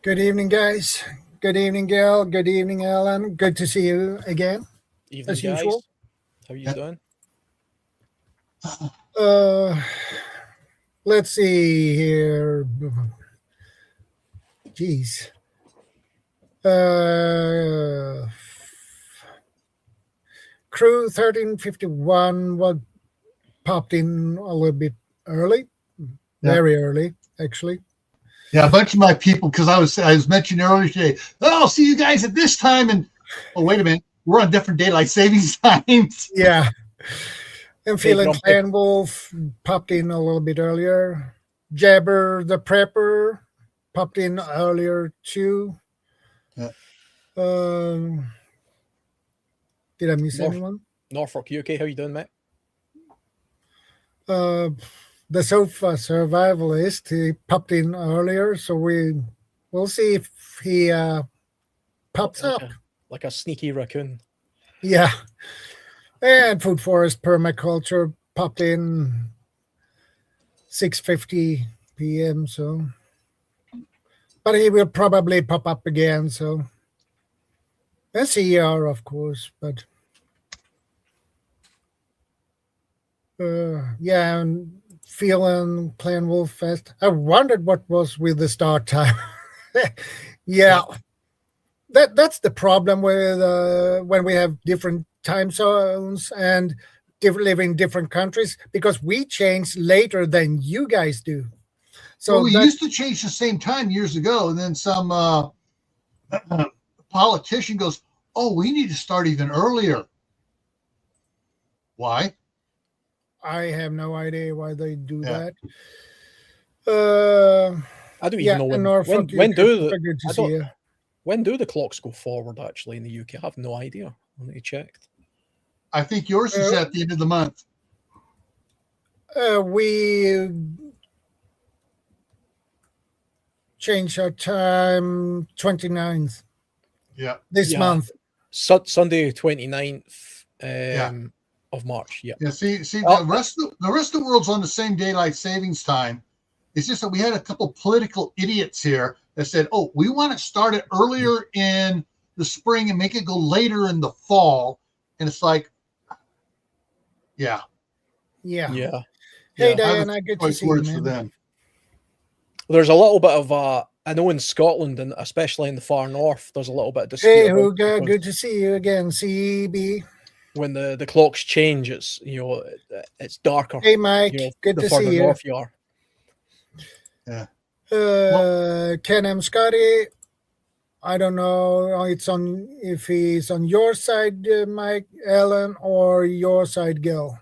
Good evening, guys. Good evening, Gail. Good evening, Alan. Good to see you again, Evening, as guys. usual. How are you doing? Let's see here. Jeez. Crew 1351 was popped in a little bit early, very early, actually. Yeah, a bunch of my people, because I was mentioning earlier today, I'll see you guys at this time. And, oh, wait a minute. We're on different daylight savings times. Yeah. And Feeling Grumpy. Clan Wolf popped in a little bit earlier. Jabber the Prepper popped in earlier too. Yeah. Did I miss anyone? Norfolk, you okay? How you doing, mate? The Sofa Survivalist, he popped in earlier, so we'll see if he pops up. Like a sneaky raccoon. Yeah. And Food Forest Permaculture popped in 6:50 p.m. So, but he will probably pop up again. So, and CR, of course, but yeah, and Feeling Clan Wolf Fest. I wondered what was with the start time. Yeah, that's the problem with when we have different time zones and live in different countries, because we change later than you guys do. So we used to change the same time years ago, and then some politician goes, "Oh, we need to start even earlier." Why? I have no idea why they do that. I don't even know when do the clocks go forward actually in the UK? I have no idea. I need to check. I think yours is at the end of the month. We change our time 29th. Yeah. This month. Sunday 29th of March. Yeah. Yeah. See, the rest of the world's on the same daylight savings time. It's just that we had a couple political idiots here that said, "Oh, we want to start it earlier in the spring and make it go later in the fall." And it's like, yeah. Hey, Diana, good to see you, man. Them. There's a little bit of I know in Scotland, and especially in the far north, there's a little bit of dispute. Hey, Hugo, good to see you again. CB. When the clocks change, it's it's darker. Hey, Mike, good to see you. The north you are. Yeah. Ken M. Scotty, I don't know. If he's on your side, Mike, Ellen, or your side, Gil.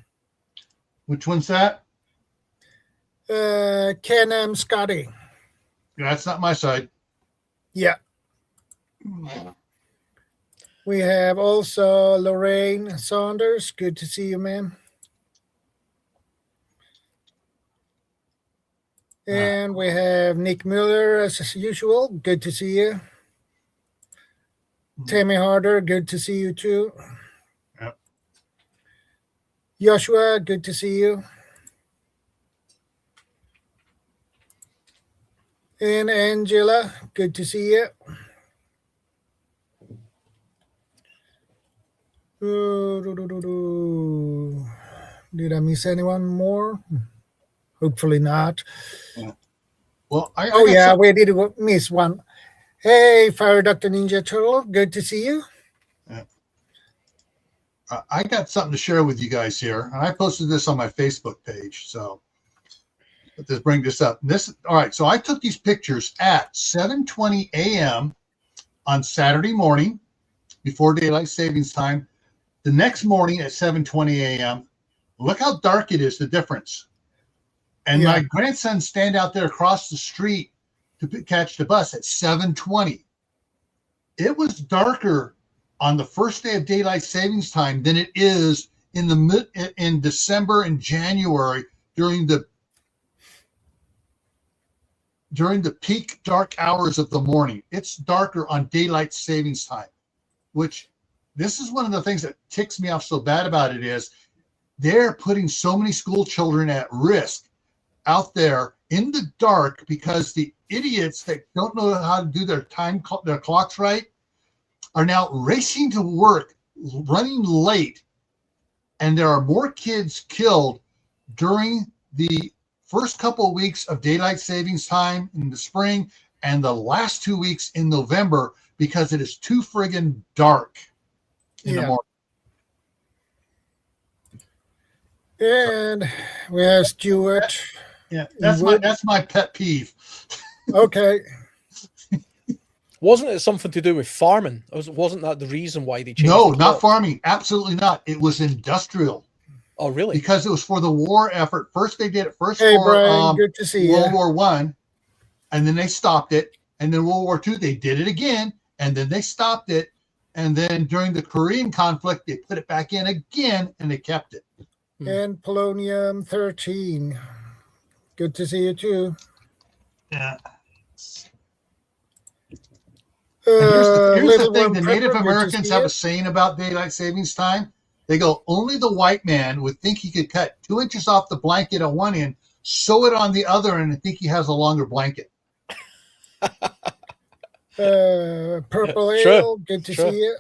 Which one's that? Ken M. Scotty. That's not my side. Yeah. We have also Lorraine Saunders. Good to see you, ma'am. And we have Nick Miller, as usual. Good to see you. Tammy Harder, good to see you too. Yep. Joshua, good to see you. And Angela, good to see you. Did I miss anyone more? Hopefully not. Yeah. Well, we did miss one. Hey, Fire Dr. Ninja Turtle, good to see you. Yeah. I got something to share with you guys here, and I posted this on my Facebook page. So let's bring this up. All right. So I took these pictures at 7:20 a.m. on Saturday morning, before daylight savings time. The next morning at 7:20 a.m. Look how dark it is. The difference. And my grandson stand out there across the street to catch the bus at 7:20. It was darker on the first day of daylight savings time than it is in December and January during the peak dark hours of the morning. It's darker on daylight savings time, which this is one of the things that ticks me off so bad about it is they're putting so many school children at risk out there in the dark because the idiots that don't know how to do their their clocks right are now racing to work, running late, and there are more kids killed during the first couple of weeks of daylight savings time in the spring and the last 2 weeks in November because it is too friggin' dark in the morning. And we have Stuart. Yeah, that's my pet peeve. Okay. Wasn't it something to do with farming? Wasn't that the reason why they changed? No, not farming. Absolutely not. It was industrial. Oh, really? Because it was for the war effort. First, they did it for Brian, good to see World War One, and then they stopped it. And then World War II, they did it again, and then they stopped it. And then during the Korean conflict, they put it back in again, and they kept it. And Polonium 13. Good to see you too. Yeah. Here's the thing. The Native Americans have a saying about daylight savings time. They go, only the white man would think he could cut 2 inches off the blanket on one end, sew it on the other, and think he has a longer blanket. Purple Ale, good to see you.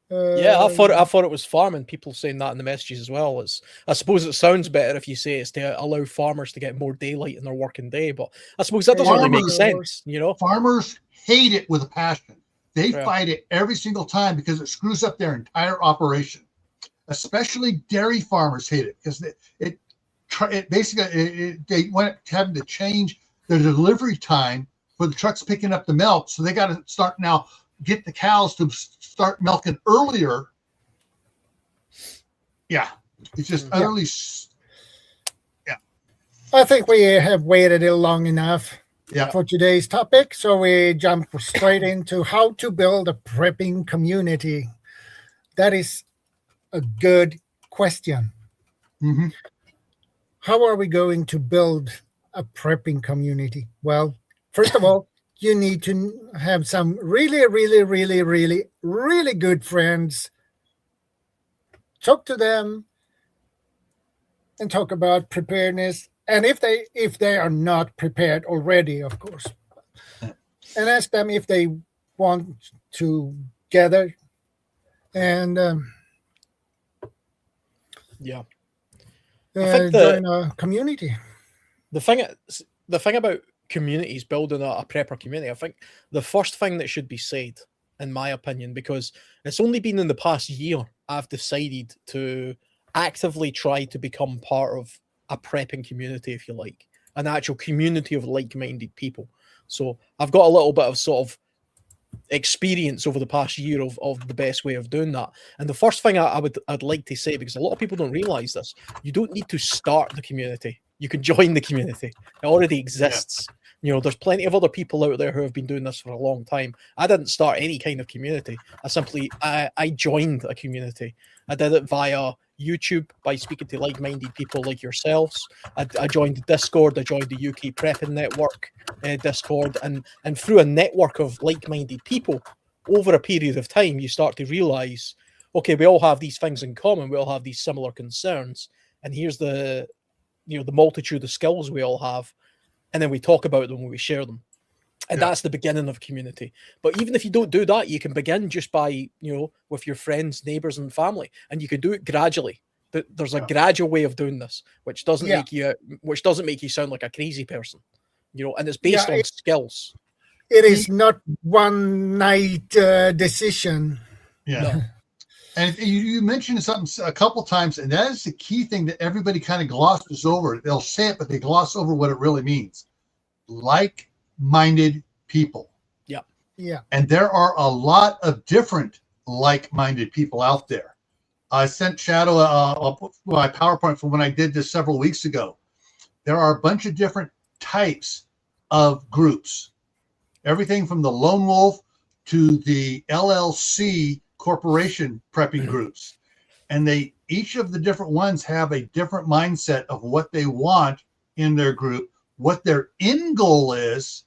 Yeah, I thought it was farming. People saying that in the messages as well. I suppose it sounds better if you say it's to allow farmers to get more daylight in their working day, but I suppose that doesn't really make sense, you know? Farmers hate it with a passion. They fight it every single time because it screws up their entire operation. Especially dairy farmers hate it because it basically they went having to change their delivery time for the trucks picking up the milk, so they got to start now get the cows to start milking earlier. Yeah, it's just utterly. Yeah, I think we have waited long enough for today's topic, so we jump straight into how to build a prepping community. That is a good question. Mm-hmm. How are we going to build a prepping community? Well, first of all, you need to have some really good friends. Talk to them and talk about preparedness. And if they are not prepared already, of course, and ask them if they want to gather and I think join a community. The thing about communities, building a prepper community, I think the first thing that should be said, in my opinion, because it's only been in the past year I've decided to actively try to become part of a prepping community, if you like, an actual community of like-minded people. So I've got a little bit of sort of experience over the past year of the best way of doing that. And the first thing I'd like to say, because a lot of people don't realize this, you don't need to start the community. You can join the community. It already exists. Yeah. You know, there's plenty of other people out there who have been doing this for a long time. I didn't start any kind of community. I joined a community. I did it via YouTube by speaking to like-minded people like yourselves. I joined the Discord. I joined the UK Prepping Network Discord, and through a network of like-minded people, over a period of time, you start to realize, okay, we all have these things in common. We all have these similar concerns, and here's the multitude of skills we all have, and then we talk about them when we share them. And that's the beginning of community. But even if you don't do that, you can begin just by, with your friends, neighbors, and family, and you can do it gradually. There's a gradual way of doing this, which doesn't make you sound like a crazy person, and it's based on skills. It is not one night decision. Yeah. No. And you mentioned something a couple times, and that is the key thing that everybody kind of glosses over. They'll say it, but they gloss over what it really means. Like-minded people. Yeah. And there are a lot of different like-minded people out there. I sent Shadow my PowerPoint from when I did this several weeks ago. There are a bunch of different types of groups. Everything from the lone wolf to the LLC corporation prepping groups. And each of the different ones have a different mindset of what they want in their group, what their end goal is,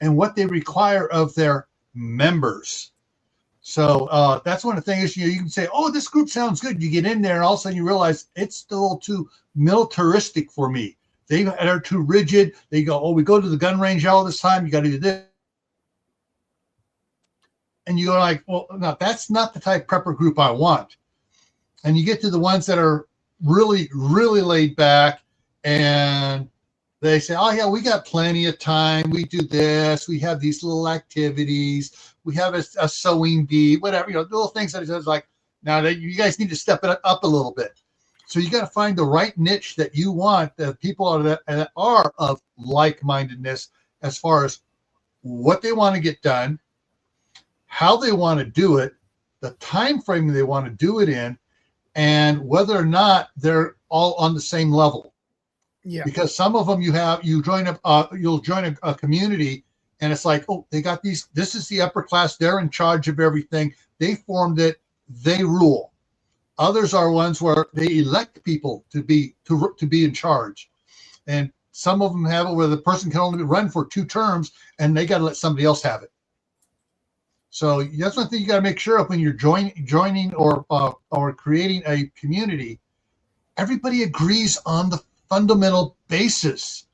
and what they require of their members. So that's one of the things, you can say, oh, this group sounds good. You get in there and all of a sudden you realize it's still too militaristic for me. They are too rigid. They go, oh, we go to the gun range all this time. You got to do this. And you go like, well, no, that's not the type of prepper group I want. And you get to the ones that are really, really laid back, and they say, oh, yeah, we got plenty of time. We do this. We have these little activities. We have a sewing bee, whatever, little things that it's like, now that you guys need to step it up a little bit. So you got to find the right niche that you want, that people that are of like-mindedness as far as what they want to get done, how they want to do it, the time frame they want to do it in, and whether or not they're all on the same level. Yeah. Because some of them you'll join a community, and it's like, oh, they got these. This is the upper class. They're in charge of everything. They formed it. They rule. Others are ones where they elect people to be in charge, and some of them have it where the person can only run for 2 terms, and they got to let somebody else have it. So that's one thing you got to make sure of when you're joining or creating a community. Everybody agrees on the fundamental basis.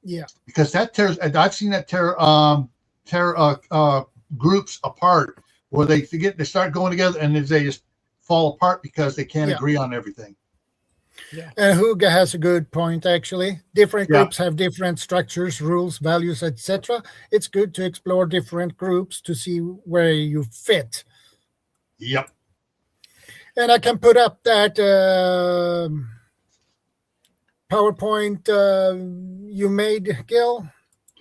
Yeah, because that tears. I've seen that tear groups apart, where they start going together and they just fall apart because they can't agree on everything. Yeah. And Huga has a good point, actually. Different groups have different structures, rules, values, etc. It's good to explore different groups to see where you fit. Yep. And I can put up that PowerPoint you made, Gil.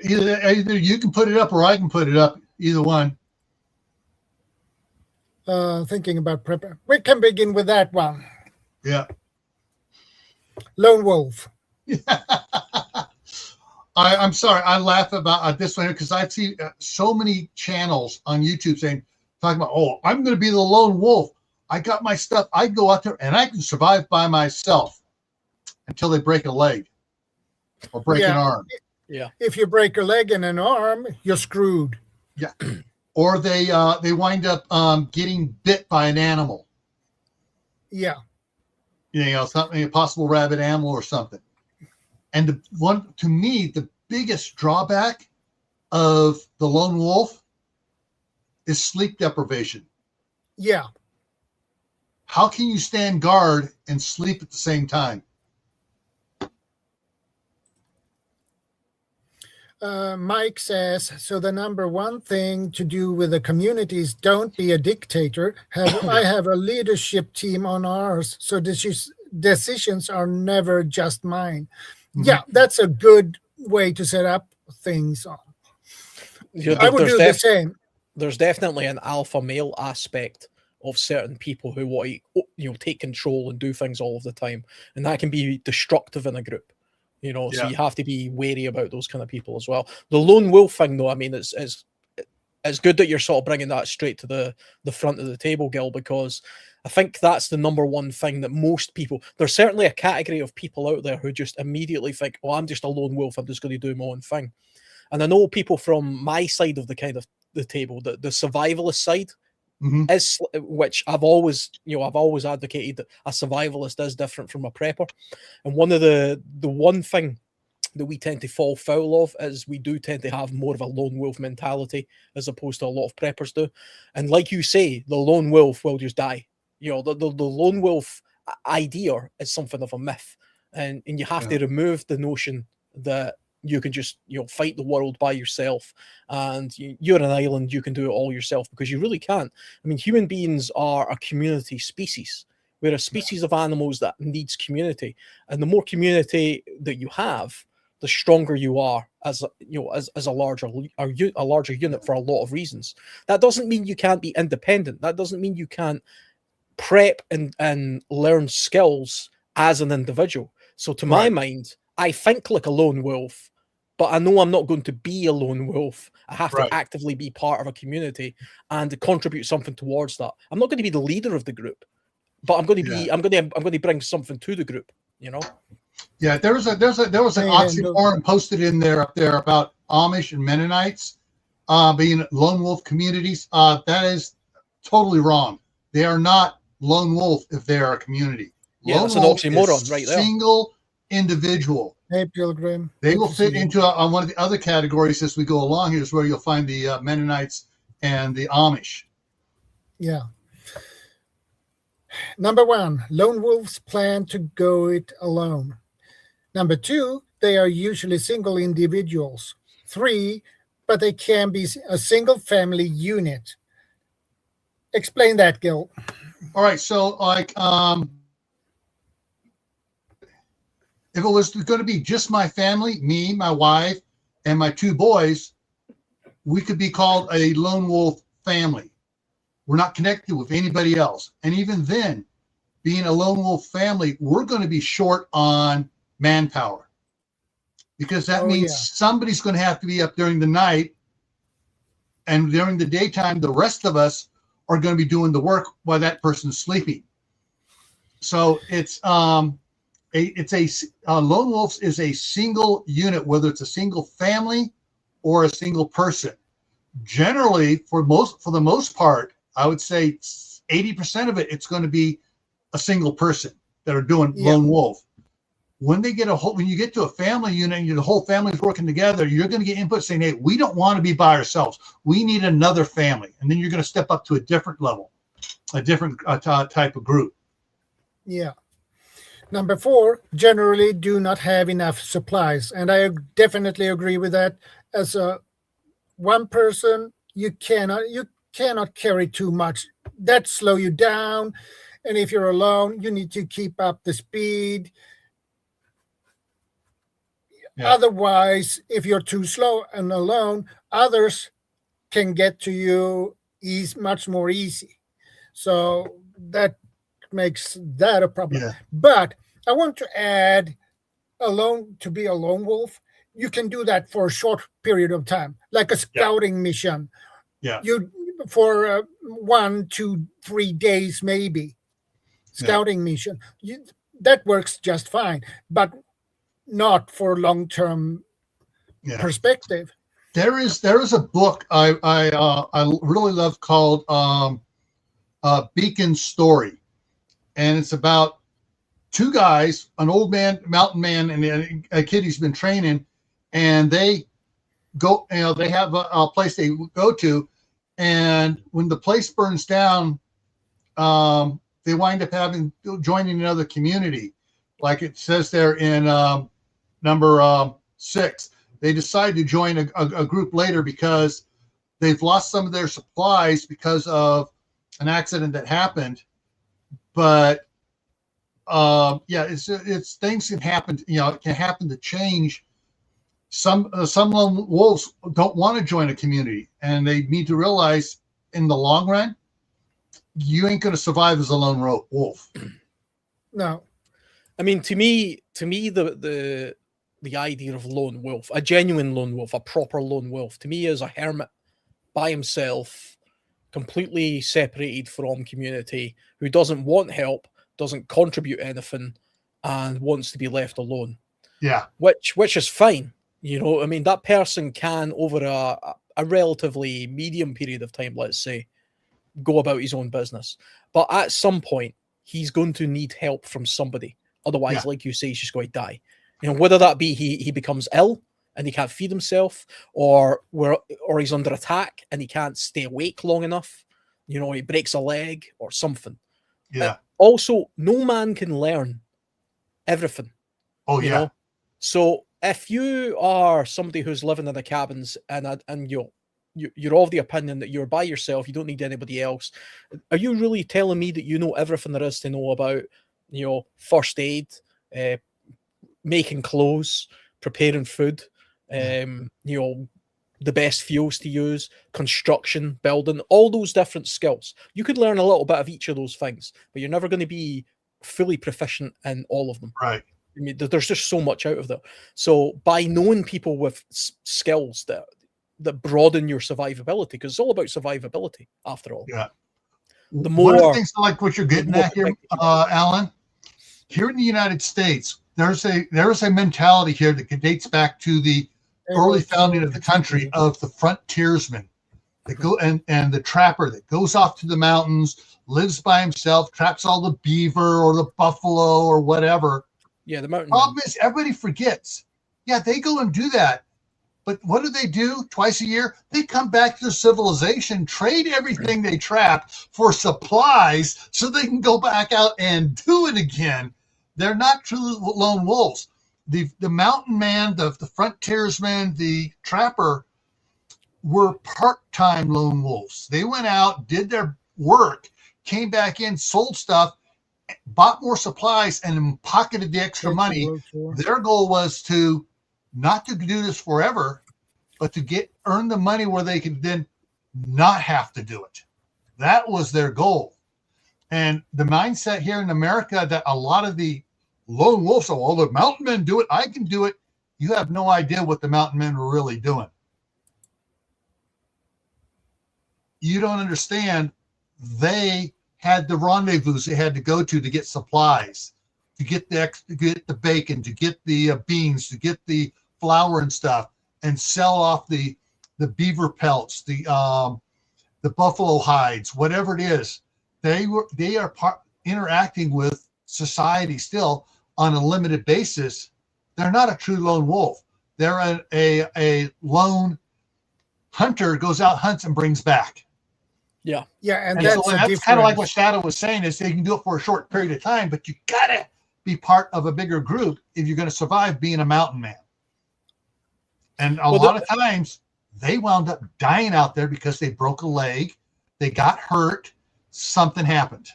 Either you can put it up or I can put it up. Either one. Thinking about prep. We can begin with that one. Yeah. Lone wolf. I'm sorry. I laugh about this one because I see so many channels on YouTube talking about, oh, I'm going to be the lone wolf. I got my stuff. I go out there and I can survive by myself until they break a leg or break an arm. Yeah. If you break a leg and an arm, you're screwed. Yeah. Or they wind up getting bit by an animal. Yeah. Something, a possible rabid animal or something. And to me, the biggest drawback of the lone wolf is sleep deprivation. Yeah. How can you stand guard and sleep at the same time? Mike says, so the number one thing to do with the community is don't be a dictator. I have a leadership team on ours, so decisions are never just mine. Mm-hmm. Yeah, that's a good way to set up things. I would do the same. There's definitely an alpha male aspect of certain people who want to take control and do things all of the time, and that can be destructive in a group. So you have to be wary about those kind of people as well. The lone wolf thing, though, I mean, it's good that you're sort of bringing that straight to the front of the table, Gil, because I think that's the number one thing that most people, there's certainly a category of people out there who just immediately think, oh, I'm just a lone wolf, I'm just going to do my own thing. And I know people from my side of the table, the survivalist side, is, which I've always advocated that a survivalist is different from a prepper. And the one thing that we tend to fall foul of is we do tend to have more of a lone wolf mentality as opposed to a lot of preppers do. And like you say, the lone wolf will just die. The lone wolf idea is something of a myth, and you have to remove the notion that you can just fight the world by yourself and you're an island, you can do it all yourself, because you really can't. I mean, human beings are a community species. We're a species of animals that needs community, and the more community that you have, the stronger you are as a larger unit for a lot of reasons. That doesn't mean you can't be independent. That doesn't mean you can't prep and learn skills as an individual. So to my mind, I think like a lone wolf, but I know I'm not going to be a lone wolf. I have to actively be part of a community and contribute something towards that. I'm not going to be the leader of the group, but I'm going to be. I'm going to bring something to the group. Yeah, there was an oxymoron posted in there up there about Amish and Mennonites being lone wolf communities. That is totally wrong. They are not lone wolf if they are a community. Yeah, Lone that's an wolf oxymoron is right there. single individual. Hey, Pilgrim. They Good will to see fit you. into on one of the other categories as we go along. Here's where you'll find the Mennonites and the Amish. Yeah. Number 1, lone wolves plan to go it alone. Number 2, they are usually single individuals. 3, but they can be a single family unit. Explain that, Gil. All right, so like if it was going to be just my family, me, my wife, and my 2 boys, we could be called a lone wolf family. We're not connected with anybody else. And even then, being a lone wolf family, we're going to be short on manpower because that means somebody's going to have to be up during the night, and during the daytime, the rest of us are going to be doing the work while that person's sleeping. So it's lone wolf is a single unit, whether it's a single family or a single person. Generally, for the most part, I would say 80% of it, it's going to be a single person that are doing lone wolf. When you get to a family unit and the whole family is working together, you're going to get input saying, hey, we don't want to be by ourselves. We need another family. And then you're going to step up to a different level, a different type of group. Yeah. Number 4, generally do not have enough supplies. And I definitely agree with that. As a one person, you cannot carry too much. That slow you down. And if you're alone, you need to keep up the speed. Yeah. Otherwise, if you're too slow and alone, others can get to you much more easy. So that makes that a problem. Yeah. But I want to add, to be a lone wolf, you can do that for a short period of time, like a scouting mission. Yeah. For 1, 2, 3 days, maybe. Scouting mission. That works just fine, but not for long-term perspective. There is a book I really love called Beacon Story, and it's about 2 guys, an old man, mountain man, and a kid he's been training, and they go. They have a place they go to, and when the place burns down, they wind up joining another community, like it says there in number 6. They decide to join a group later because they've lost some of their supplies because of an accident that happened. But it's things can happen. It can happen to change. Some lone wolves don't want to join a community, and they need to realize in the long run, you ain't going to survive as a lone wolf. No. I mean, to me, the idea of lone wolf, a genuine lone wolf, a proper lone wolf, to me is a hermit by himself, completely separated from community, who doesn't want help, doesn't contribute anything, and wants to be left alone. Yeah. Which is fine. I mean, that person can, over a relatively medium period of time, let's say, go about his own business. But at some point, he's going to need help from somebody. Otherwise, like you say, he's just going to die. Whether that be he becomes ill and he can't feed himself, or he's under attack and he can't stay awake long enough. He breaks a leg or something. Yeah. Also, no man can learn everything. Oh, yeah. So if you are somebody who's living in the cabins and you're of the opinion that you're by yourself, you don't need anybody else, are you really telling me that you know everything there is to know about, first aid, making clothes, preparing food, the best fuels to use, construction, building, all those different skills? You could learn a little bit of each of those things, but you're never going to be fully proficient in all of them. Right. I mean, there's just so much out of there. So by knowing people with skills that broaden your survivability, because it's all about survivability after all. Yeah. The more, one of the things I like what you're getting at here, Alan, here in the United States, there's a mentality here that dates back to the early founding of the country of the frontiersmen. that go and the trapper that goes off to the mountains, lives by himself, traps all the beaver or the buffalo or whatever. Yeah, the mountain. Problem is, everybody forgets. Yeah, they go and do that. But what do? Twice a year? They come back to civilization, trade everything they trapped for supplies so they can go back out and do it again. They're not true lone wolves. The mountain man, the frontiersman, the trapper were part-time lone wolves. They went out, did their work, came back in, sold stuff, bought more supplies, and pocketed the extra money. Their goal was to not to do this forever, but to earn the money where they could then not have to do it. That was their goal. And the mindset here in America that a lot of the lone wolves, oh, the mountain men do it, I can do it. You have no idea what the mountain men were really doing. You don't understand. They had the rendezvous they had to go to get supplies, to get the bacon, to get the beans, to get the flour and stuff, and sell off the beaver pelts, the buffalo hides, whatever it is. They are interacting with society still on a limited basis. They're not a true lone wolf. They're a lone hunter, goes out, hunts, and brings back. Yeah. Yeah, and that's kind of like what Shadow was saying, is they can do it for a short period of time, but you gotta be part of a bigger group if you're going to survive being a mountain man. And a lot of times they wound up dying out there because they broke a leg, they got hurt, something happened.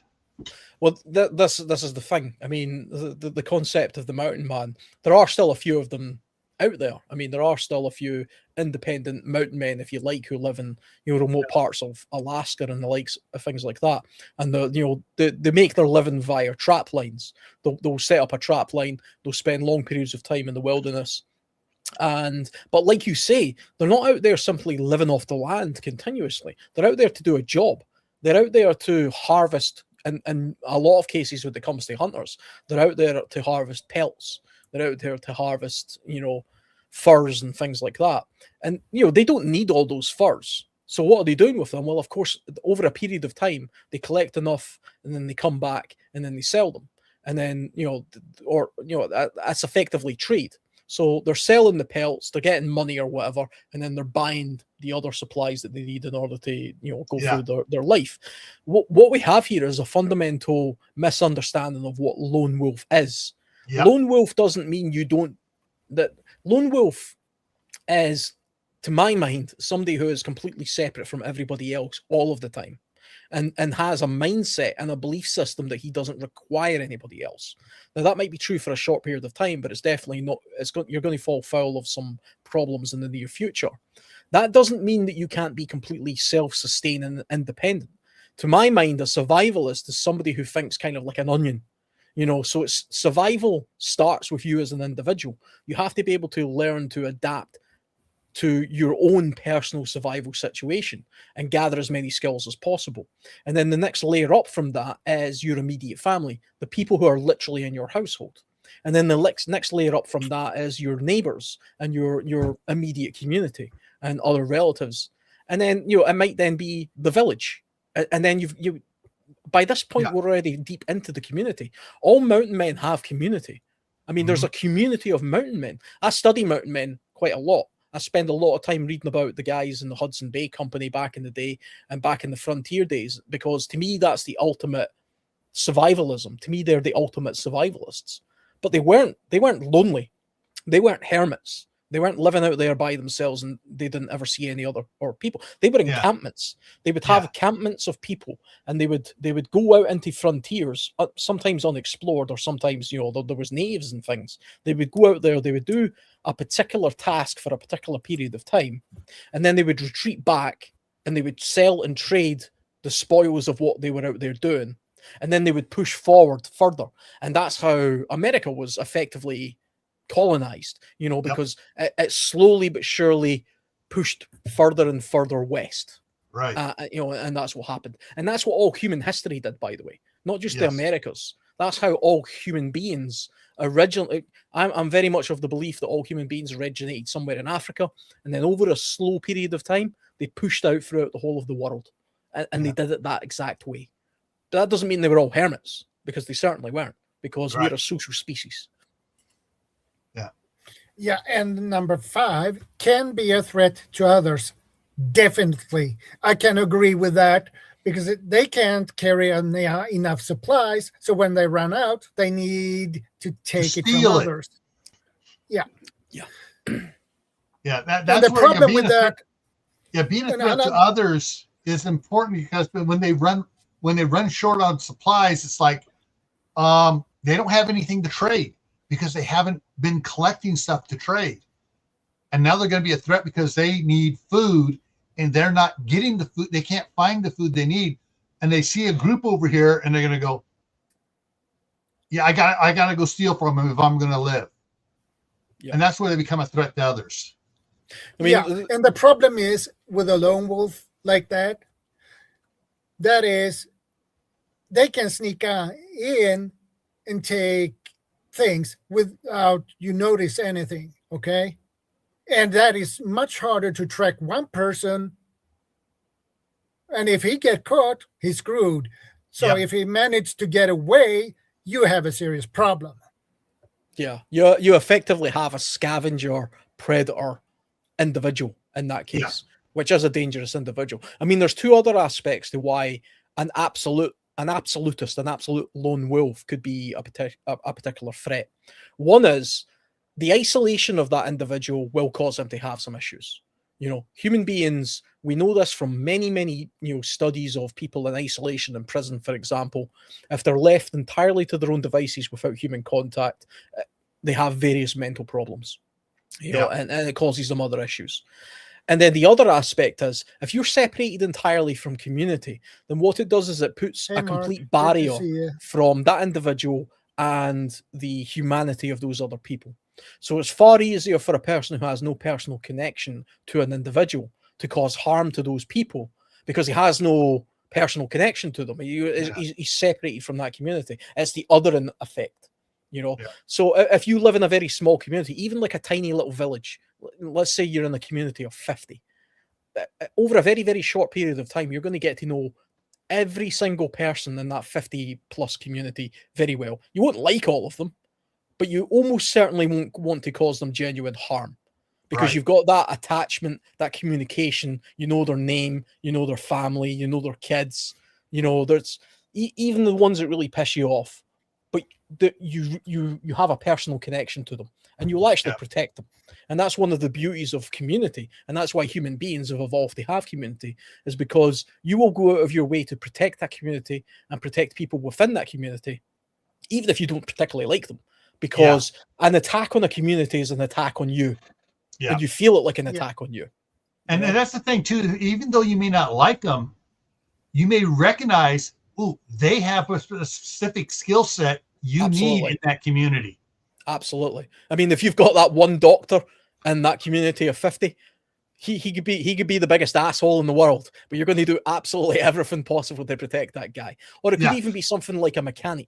Well, this is the thing. I mean, the concept of the mountain man, there are still a few of them out there. I mean, there are still a few independent mountain men, if you like, who live in remote parts of Alaska and the likes of things like that. And they make their living via trap lines. They'll set up a trap line. They'll spend long periods of time in the wilderness. But like you say, they're not out there simply living off the land continuously. They're out there to do a job. They're out there to harvest. And in a lot of cases, when it comes to hunters, they're out there to harvest pelts. They're out there to harvest, furs and things like that. And, they don't need all those furs. So what are they doing with them? Well, of course, over a period of time, they collect enough and then they come back and then they sell them. And then, that's effectively trade. So they're selling the pelts, they're getting money or whatever, and then they're buying the other supplies that they need in order to, go through their life. What we have here is a fundamental misunderstanding of what lone wolf is. Yep. Lone wolf doesn't mean lone wolf is, to my mind, somebody who is completely separate from everybody else all of the time. And has a mindset and a belief system that he doesn't require anybody else. Now, that might be true for a short period of time, but it's definitely not. You're going to fall foul of some problems in the near future. That doesn't mean that you can't be completely self-sustaining and independent. To my mind, a survivalist is somebody who thinks kind of like an onion. So it's survival starts with you as an individual. You have to be able to learn to adapt to your own personal survival situation and gather as many skills as possible. And then the next layer up from that is your immediate family, the people who are literally in your household. And then the next layer up from that is your neighbors and your immediate community and other relatives. And then, it might then be the village. And then you by this point, we're already deep into the community. All mountain men have community. I mean, there's a community of mountain men. I study mountain men quite a lot. I spend a lot of time reading about the guys in the Hudson Bay Company back in the day and back in the frontier days, because to me, that's the ultimate survivalism. To me, they're the ultimate survivalists. But they weren't lonely. They weren't hermits. They weren't living out there by themselves and they didn't ever see any other people. They were encampments. They would have encampments of people, and they would go out into frontiers, sometimes unexplored, or sometimes, there was knaves and things. They would go out there, they would do a particular task for a particular period of time, and then they would retreat back and they would sell and trade the spoils of what they were out there doing. And then they would push forward further. And that's how America was effectively colonized, because it slowly but surely pushed further and further west. Right. And that's what happened. And that's what all human history did, by the way, not just the Americas. That's how all human beings originally. I'm very much of the belief that all human beings originated somewhere in Africa, and then over a slow period of time, they pushed out throughout the whole of the world, and they did it that exact way. That doesn't mean they were all hermits, because they certainly weren't, because we're a social species. Yeah, and number 5, can be a threat to others. Definitely. I can agree with that, because they can't carry enough supplies. So when they run out, they need to take it from others. Yeah. That's the problem with that. Yeah, being a threat to others is important, because when they run short on supplies, it's like they don't have anything to trade, because they haven't been collecting stuff to trade. And now they're going to be a threat because they need food and they're not getting the food. They can't find the food they need. And they see a group over here and they're going to go, yeah, I got to go steal from them if I'm going to live. Yeah. And that's where they become a threat to others. I mean, and the problem is with a lone wolf like that is they can sneak in and take things without you notice anything, okay? And that is much harder to track one person. And if he get caught, he's screwed. So if he managed to get away, you have a serious problem. Yeah, you effectively have a scavenger predator individual in that case, which is a dangerous individual. I mean, there's 2 other aspects to why an absolute lone wolf could be a particular threat. One is the isolation of that individual will cause them to have some issues. You know, human beings, we know this from many, studies of people in isolation in prison, for example. If they're left entirely to their own devices without human contact, they have various mental problems, you know, and it causes them other issues. And then the other aspect is, if you're separated entirely from community, then what it does is it puts a complete barrier from that individual and the humanity of those other people. So it's far easier for a person who has no personal connection to an individual to cause harm to those people, because he has no personal connection to them. He's separated from that community. It's the othering effect, you know. So if you live in a very small community, even like a tiny little village, let's say you're in a community of 50, over a very, very short period of time, you're going to get to know every single person in that 50 plus community very well. You won't like all of them, but you almost certainly won't want to cause them genuine harm, because you've got that attachment, that communication. You know their name, you know their family, you know their kids, you know, there's even the ones that really piss you off, but you have a personal connection to them, and you'll actually protect them. And that's one of the beauties of community, and that's why human beings have evolved to have community, is because you will go out of your way to protect that community and protect people within that community, even if you don't particularly like them, because an attack on a community is an attack on you, and you feel it like an attack on you. And that's the thing too, even though you may not like them, you may recognize, oh, they have a specific skill set you need in that community. Absolutely. I mean, if you've got that one doctor in that community of 50, he could be the biggest asshole in the world, but you're going to do absolutely everything possible to protect that guy. Or it could even be something like a mechanic.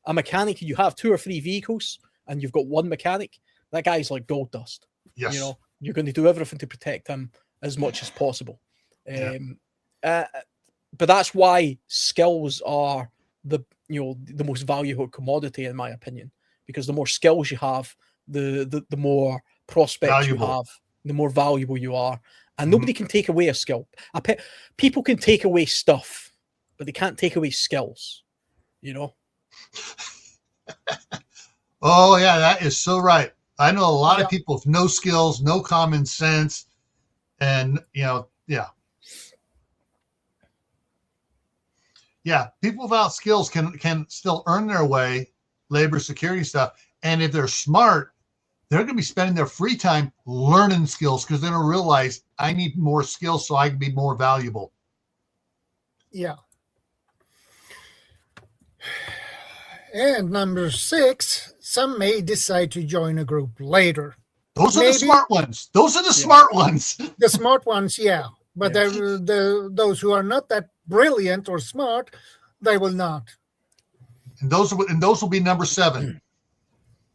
A mechanic, you have 2 or 3 vehicles and you've got one mechanic, that guy's like gold dust. Yes. You know, you're going to do everything to protect him as much as possible. But that's why skills are the most valuable commodity, in my opinion, because the more skills you have, the more prospects you have, the more valuable you are. And nobody can take away a skill. People can take away stuff, but they can't take away skills, you know? Oh, yeah, that is so right. I know a lot of people with no skills, no common sense, and, people without skills can still earn their way, labor security stuff. And if they're smart, they're going to be spending their free time learning skills, because they're going to realize, I need more skills so I can be more valuable. Yeah. And number 6, some may decide to join a group later. Those are the smart ones. Those are the smart ones. The smart ones, yeah. But those who are not that brilliant or smart, they will not. And those will be number 7.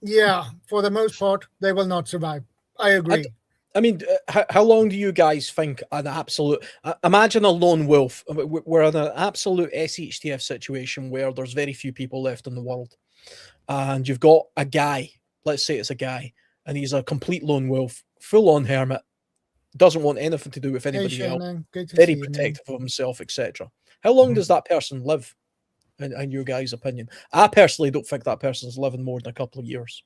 Yeah, for the most part, they will not survive. I agree. I mean, how long do you guys think an absolute? Imagine a lone wolf. We're in an absolute SHTF situation where there's very few people left in the world, and you've got a guy. Let's say it's a guy, and he's a complete lone wolf, full-on hermit, doesn't want anything to do with Hey, anybody else, Shannon, good to very see you, man. protective of himself, etc. How long does that person live, in your guys' opinion? I personally don't think that person's living more than a couple of years.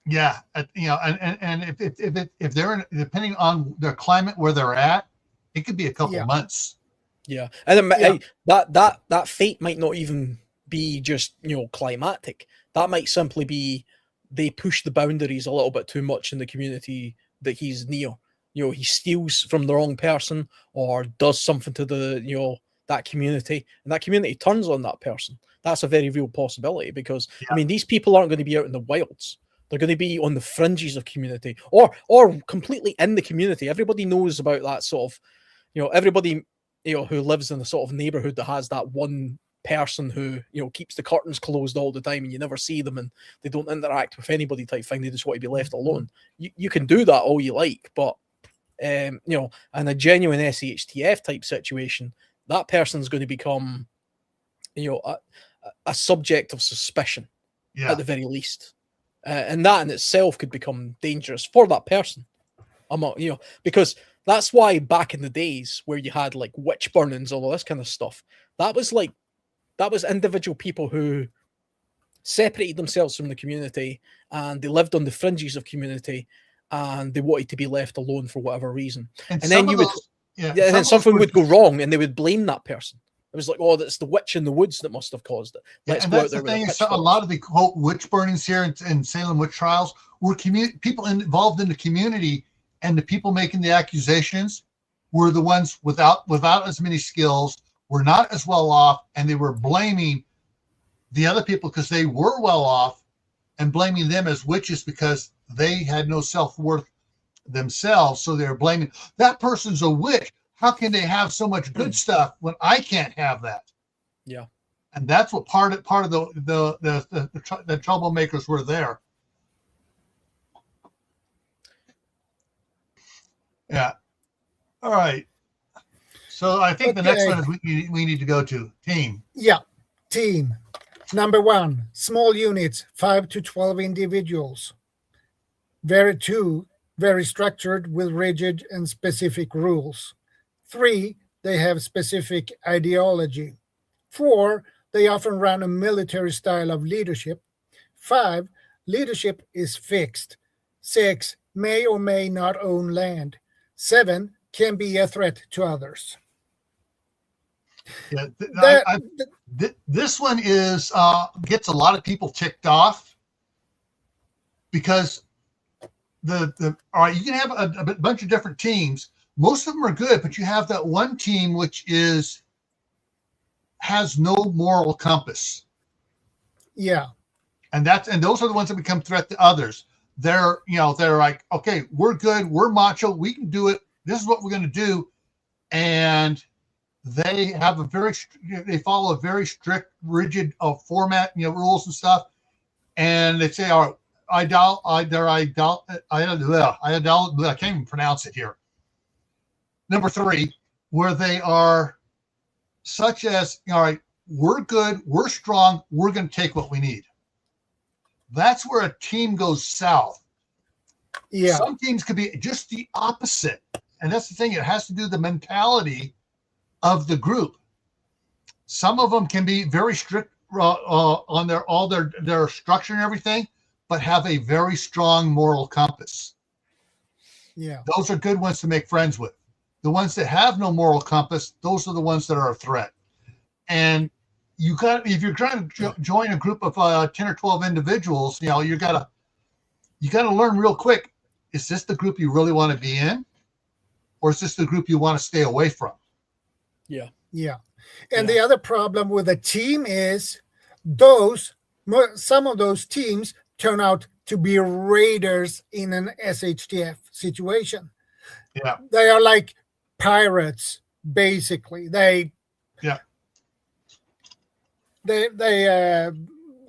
Yeah, you know, and if they're in, depending on their climate where they're at, it could be a couple Yeah. months. Yeah, and Yeah. that fate might not even be just, you know, climatic. That might simply be they push the boundaries a little bit too much in the community that he's near. You know, he steals from the wrong person or does something to the, you know, that community, and that community turns on that person. That's a very real possibility because I mean, these people aren't going to be out in the wilds. They're going to be on the fringes of community or completely in the community. Everybody knows about that sort of, you know, everybody, you know, who lives in a sort of neighborhood that has that one person who, you know, keeps the curtains closed all the time and you never see them and they don't interact with anybody type thing. They just want to be left alone. You can do that all you like, but you know, in a genuine SHTF type situation, that person's going to become, you know, a subject of suspicion at the very least. And that in itself could become dangerous for that person. You know, because that's why back in the days where you had like witch burnings, all of this kind of stuff, that was individual people who separated themselves from the community and they lived on the fringes of community and they wanted to be left alone for whatever reason. And then you would, and then something would go wrong and they would blame that person. It was like, oh, that's the witch in the woods that must have caused it. Let's go out there. The thing is, a lot of the quote witch burnings here in Salem witch trials were people involved in the community, and the people making the accusations were the ones without as many skills, were not as well off, and they were blaming the other people because they were well off, and blaming them as witches because they had no self-worth themselves. So they're blaming that person's a witch. How can they have so much good stuff when I can't have that? Yeah, and that's what part of the troublemakers were there. Yeah. All right. So I think the next one is we need to go to team. Yeah, team. Number 1, small units, 5 to 12 individuals. Very structured with rigid and specific rules. 3, they have specific ideology. 4, they often run a military style of leadership. 5, leadership is fixed. 6, may or may not own land. 7, can be a threat to others. Yeah, this one is gets a lot of people ticked off because all right, you can have a bunch of different teams. Most of them are good, but you have that one team which has no moral compass. Yeah. And those are the ones that become threat to others. They're like, okay, we're good, we're macho, we can do it. This is what we're going to do. And they have they follow a very strict, rigid format, rules and stuff. And they say, all right, I can't even pronounce it here. Number 3, where they are such as, all right, we're good, we're strong, we're going to take what we need. That's where a team goes south. Yeah. Some teams could be just the opposite. And that's the thing. It has to do with the mentality of the group. Some of them can be very strict on their structure and everything, but have a very strong moral compass. Yeah. Those are good ones to make friends with. The ones that have no moral compass, those are the ones that are a threat. And if you're trying to join a group of 10 or 12 individuals, you got to learn real quick. Is this the group you really want to be in? Or is this the group you want to stay away from? Yeah. Yeah. And the other problem with a team is some of those teams turn out to be raiders in an SHTF situation. Yeah. They are like pirates, basically. They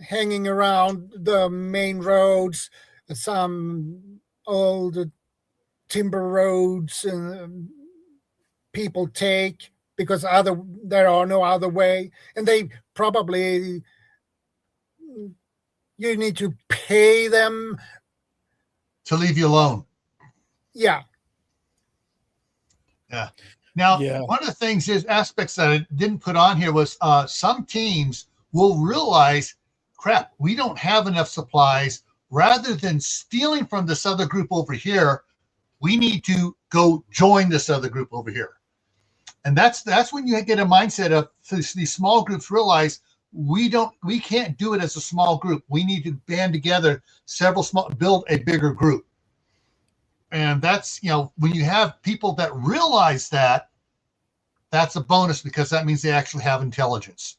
hanging around the main roads, some old timber roads people take because there are no other way, and they probably you need to pay them to leave you alone. Yeah. Yeah. Now, Yeah. one of the things is aspects that I didn't put on here was some teams will realize, crap, we don't have enough supplies. Rather than stealing from this other group over here, we need to go join this other group over here. And that's when you get a mindset of these small groups realize we can't do it as a small group. We need to band together build a bigger group. And that's, when you have people that realize that, that's a bonus because that means they actually have intelligence.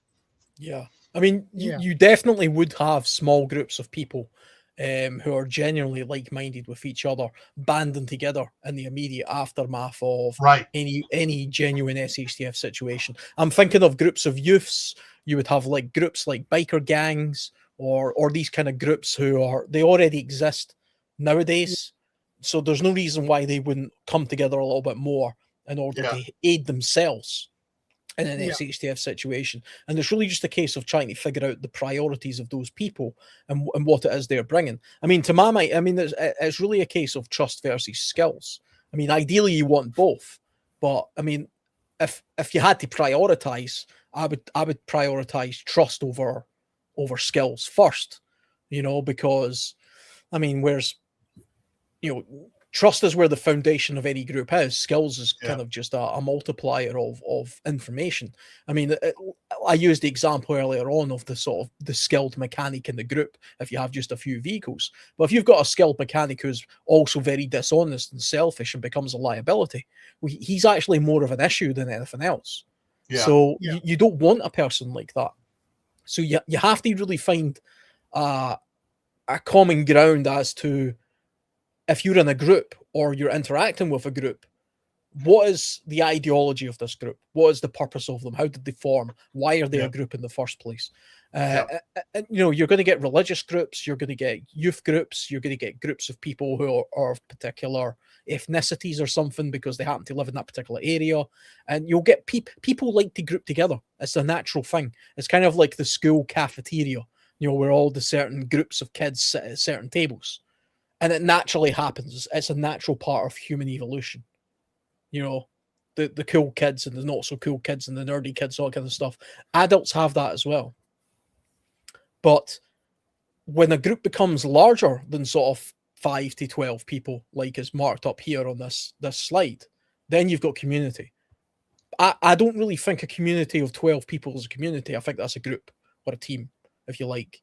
Yeah. I mean, Yeah. you definitely would have small groups of people who are genuinely like-minded with each other, banding together in the immediate aftermath of Right. any genuine SHTF situation. I'm thinking of groups of youths. You would have like groups like biker gangs or these kind of groups they already exist nowadays. So there's no reason why they wouldn't come together a little bit more in order to aid themselves in an SHTF situation. And it's really just a case of trying to figure out the priorities of those people and what it is they're bringing. I mean, to my mind, it's really a case of trust versus skills. I mean, ideally you want both, but I mean, if you had to prioritize, I would prioritize trust over skills first, because I mean, trust is where the foundation of any group is. Skills is kind of just a multiplier of information. I mean, I used the example earlier on of the sort of the skilled mechanic in the group if you have just a few vehicles. But if you've got a skilled mechanic who's also very dishonest and selfish and becomes a liability, he's actually more of an issue than anything else. Yeah. So you don't want a person like that. So you have to really find a common ground as to, if you're in a group or you're interacting with a group, what is the ideology of this group? What is the purpose of them? How did they form? Why are they a group in the first place? You're going to get religious groups, you're going to get youth groups, you're going to get groups of people who are of particular ethnicities or something because they happen to live in that particular area. And you'll get people like to group together. It's a natural thing. It's kind of like the school cafeteria, where all the certain groups of kids sit at certain tables. And it naturally happens. It's a natural part of human evolution. The cool kids and the not so cool kids and the nerdy kids, all that kind of stuff. Adults have that as well. But when a group becomes larger than sort of 5 to 12 people, like is marked up here on this slide, then you've got community. I don't really think a community of 12 people is a community. I think that's a group or a team, if you like.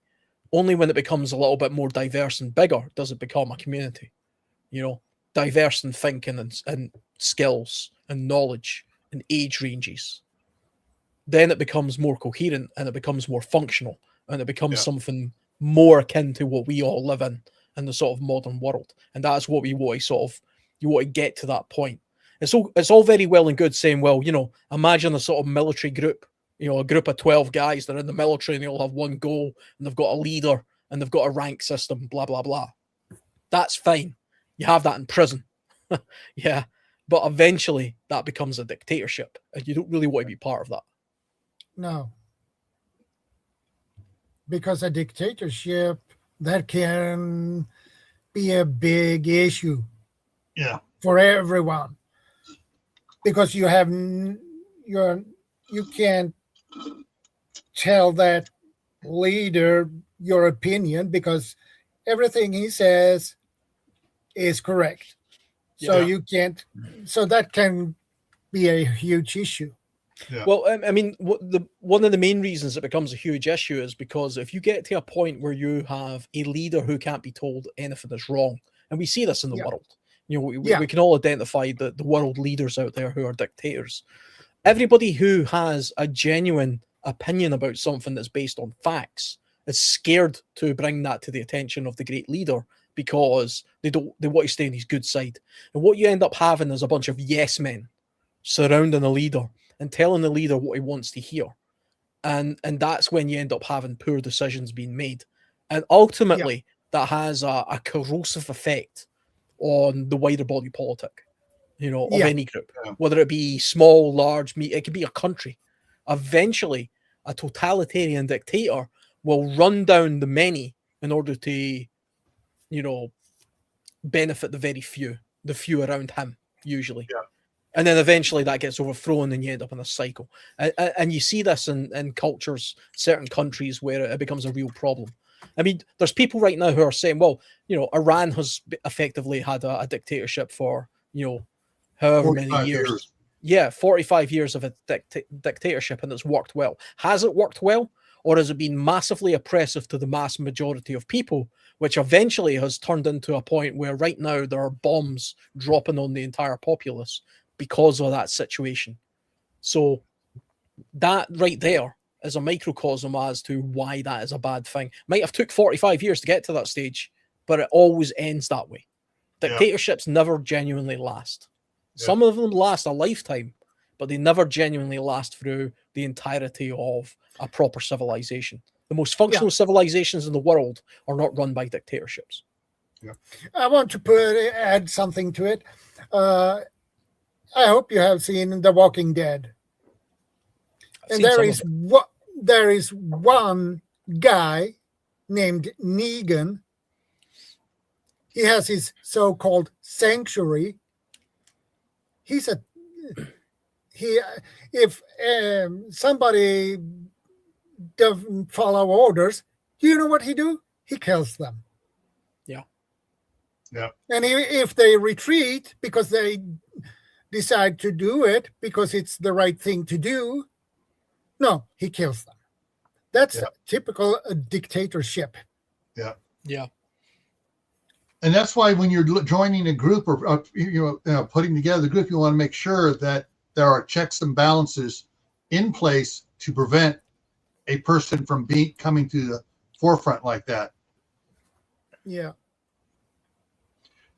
Only when it becomes a little bit more diverse and bigger does it become a community. Diverse in thinking and skills and knowledge and age ranges. Then it becomes more coherent and it becomes more functional and it becomes something more akin to what we all live in the sort of modern world. And that's what we want to you want to get to that point. It's all very well and good saying, well, imagine a sort of military group. A group of 12 guys that are in the military and they all have one goal and they've got a leader and they've got a rank system, blah, blah, blah. That's fine. You have that in prison. Yeah. But eventually that becomes a dictatorship and you don't really want to be part of that. No. Because a dictatorship, that can be a big issue. Yeah. For everyone. Because you can't tell that leader your opinion because everything he says is correct. So you can't. So that can be a huge issue. Yeah. Well, I mean, one of the main reasons it becomes a huge issue is because if you get to a point where you have a leader who can't be told anything is wrong, and we see this in the world, we can all identify the world leaders out there who are dictators. Everybody who has a genuine opinion about something that's based on facts is scared to bring that to the attention of the great leader because they want to stay on his good side. And what you end up having is a bunch of yes men surrounding the leader and telling the leader what he wants to hear. And that's when you end up having poor decisions being made. And ultimately that has a corrosive effect on the wider body politic, of Yeah. any group, Yeah. whether it be small, large, it could be a country. Eventually, a totalitarian dictator will run down the many in order to, benefit the few around him, usually. Yeah. And then eventually that gets overthrown and you end up in a cycle. And you see this in cultures, certain countries, where it becomes a real problem. I mean, there's people right now who are saying, well, Iran has effectively had a dictatorship for, however many 45 years. Yeah, 45 years of a dictatorship, and it's worked well. Has it worked well? Or has it been massively oppressive to the mass majority of people, which eventually has turned into a point where right now there are bombs dropping on the entire populace because of that situation? So that right there is a microcosm as to why that is a bad thing. Might have took 45 years to get to that stage, but it always ends that way. Dictatorships never genuinely last. Some of them last a lifetime, but they never genuinely last through the entirety of a proper civilization. The most functional civilizations in the world are not run by dictatorships. Yeah. I want to add something to it. I hope you have seen The Walking Dead. And there is one guy named Negan. He has his so-called sanctuary. If somebody doesn't follow orders, do you know what he do? He kills them. Yeah. And if they retreat because they decide to do it because it's the right thing to do, no, he kills them. That's typical dictatorship. Yeah. And that's why when you're joining a group or putting together the group, you want to make sure that there are checks and balances in place to prevent a person from coming to the forefront like that. Yeah.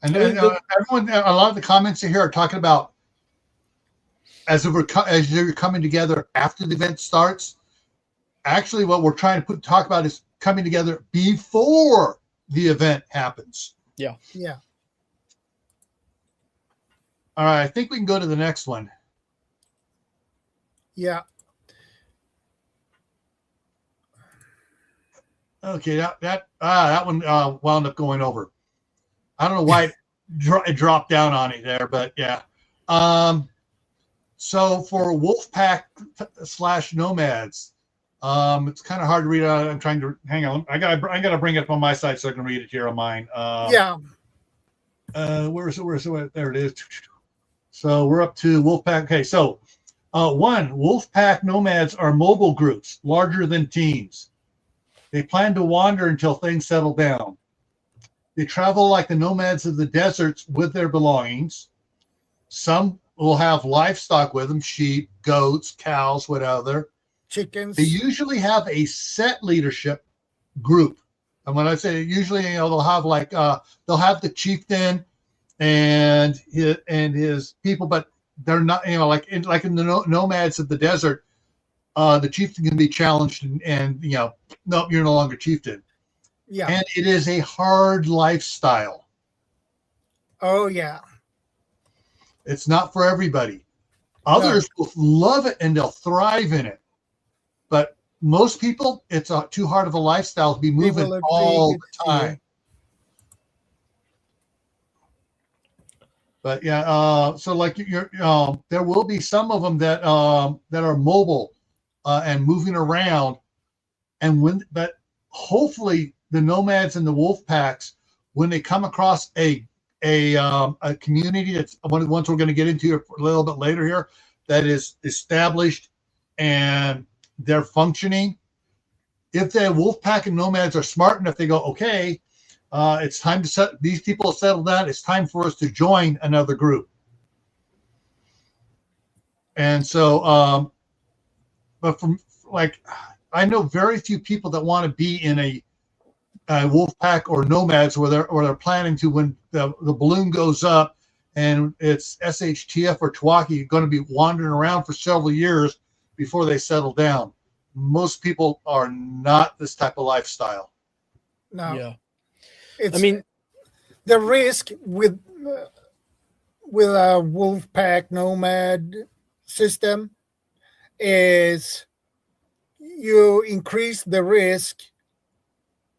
And everyone, a lot of the comments here are talking about as you're coming together after the event starts. Actually, what we're trying to talk about is coming together before the event happens. Yeah. All right, I think we can go to the next one. Yeah. Okay, that one wound up going over. I don't know why it dropped down on it there, but yeah. So for Wolfpack / Nomads, it's kind of hard to read. I'm trying to hang on. I gotta bring it up on my side so I can read it here on mine. Where is it? There it is. So we're up to Wolfpack. Okay, so 1, Wolfpack Nomads are mobile groups larger than teams. They plan to wander until things settle down. They travel like the nomads of the deserts with their belongings. Some will have livestock with them, sheep, goats, cows, whatever. Chickens. They usually have a set leadership group. And when I say usually, they'll have they'll have the chieftain and his people, but they're not, like in the nomads of the desert, the chieftain can be challenged and nope, you're no longer chieftain. Yeah. And it is a hard lifestyle. Oh, yeah. It's not for everybody. Others will love it and they'll thrive in it. But most people, it's too hard of a lifestyle to be moving all the time. But yeah, so like there will be some of them that are mobile and moving around, but hopefully the nomads and the wolf packs, when they come across a community that's one of the ones we're going to get into a little bit later here, that is established and they're functioning. If the wolf pack and nomads are smart enough, they go, okay, it's time to set these people settle down. It's time for us to join another group. And so, but from I know very few people that want to be in a wolf pack or nomads where they're planning to, when the balloon goes up and it's SHTF or Twaki, going to be wandering around for several years before they settle down. Most people are not this type of lifestyle. No. Yeah. The risk with with a wolf pack nomad system is you increase the risk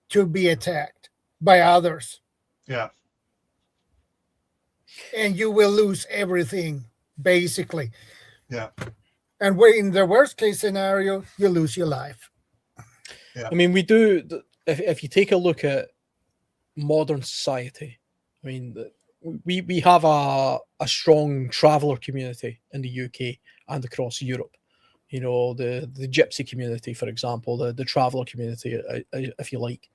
to be attacked by others. Yeah. And you will lose everything, basically. Yeah. And where in the worst case scenario, you lose your life. Yeah. I mean, we do, if you take a look at modern society, I mean, we have a strong traveller community in the UK and across Europe. You know, the gypsy community, for example, the traveller community, if you like.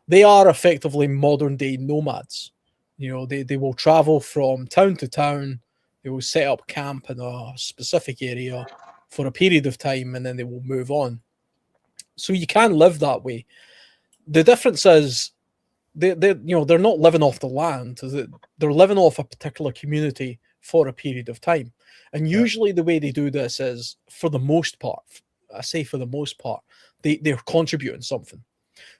They are effectively modern day nomads. You know, they will travel from town to town. They will set up camp in a specific area for a period of time, and then they will move on. So you can live that way. The difference is they're not living off the land. They're living off a particular community for a period of time. And usually the way they do this is, for the most part, I say for the most part, they're contributing something.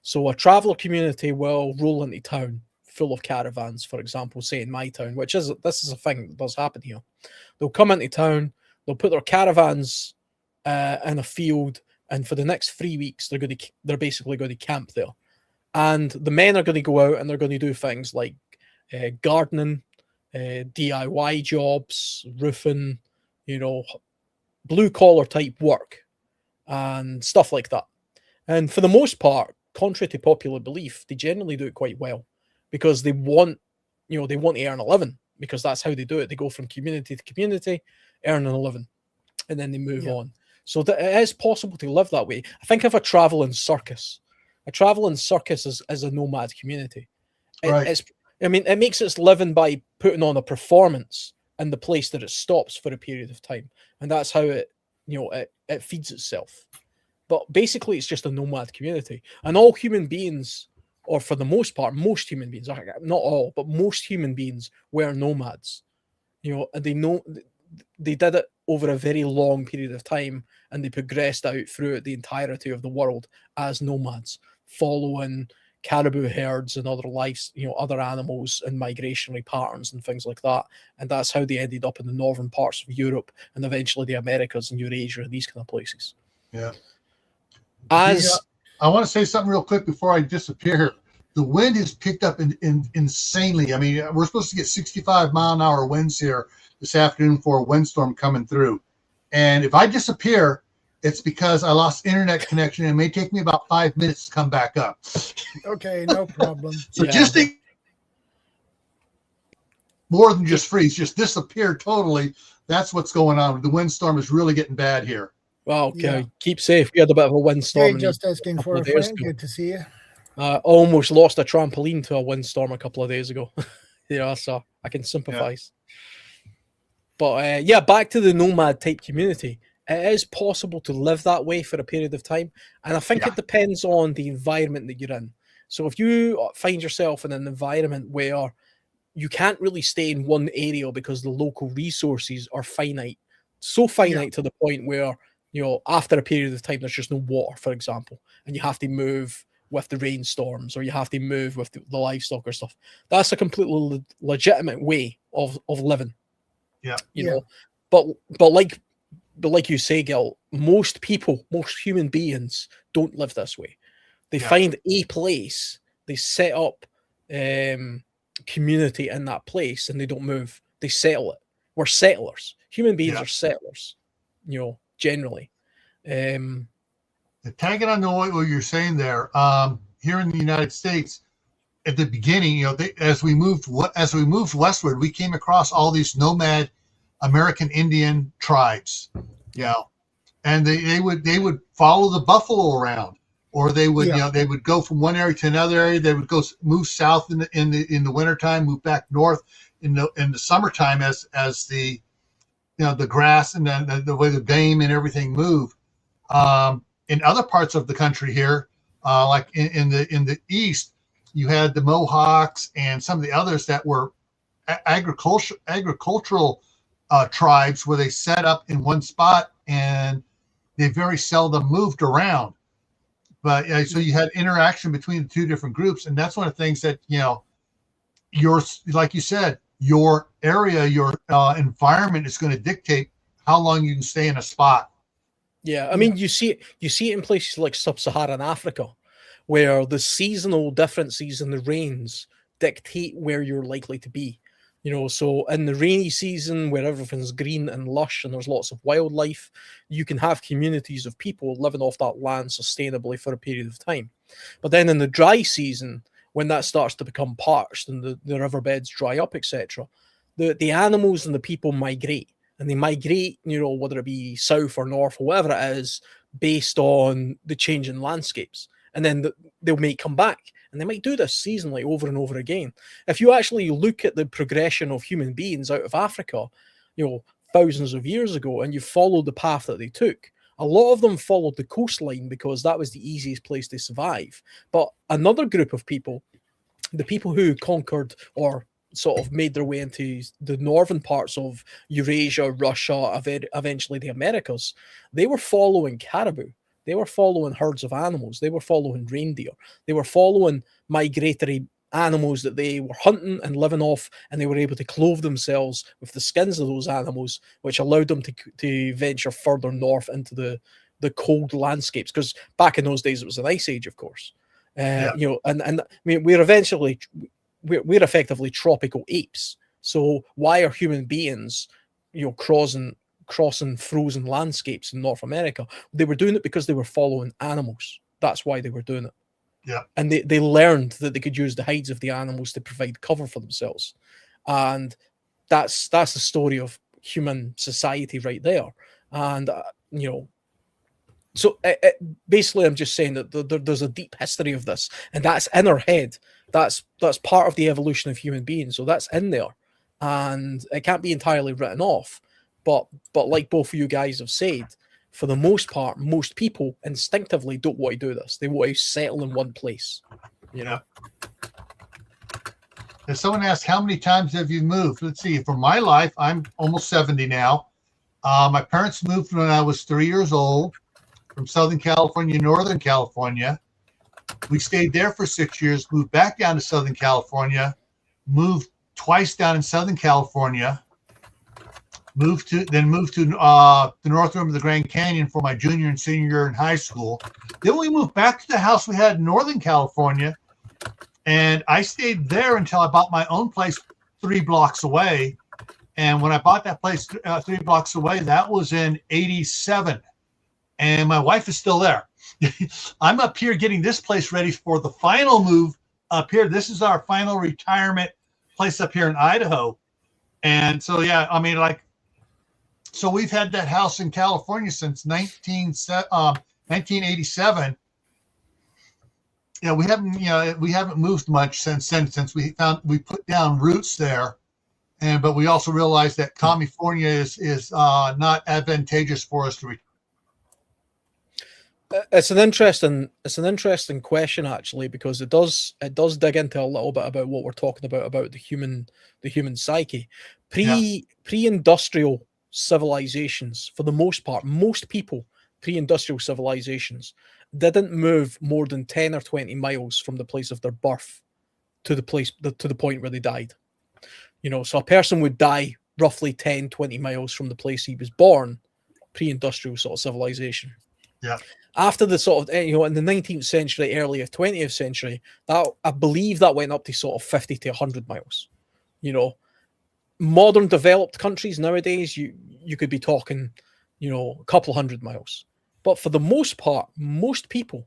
So a traveller community will roll into town full of caravans, for example, say in my town, this is a thing that does happen here. They'll come into town, they'll put their caravans in a field, and for the next 3 weeks, they're basically going to camp there. And the men are going to go out and they're going to do things like gardening, DIY jobs, roofing, blue collar type work and stuff like that. And for the most part, contrary to popular belief, they generally do it quite well because they want to earn a living, because that's how they do it. They go from community to community, earning a living, and then they move on. So it is possible to live that way. I think of a traveling circus. A traveling circus is a nomad community. Right. It makes its living by putting on a performance in the place that it stops for a period of time, and that's how it feeds itself. But basically, it's just a nomad community, and all human beings, or for the most part, most human beings, not all, but most human beings were nomads. And they did it over a very long period of time, and they progressed out through the entirety of the world as nomads, following caribou herds and other other animals and migrationary patterns and things like that. And that's how they ended up in the northern parts of Europe and eventually the Americas and Eurasia and these kind of places. Yeah. I want to say something real quick before I disappear. The wind has picked up insanely. I mean, we're supposed to get 65-mile-an-hour winds here this afternoon for a windstorm coming through. And if I disappear, it's because I lost internet connection. It may take me about 5 minutes to come back up. Okay, no problem. So just think, more than just freeze, just disappear totally. That's what's going on. The windstorm is really getting bad here. Well, okay. Keep safe. We had a bit of a windstorm. Hey, just asking for a friend. Good to see you. Almost lost a trampoline to a windstorm a couple of days ago. So I can sympathize. But back to the nomad type community. It is possible to live that way for a period of time. And I think it depends on the environment that you're in. So if you find yourself in an environment where you can't really stay in one area because the local resources are finite, so finite to the point where, after a period of time, there's just no water, for example, and you have to move with the rainstorms or you have to move with the livestock or stuff. That's a completely legitimate way of living. But like you say, Gil, most human beings don't live this way. They find a place, they set up community in that place, and they don't move. They settle it. We're settlers. Human beings are settlers, generally. Tagging on to what you're saying there, here in the United States, at the beginning, as we moved westward, we came across all these nomad American Indian tribes, and they would follow the buffalo around, or they would they would go from one area to another area. They would move south in the wintertime, move back north in the summertime as the the grass and then the way the game and everything move. In other parts of the country here, like in the east, you had the Mohawks and some of the others that were agricultural tribes, where they set up in one spot and they very seldom moved around. But so you had interaction between the two different groups, and that's one of the things that you're, like you said, your area, your environment is going to dictate how long you can stay in a spot. Yeah, I mean, you see it in places like sub-Saharan Africa, where the seasonal differences in the rains dictate where you're likely to be. So in the rainy season, where everything's green and lush and there's lots of wildlife, you can have communities of people living off that land sustainably for a period of time. But then in the dry season, when that starts to become parched and the riverbeds dry up, etc., the animals and the people migrate. And they migrate, whether it be south or north or whatever it is, based on the change in landscapes. And then they may come back, and they might do this seasonally over and over again. If you actually look at the progression of human beings out of Africa, thousands of years ago, and you follow the path that they took, a lot of them followed the coastline because that was the easiest place to survive. But another group of people, the people who conquered or sort of made their way into the northern parts of Eurasia, Russia, eventually the Americas, they were following caribou. They were following herds of animals. They were following reindeer. They were following migratory animals that they were hunting and living off, and they were able to clothe themselves with the skins of those animals, which allowed them to venture further north into the cold landscapes. Because back in those days, it was an ice age, of course. And I mean, we're effectively tropical apes. So why are human beings, crossing frozen landscapes in North America? They were doing it because they were following animals. That's why they were doing it. Yeah. And they learned that they could use the hides of the animals to provide cover for themselves. And that's the story of human society right there. And, so basically I'm just saying that there's a deep history of this, and that's in our head. That's part of the evolution of human beings. So that's in there, and it can't be entirely written off. But like both of you guys have said, for the most part, most people instinctively don't want to do this. They want to settle in one place. If someone asks, how many times have you moved? Let's see. For my life, I'm almost 70 now. My parents moved when I was 3 years old from Southern California, Northern California. We stayed there for 6 years, moved back down to Southern California, moved twice down in Southern California, moved to the north rim of the Grand Canyon for my junior and senior year in high school. Then we moved back to the house we had in Northern California, and I stayed there until I bought my own place 3 blocks away. And when I bought that place 3 blocks away, that was in '87. And my wife is still there. I'm up here getting this place ready for the final move up here. This is our final retirement place up here in Idaho. And so, yeah, I mean, so we've had that house in California since 1987. We haven't moved much since then, since we put down roots there. But we also realized that California is not advantageous for us to return. It's an interesting question, actually, because it does dig into a little bit about what we're talking about the human psyche. Pre-industrial civilizations, for the most part, most people, pre-industrial civilizations, didn't move more than 10 or 20 miles from the place of their birth to the point where they died. So a person would die roughly 10, 20 miles from the place he was born, pre-industrial sort of civilization. Yeah. After the sort of, in the 19th century, early 20th century, that I believe that went up to sort of 50 to 100 miles. Modern developed countries nowadays, you could be talking, a couple hundred miles. But for the most part, most people,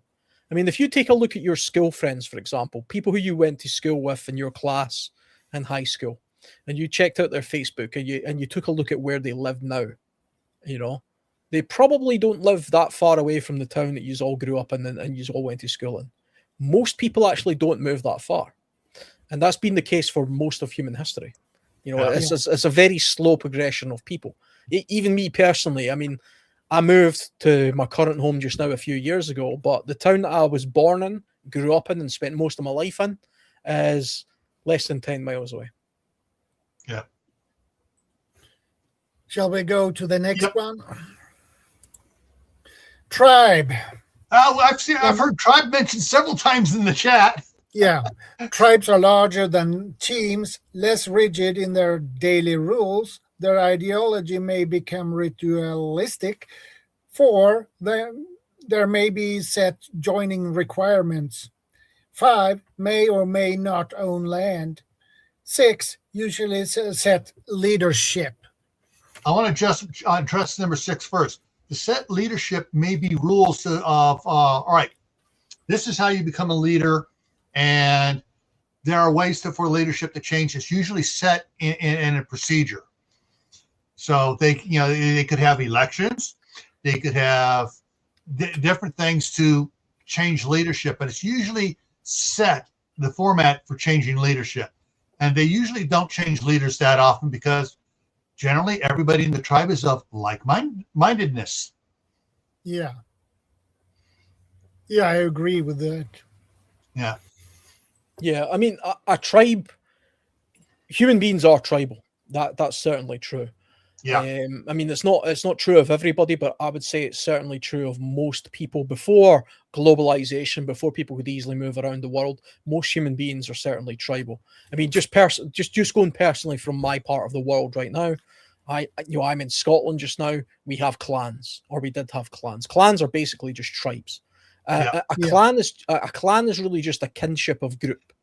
I mean, if you take a look at your school friends, for example, people who you went to school with in your class in high school, and you checked out their Facebook and you took a look at where they live now, they probably don't live that far away from the town that you all grew up in and you all went to school in. Most people actually don't move that far. And that's been the case for most of human history. It's a very slow progression of people. Even me personally, I mean, I moved to my current home just now a few years ago, but the town that I was born in, grew up in, and spent most of my life in is less than 10 miles away. Yeah. Shall we go to the next one? Tribe. I've heard tribe mentioned several times in the chat. Yeah, tribes are larger than teams, less rigid in their daily rules. Their ideology may become ritualistic. Four, there may be set joining requirements. Five, may or may not own land. Six, usually set leadership. I want to just address number 6 first. The set leadership may be rules of, all right, this is how you become a leader, and there are ways for leadership to change. It's usually set in a procedure. So they could have elections, they could have different things to change leadership, but it's usually set the format for changing leadership. And they usually don't change leaders that often because generally everybody in the tribe is of like-mindedness. Yeah. Yeah, I agree with that. Yeah. Yeah, I mean, a tribe, human beings are tribal. That's certainly true. Yeah. I mean, it's not true of everybody, but I would say it's certainly true of most people. Before globalization, before people could easily move around the world, most human beings are certainly tribal. I mean, just going personally from my part of the world right now, I'm in Scotland just now. We have clans, or we did have clans. Clans are basically just tribes. Yeah. A clan is really just a kinship of group.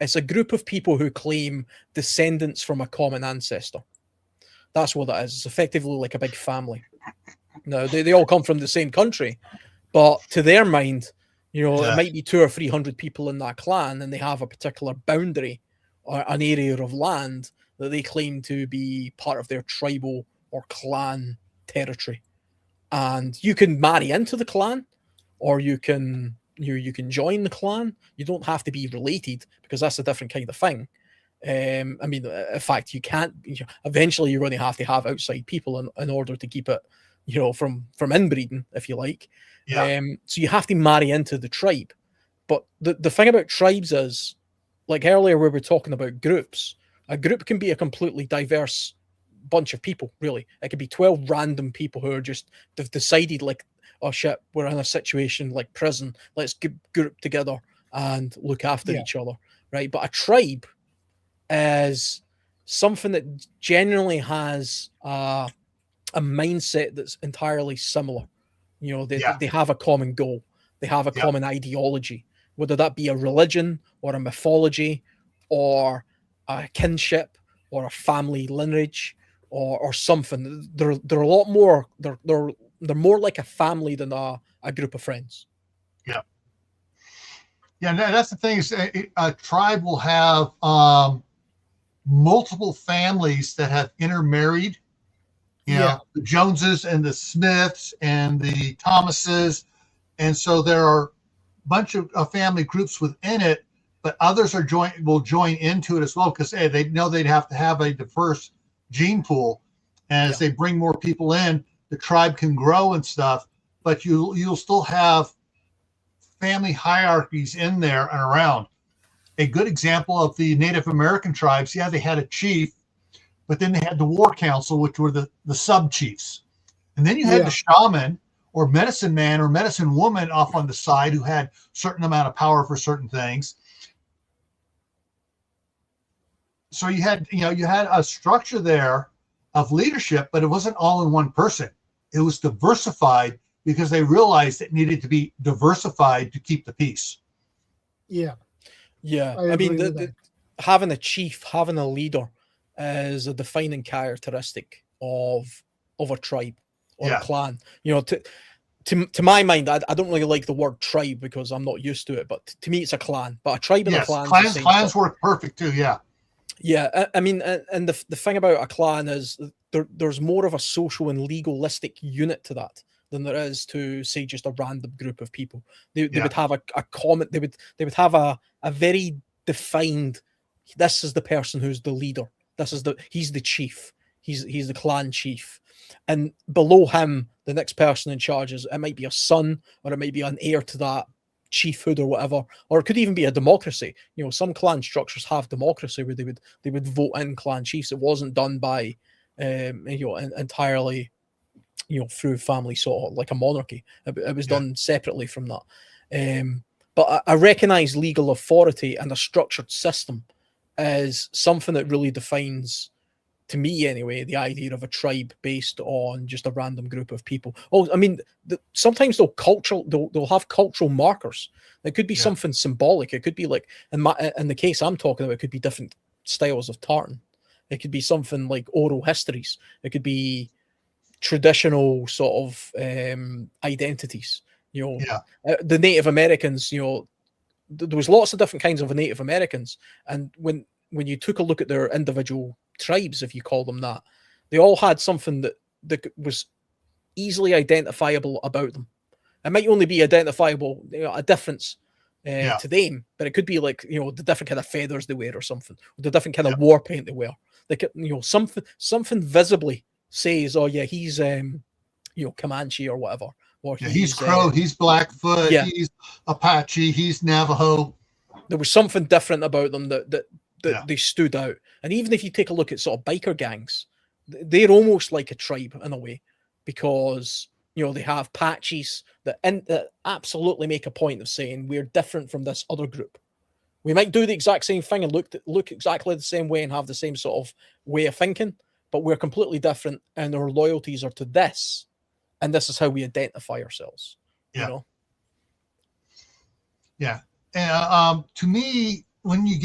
It's a group of people who claim descendants from a common ancestor. That's what that is. It's effectively like a big family. Now, they all come from the same country, but to their mind, it might be 200 or 300 people in that clan, and they have a particular boundary or an area of land that they claim to be part of their tribal or clan territory. And you can marry into the clan, or you can join the clan. You don't have to be related, because that's a different kind of thing. I mean, in fact, you can't. Eventually, you're going to have outside people in order to keep it, from inbreeding, if you like. Yeah. So you have to marry into the tribe. But the thing about tribes is, like earlier we were talking about groups. A group can be a completely diverse bunch of people. Really, it could be 12 random people who they've decided, like, oh shit, we're in a situation like prison, let's group together and look after each other, right? But a tribe is something that generally has a mindset that's entirely similar. They have a common goal, they have a common ideology, whether that be a religion or a mythology or a kinship or a family lineage or something. They're a lot more. They're more like a family than a group of friends. Yeah. Yeah, that's the thing, is a tribe will have multiple families that have intermarried. The Joneses and the Smiths and the Thomases. And so there are a bunch of family groups within it, but others will join into it as well, because they know they'd have to have a diverse gene pool. And as they bring more people in, the tribe can grow and stuff, but you'll still have family hierarchies in there and around. A good example of the Native American tribes, they had a chief, but then they had the war council, which were the sub chiefs. And then you had the shaman or medicine man or medicine woman off on the side who had certain amount of power for certain things. So you had a structure there of leadership, but it wasn't all in one person. It was diversified because they realized it needed to be diversified to keep the peace. Yeah. I mean, having a chief, having a leader is a defining characteristic of a tribe or a clan. To my mind, I don't really like the word tribe because I'm not used to it, but to me it's a clan. But a tribe and a clan, clans work perfect too. I mean, and the thing about a clan is there's more of a social and legalistic unit to that than there is to, say, just a random group of people. They would have a common. They would have a very defined. This is the person who's the leader. He's the chief. He's the clan chief, and below him, the next person in charge it might be a son, or it might be an heir to that chiefhood or whatever, or it could even be a democracy. Some clan structures have democracy where they would vote in clan chiefs. It wasn't done by entirely through family, sort of like a monarchy. It was done separately from that. But I recognize legal authority and a structured system as something that really defines, to me anyway, the idea of a tribe based on just a random group of people. Oh, I mean, sometimes they'll have cultural markers. It could be something symbolic. It could be like, in the case I'm talking about, it could be different styles of tartan. It could be something like oral histories. It could be traditional sort of identities. The Native Americans, there was lots of different kinds of Native Americans, and when you took a look at their individual tribes, if you call them that, they all had something that was easily identifiable about them. It might only be identifiable, a difference to them, but it could be like, the different kind of feathers they wear or something, or the different kind of war paint they wear. Like, something visibly says, oh yeah, he's Comanche or whatever. Or he's Crow, he's Blackfoot, he's Apache, he's Navajo. There was something different about them that they stood out. And even if you take a look at sort of biker gangs, they're almost like a tribe in a way, because they have patches that absolutely make a point of saying we're different from this other group. We might do the exact same thing and look exactly the same way and have the same sort of way of thinking, but we're completely different, and our loyalties are to this, and this is how we identify ourselves. Yeah. And to me, when you're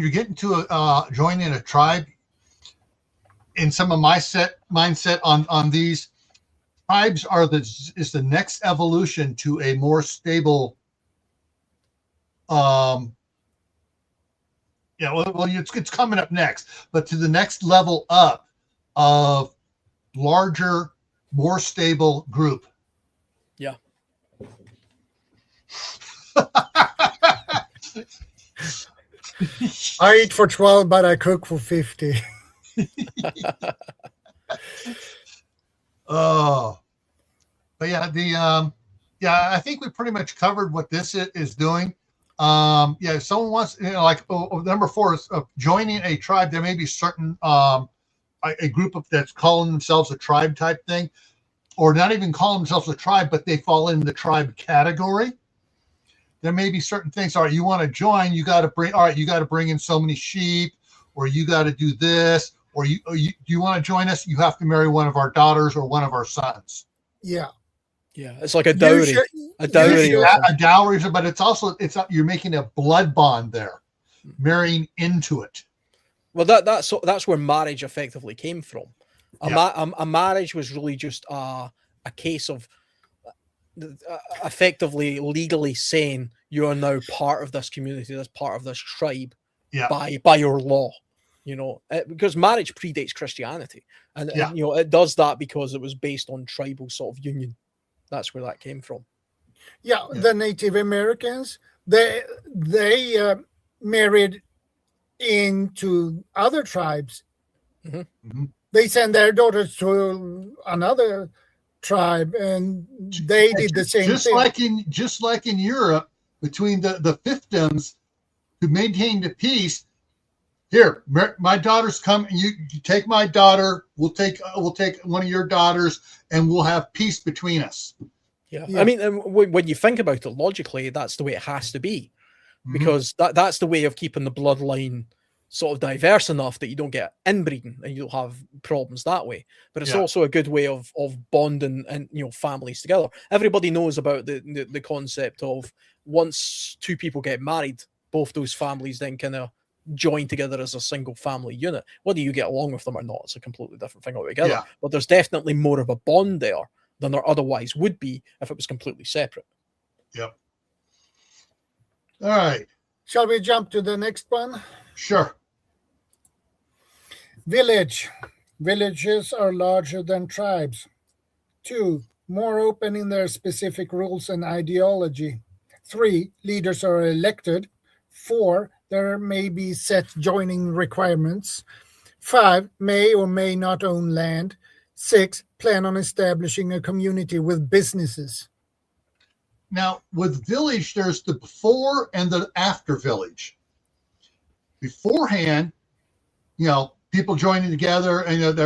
getting to joining a tribe, in some of my mindset on these tribes is the next evolution to a more stable. It's coming up next, but to the next level up of larger, more stable group. Yeah. I eat for 12, but I cook for 50. Oh, but I think we pretty much covered what this is doing. If someone wants, number 4 is joining a tribe. There may be certain a group that's calling themselves a tribe type thing, or not even calling themselves a tribe, but they fall in the tribe category. There may be certain things. All right, you want to join, you got to bring in so many sheep, or you got to do this, or you want to join us, you have to marry one of our daughters or one of our sons. Yeah. Yeah, it's like a dowry. A dowry, but it's also you're making a blood bond there, marrying into it. Well, that's where marriage effectively came from. A marriage was really just a case of effectively legally saying you are now part of this community, this part of this tribe, by your law. Because marriage predates Christianity, and it does that because it was based on tribal sort of union. That's where that came from. Yeah, the Native Americans, they married into other tribes. Mm-hmm. Mm-hmm. They sent their daughters to another tribe, and they did the same thing. Just like in Europe, between the fiefdoms who maintained the peace. Here, my daughters come, and you take my daughter. We'll take one of your daughters, and we'll have peace between us. Yeah. I mean, when you think about it logically, that's the way it has to be, because that's the way of keeping the bloodline sort of diverse enough that you don't get inbreeding and you don't have problems that way. But it's also a good way of bonding and families together. Everybody knows about the concept of once two people get married, both those families then kind of join together as a single family unit. Whether you get along with them or not, it's a completely different thing altogether. Yeah. But there's definitely more of a bond there than there otherwise would be if it was completely separate. Yep. All right. Shall we jump to the next one? Sure. Village. Villages are larger than tribes. 2, more open in their specific rules and ideology. 3, leaders are elected. 4, there may be set joining requirements. 5, may or may not own land. 6, plan on establishing a community with businesses. Now, with village, there's the before and the after village. Beforehand, people joining together, and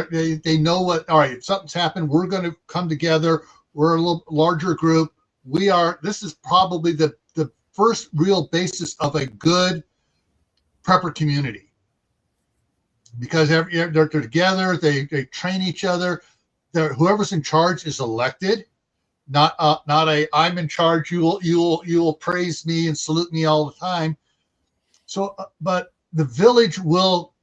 they know what. All right, if something's happened, we're going to come together. We're a little larger group. this is probably the first real basis of a good prepper community, because they're together, they train each other. Whoever's in charge is elected, not a I'm in charge, you will praise me and salute me all the time. So but the village will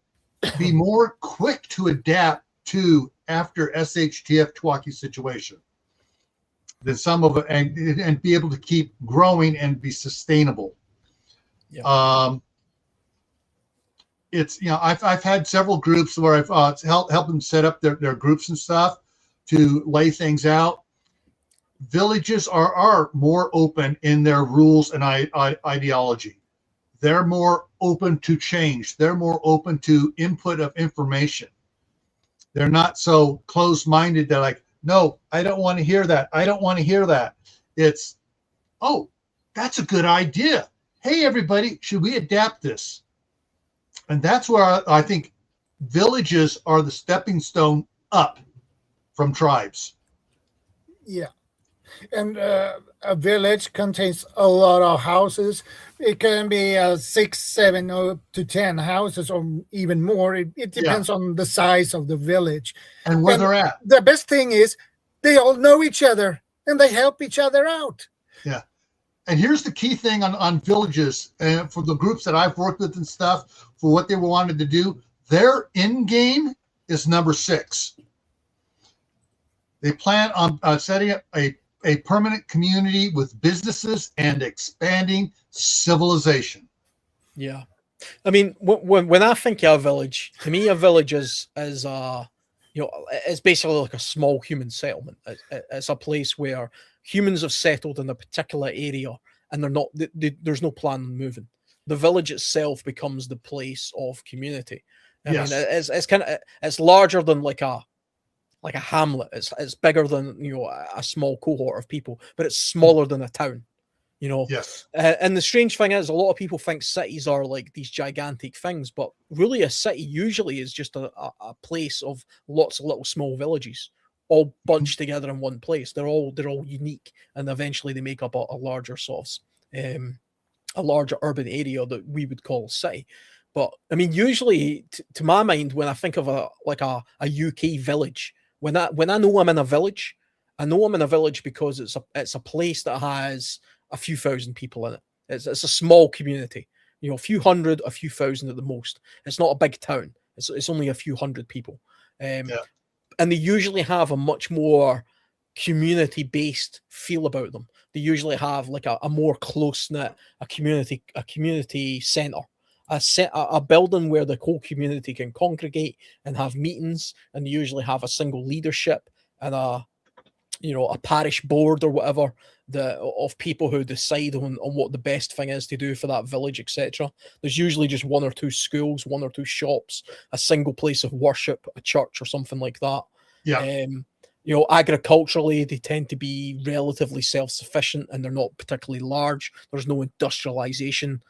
be more quick to adapt to after SHTF Twaki situation than some of it, and be able to keep growing and be sustainable. Yeah. It's, I've had several groups where I've helped them set up their groups and stuff to lay things out. Villages are more open in their rules and ideology. They're more open to change. They're more open to input of information. They're not so closed-minded. They're like, no, I don't want to hear that. I don't want to hear that. It's, oh, that's a good idea. Hey, everybody, should we adapt this? And that's where I think villages are the stepping stone up from tribes. Yeah. And a village contains a lot of houses. It can be 6, 7, or to 10 houses, or even more. It depends on the size of the village and where they're at. The best thing is they all know each other and they help each other out. Yeah. And here's the key thing on villages, and for the groups that I've worked with and stuff, for what they wanted to do, their end game is number 6. They plan on setting up a permanent community with businesses and expanding civilization. Yeah. I mean, when I think of a village, to me, a village is it's basically like a small human settlement. It's a place where humans have settled in a particular area, and there's no plan on moving. The village itself becomes the place of community. I mean, it's larger than like a hamlet. It's bigger than a small cohort of people, but it's smaller than a town. Yes. And the strange thing is, a lot of people think cities are like these gigantic things, but really a city usually is just a place of lots of little small villages, all bunched together in one place. They're all unique, and eventually they make up a larger sort of a larger urban area that we would call a city. But I mean, usually, to my mind, when I think of a UK village, when I know I'm in a village, I know I'm in a village because it's a place that has a few thousand people in it. It's a small community, a few hundred, a few thousand at the most. It's not a big town. It's only a few hundred people. And they usually have a much more community-based feel about them. They usually have like a more close-knit, a community center, a building where the whole community can congregate and have meetings, and they usually have a single leadership and a parish board or whatever of people who decide on what the best thing is to do for that village, etc. There's usually just 1 or 2 schools, 1 or 2 shops, a single place of worship, a church or something like that. Yeah. Agriculturally, they tend to be relatively self-sufficient, and they're not particularly large. There's no industrialization,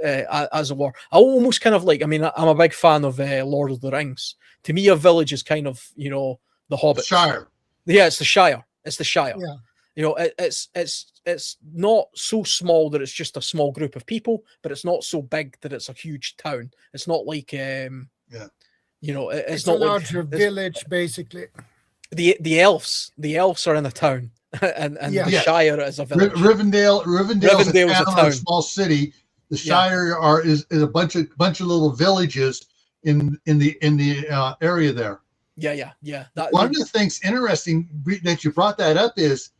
as it were. I almost kind of like, I'm a big fan of Lord of the Rings. To me, a village is kind of, the Hobbit. Shire. Yeah, it's the Shire. It's the Shire. Yeah. It's not so small that it's just a small group of people, but it's not so big that it's a huge town. It's not like it's not a larger village, basically. The elves are in a town, and the Shire is a village. Rivendell is a town, a small city. The Shire is a bunch of little villages in the area there. Yeah. One of the things interesting that you brought that up is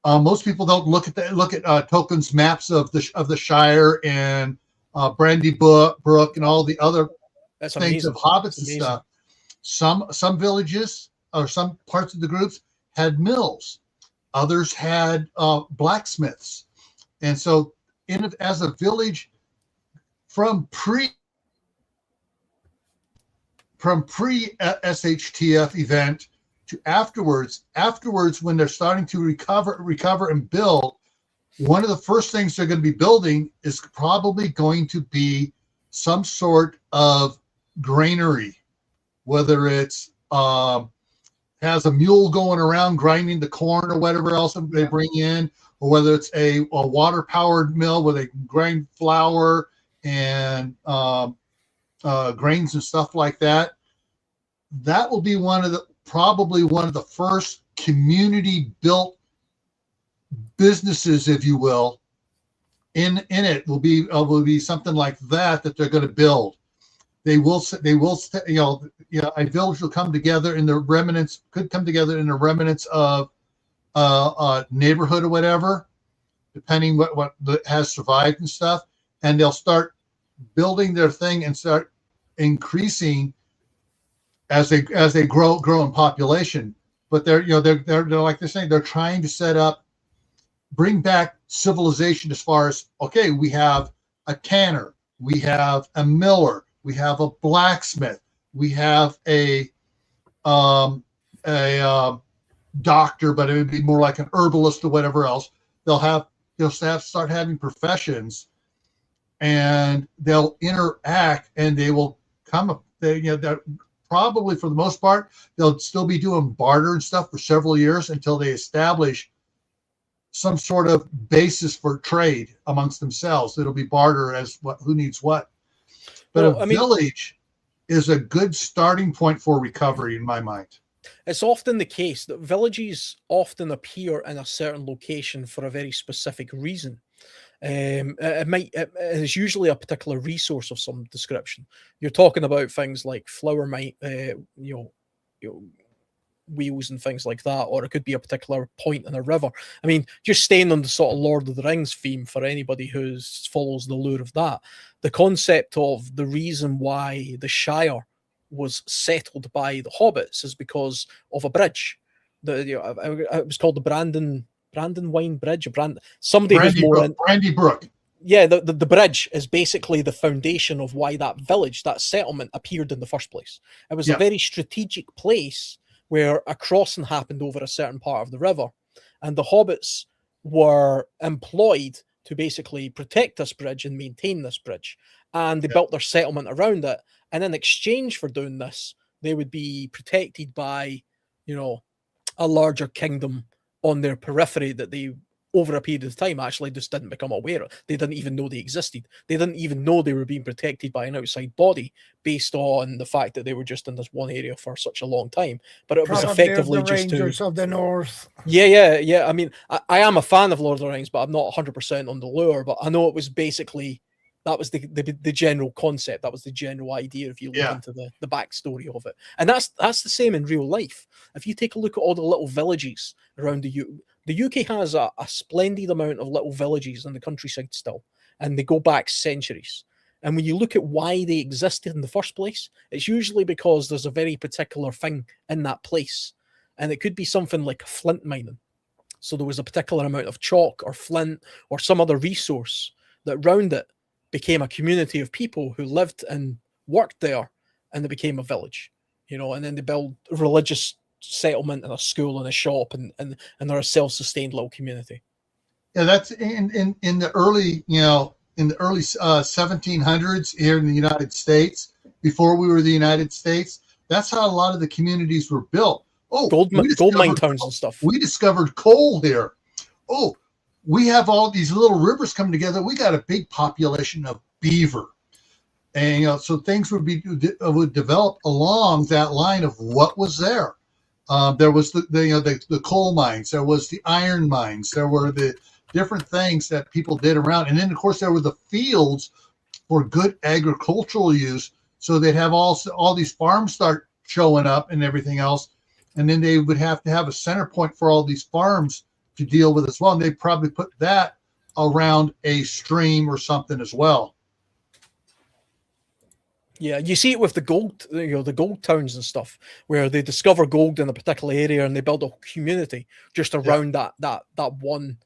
most people don't look at Tolkien's maps of the Shire and Brandy Brook and all the other things of hobbits and stuff. Some villages or some parts of the groups had mills, others had blacksmiths, and so as a village from pre SHTF event to afterwards when they're starting to recover and build, one of the first things they're going to be building is probably going to be some sort of granary, whether it's has a mule going around grinding the corn or whatever else they bring in, or whether it's a water powered mill where they can grind flour and grains and stuff like that. That will be probably one of the first community built businesses, if you will. In it will be something like that they're going to build. They will, a village will come together in the remnants, could come together in the remnants of a neighborhood or whatever, depending what has survived and stuff, and they'll start building their thing and start increasing as they grow in population. But they're like they're saying, they're trying to bring back civilization as far as, okay, we have a tanner, we have a miller, we have a blacksmith, we have a doctor, but it would be more like an herbalist or whatever else. They'll start having professions, and they'll interact, and they will come. They're probably, for the most part, they'll still be doing barter and stuff for several years until they establish some sort of basis for trade amongst themselves. It'll be barter as who needs what. But village is a good starting point for recovery in my mind. It's often the case that villages often appear in a certain location for a very specific reason. It's usually a particular resource of some description. You're talking about things like flour wheels and things like that, or it could be a particular point in a river. I mean, just staying on the sort of Lord of the Rings theme for anybody who follows the lure of that, the concept of the reason why the Shire was settled by the hobbits is because of a bridge. It was called the Brandon Wine Bridge, Brandy Brook. Yeah, the bridge is basically the foundation of why that village, that settlement, appeared in the first place. It was a very strategic place where a crossing happened over a certain part of the river, and the hobbits were employed to basically protect this bridge and maintain this bridge, and they built their settlement around it. And in exchange for doing this, they would be protected by, a larger kingdom on their periphery that they, over a period of time, actually just didn't become aware of. They didn't even know they existed. They didn't even know they were being protected by an outside body based on the fact that they were just in this one area for such a long time. But it was effectively the Rangers of the North. Yeah. I mean, I am a fan of Lord of the Rings, but I'm not 100% on the lore. But I know it was basically, that was the general concept. That was the general idea if you look into the backstory of it. And that's the same in real life. If you take a look at all the little villages around the UK has a splendid amount of little villages in the countryside still, and they go back centuries. And when you look at why they existed in the first place, it's usually because there's a very particular thing in that place. And it could be something like flint mining. So there was a particular amount of chalk or flint or some other resource that round it became a community of people who lived and worked there, and it became a village, and then they build a religious settlement and a school and a shop, and they're a self-sustained little community. Yeah, that's in the early 1700s here in the United States, before we were the United States. That's how a lot of the communities were built. Gold mine towns and stuff. We discovered coal here. We have all these little rivers coming together. We got a big population of beaver, and so things would develop along that line of what was there. There was the coal mines. There was the iron mines. There were the different things that people did around, and then of course there were the fields for good agricultural use. So they'd have all these farms start showing up and everything else, and then they would have to have a center point for all these farms to deal with as well. And they'd probably put that around a stream or something as well. Yeah, you see it with the gold, the gold towns and stuff, where they discover gold in a particular area and they build a community just around that one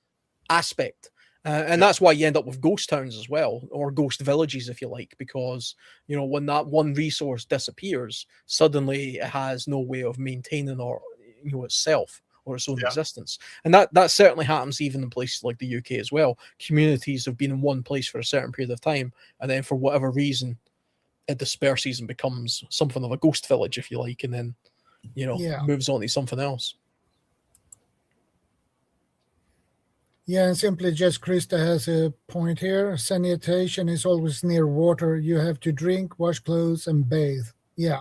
aspect. And that's why you end up with ghost towns as well, or ghost villages, if you like, because, when that one resource disappears, suddenly it has no way of maintaining itself or its own existence. And that certainly happens even in places like the UK as well. Communities have been in one place for a certain period of time, and then for whatever reason, it disperses and becomes something of a ghost village, if you like, and then, moves on to something else. Yeah, and simply just Krista has a point here. Sanitation is always near water. You have to drink, wash clothes, and bathe. Yeah.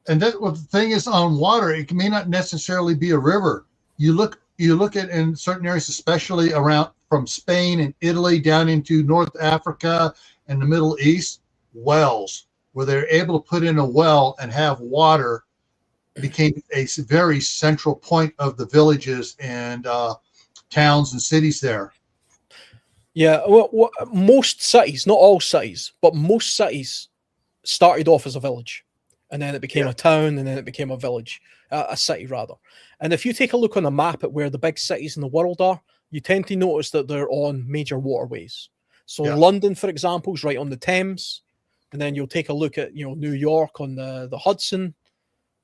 And that well, the thing is on water, it may not necessarily be a river. You look at in certain areas, especially around from Spain and Italy down into North Africa and the Middle East, wells where they're able to put in a well and have water became a very central point of the villages and towns and cities there. Yeah, well, most cities, not all cities, but most cities started off as a village, and then it became a town, and then it became a village, a city rather. And if you take a look on a map at where the big cities in the world are, you tend to notice that they're on major waterways. So London, for example, is right on the Thames, and then you'll take a look at New York on the Hudson,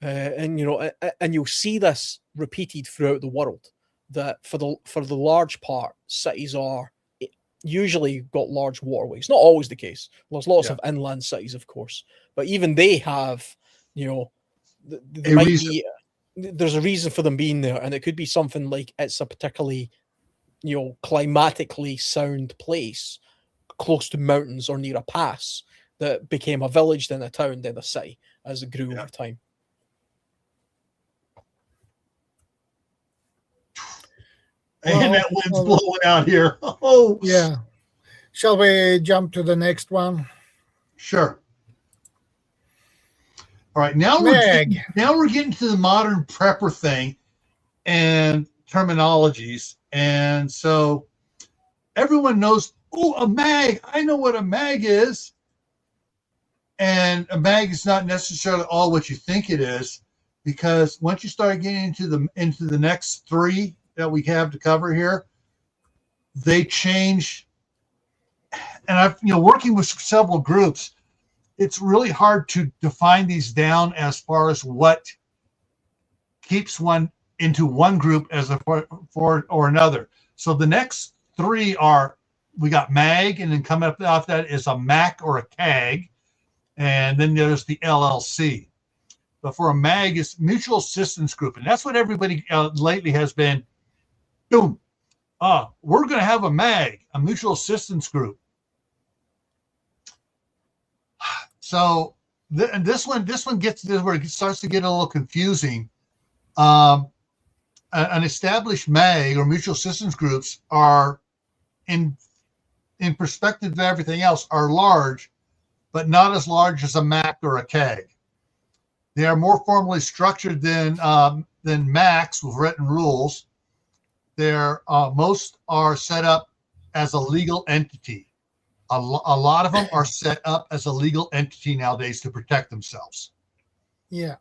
and you'll see this repeated throughout the world. That for the large part, cities are usually got large waterways. Not always the case. There's lots of inland cities, of course, but even they have, there's a reason for them being there, and it could be something like it's a particularly, climatically sound place close to mountains or near a pass that became a village, then a town, then a city as it grew over time. And that wind's blowing out here. Oh, yeah. Shall we jump to the next one? Sure. All right, now we're getting to the modern prepper thing and terminologies, and so everyone knows. Oh, a mag! I know what a mag is, and a mag is not necessarily all what you think it is, because once you start getting into the next three that we have to cover here, they change. And I've working with several groups, it's really hard to define these down as far as what keeps one into one group as a for or another. So the next three are, we got mag, and then coming up off that is a MAC or a CAG, and then there's the LLC. But for a MAG, it's mutual assistance group, and that's what everybody lately has been. Boom. We're going to have a MAG, a mutual assistance group. So this one gets to where it starts to get a little confusing. An established MAG or mutual assistance groups are, in perspective of everything else, are large, but not as large as a MAC or a CAG. They are more formally structured than MACs with written rules. Most are set up as a legal entity. A lot of them are set up as a legal entity nowadays to protect themselves. Yeah.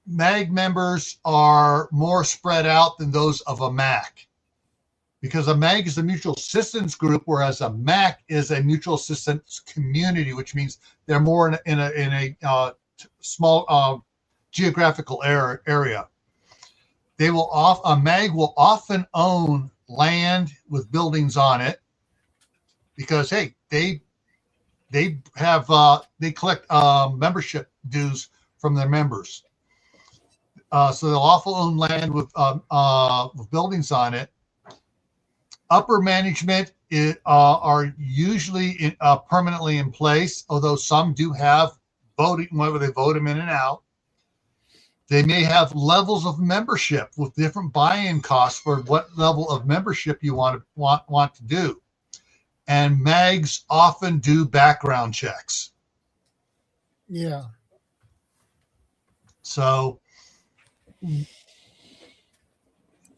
MAG members are more spread out than those of a MAC, because a MAG is a mutual assistance group, whereas a MAC is a mutual assistance community, which means they're more in a small geographical area. A MAG will often own land with buildings on it, because hey, they collect membership dues from their members. So they'll often own land with buildings on it. Upper management are usually permanently in place, although some do have voting, whether they vote them in and out. They may have levels of membership with different buy-in costs for what level of membership you want to do. And MAGs often do background checks. Yeah. So.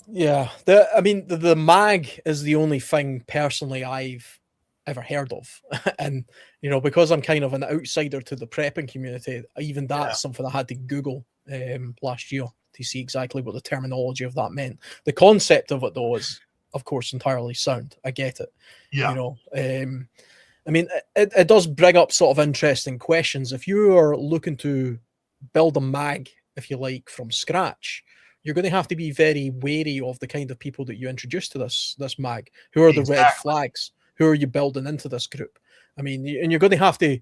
Yeah, the MAG is the only thing personally I've ever heard of, and because I'm kind of an outsider to the prepping community, even that's something I had to Google last year to see exactly what the terminology of that meant. The concept of it, though, is of course entirely sound. I get it. Yeah. It does bring up sort of interesting questions. If you are looking to build a MAG, if you like, from scratch, you're going to have to be very wary of the kind of people that you introduce to this MAG. Who are the red flags? Who are you building into this group? And you're going to have to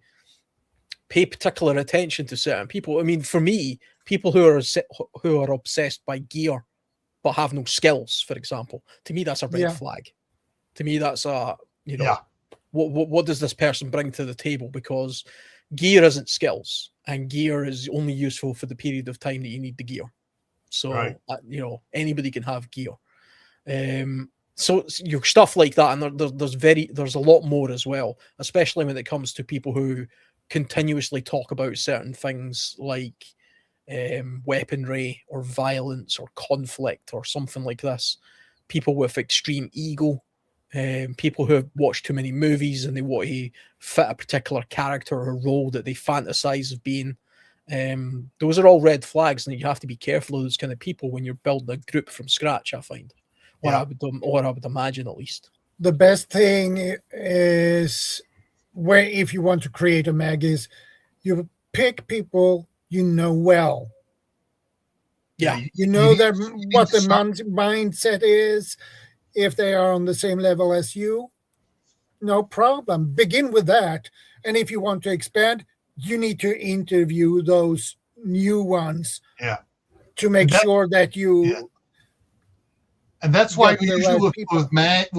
pay particular attention to certain people. For me, people who are obsessed by gear but have no skills, for example. To me, that's a red flag. To me, that's a, you know, what does this person bring to the table? Because gear isn't skills, and gear is only useful for the period of time that you need the gear. So, you know, anybody can have gear. So your stuff like that, and there's a lot more as well, especially when it comes to people who continuously talk about certain things like weaponry or violence or conflict or something like this. People with extreme ego, people who have watched too many movies and they want to fit a particular character or role that they fantasize of being. Those are all red flags, and you have to be careful of those kind of people when you're building a group from scratch, I find. Or I would imagine, at least. The best thing is, where if you want to create a mag, is you pick people you know well. Yeah, you know what the mindset is. If they are on the same level as you, no problem. Begin with that, and if you want to expand, you need to interview those new ones. To make sure that you. Yeah. And that's why we usually with mags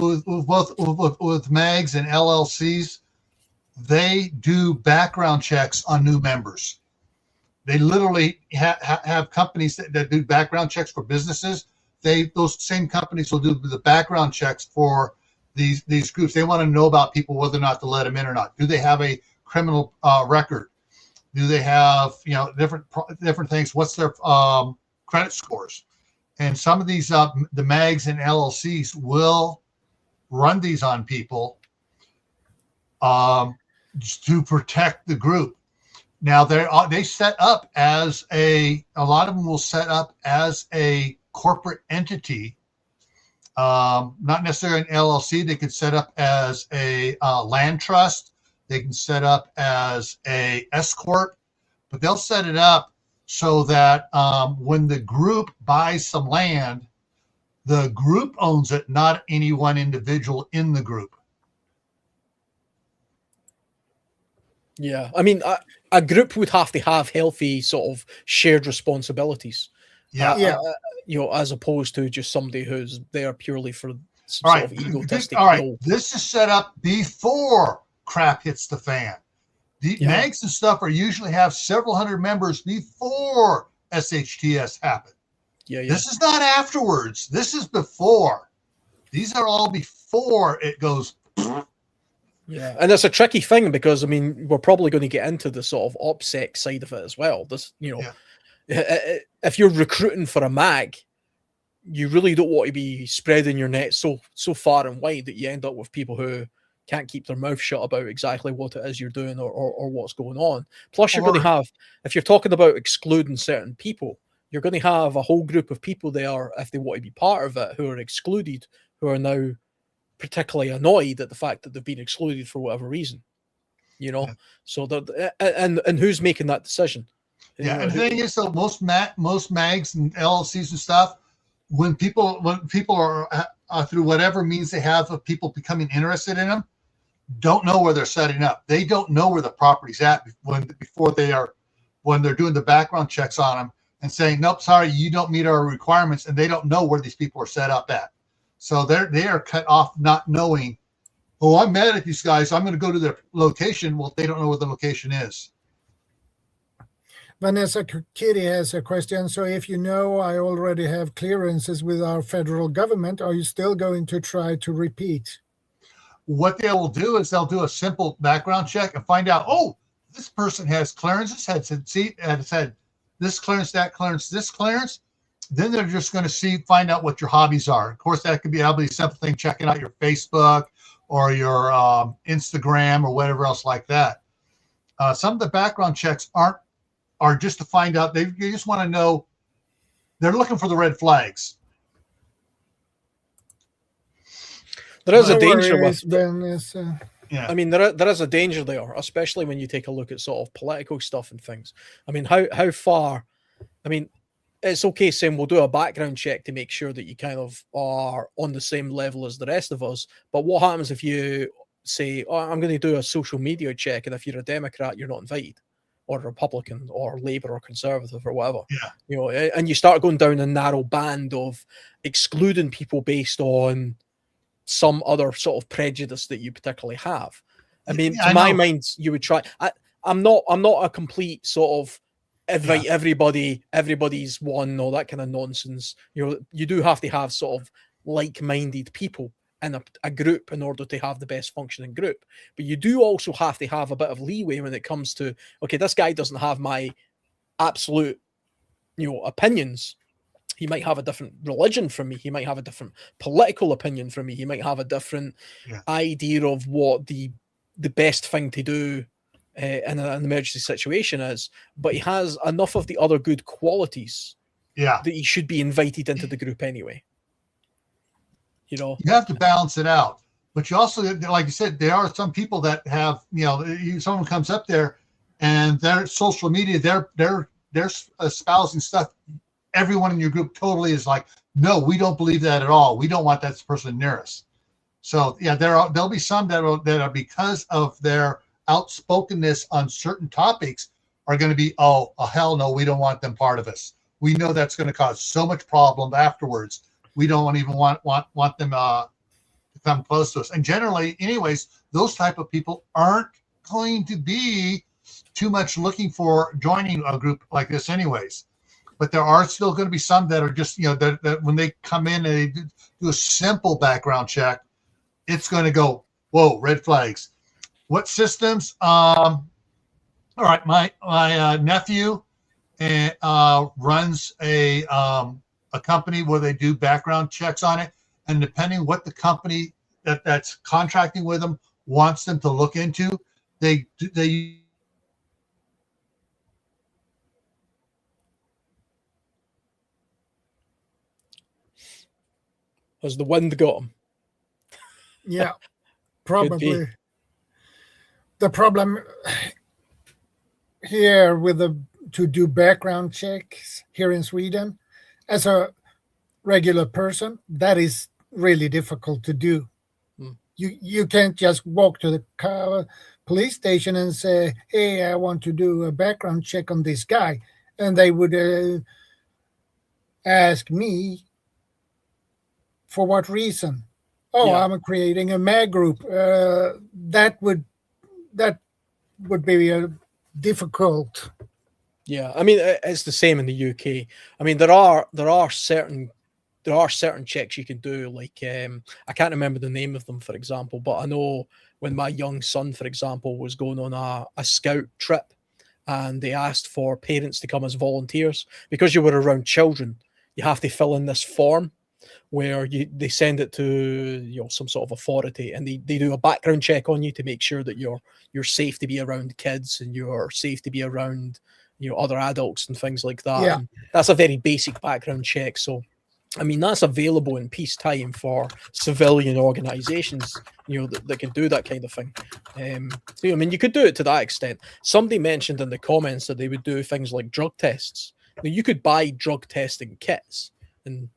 and LLCs, they do background checks on new members. They literally have companies that do background checks for businesses. Those same companies will do the background checks for these groups. They want to know about people, whether or not to let them in or not. Do they have a criminal record? Do they have, you know, different things? What's their credit scores? And some of these, the mags and LLCs will run these on people to protect the group. Now they set up as a lot of them will set up as a corporate entity, not necessarily an LLC. They could set up as a land trust. They can set up as a S corp, but they'll set it up so that when the group buys some land, the group owns it, not any one individual in the group. Yeah, I mean, a group would have to have healthy sort of shared responsibilities. You know, as opposed to just somebody who's there purely for some sort of egotistic role. This is set up before crap hits the fan. The mags and stuff are usually have several hundred members before SHTS happen. This is not afterwards. This is before. These are all before it goes. Yeah, and it's a tricky thing because, I mean, we're probably going to get into the sort of OPSEC side of it as well. This, you know, if you're recruiting for a mag, you really don't want to be spreading your net so far and wide that you end up with people who can't keep their mouth shut about exactly what it is you're doing or what's going on. Plus, you're going to have, if you're talking about excluding certain people, you're going to have a whole group of people there, if they want to be part of it, who are excluded, who are now particularly annoyed at the fact that they've been excluded for whatever reason. You know, so that and who's making that decision? And the thing is, though, most mags and LLCs and stuff, when people are through whatever means they have of people becoming interested in them, don't know where they're setting up. They don't know where the property's at when they're doing the background checks on them and saying, nope, sorry, you don't meet our requirements, and they don't know where these people are set up at. So they are cut off not knowing, oh, I'm mad at these guys, I'm going to go to their location. Well, they don't know where the location is. Vanessa Kitty has a question. So if you know I already have clearances with our federal government, are you still going to try to repeat? What they will do is they'll do a simple background check and find out, oh, this person has clearances, had this clearance, that clearance, this clearance. Then they're just going to find out what your hobbies are. Of course, that could be a simple thing, checking out your Facebook or your Instagram or whatever else like that. Some of the background checks are just to find out. They just want to know. They're looking for the red flags. There is a danger with Yeah. I mean, there is a danger there, especially when you take a look at sort of political stuff and things. I mean, how far? I mean, it's okay saying we'll do a background check to make sure that you kind of are on the same level as the rest of us. But what happens if you say, oh, I'm going to do a social media check, and if you're a Democrat, you're not invited? or Republican or Labour or Conservative or whatever. Yeah. You know, and you start going down a narrow band of excluding people based on some other sort of prejudice that you particularly have. I mean, Yeah, to I my know. mind, you would try. I'm not a complete sort of invite everybody's one, all that kind of nonsense. You know, you do have to have sort of like-minded people in a group in order to have the best functioning group. But you do also have to have a bit of leeway when it comes to, okay, this guy doesn't have my absolute, you know, opinions. He might have a different religion from me. He might have a different political opinion from me. He might have a different idea of what the best thing to do in an emergency situation is. But he has enough of the other good qualities that he should be invited into the group anyway. You know, you have to balance it out. But you also, like you said, there are some people that have, you know, someone comes up there and their social media, they're espousing stuff. Everyone in your group totally is like, no, we don't believe that at all. We don't want that person near us. So yeah, there'll be some that are because of their outspokenness on certain topics are going to be, oh hell no, we don't want them part of us. We know that's going to cause so much problem afterwards. We don't even want them to come close to us. And generally, anyways, those type of people aren't going to be too much looking for joining a group like this anyways. But there are still going to be some that are just, you know, that when they come in and they do a simple background check, it's going to go, whoa, red flags. What systems? All right, my nephew runs a company where they do background checks on it, and depending what the company that's contracting with them wants them to look into, they has the wind got him? Yeah, probably. be. The problem here to do background checks here in Sweden, as a regular person, that is really difficult to do. You can't just walk to the police station and say, hey, I want to do a background check on this guy. And they would ask me, for what reason? Oh, yeah. I'm creating a mag group. That would be difficult. Yeah, I mean, it's the same in the UK. I mean, there are certain checks you can do. Like, I can't remember the name of them, for example, but I know when my young son, for example, was going on a scout trip, and they asked for parents to come as volunteers because you were around children. You have to fill in this form where they send it to, you know, some sort of authority, and they do a background check on you to make sure that you're safe to be around kids and you're safe to be around, you know, other adults and things like that. Yeah. And that's a very basic background check. So, I mean, that's available in peacetime for civilian organizations, you know, that can do that kind of thing. So, I mean, you could do it to that extent. Somebody mentioned in the comments that they would do things like drug tests. Now, you could buy drug testing kits and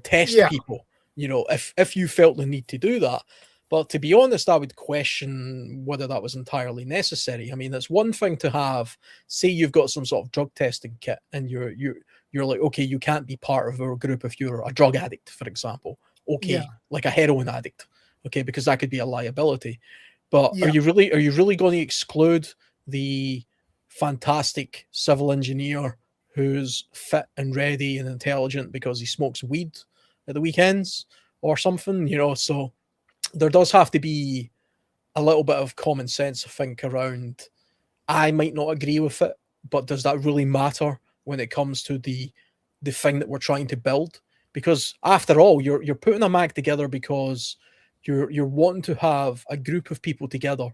test people, you know, if you felt the need to do that. But to be honest, I would question whether that was entirely necessary. I mean, it's one thing to have, say you've got some sort of drug testing kit and you're like, okay, you can't be part of our group if you're a drug addict, for example. Okay, like a heroin addict. Okay, because that could be a liability. But are you really going to exclude the fantastic civil engineer who's fit and ready and intelligent because he smokes weed at the weekends or something, you know? So there does have to be a little bit of common sense, I think, around, I might not agree with it, but does that really matter when it comes to the thing that we're trying to build? Because after all, you're putting a mag together because you're wanting to have a group of people together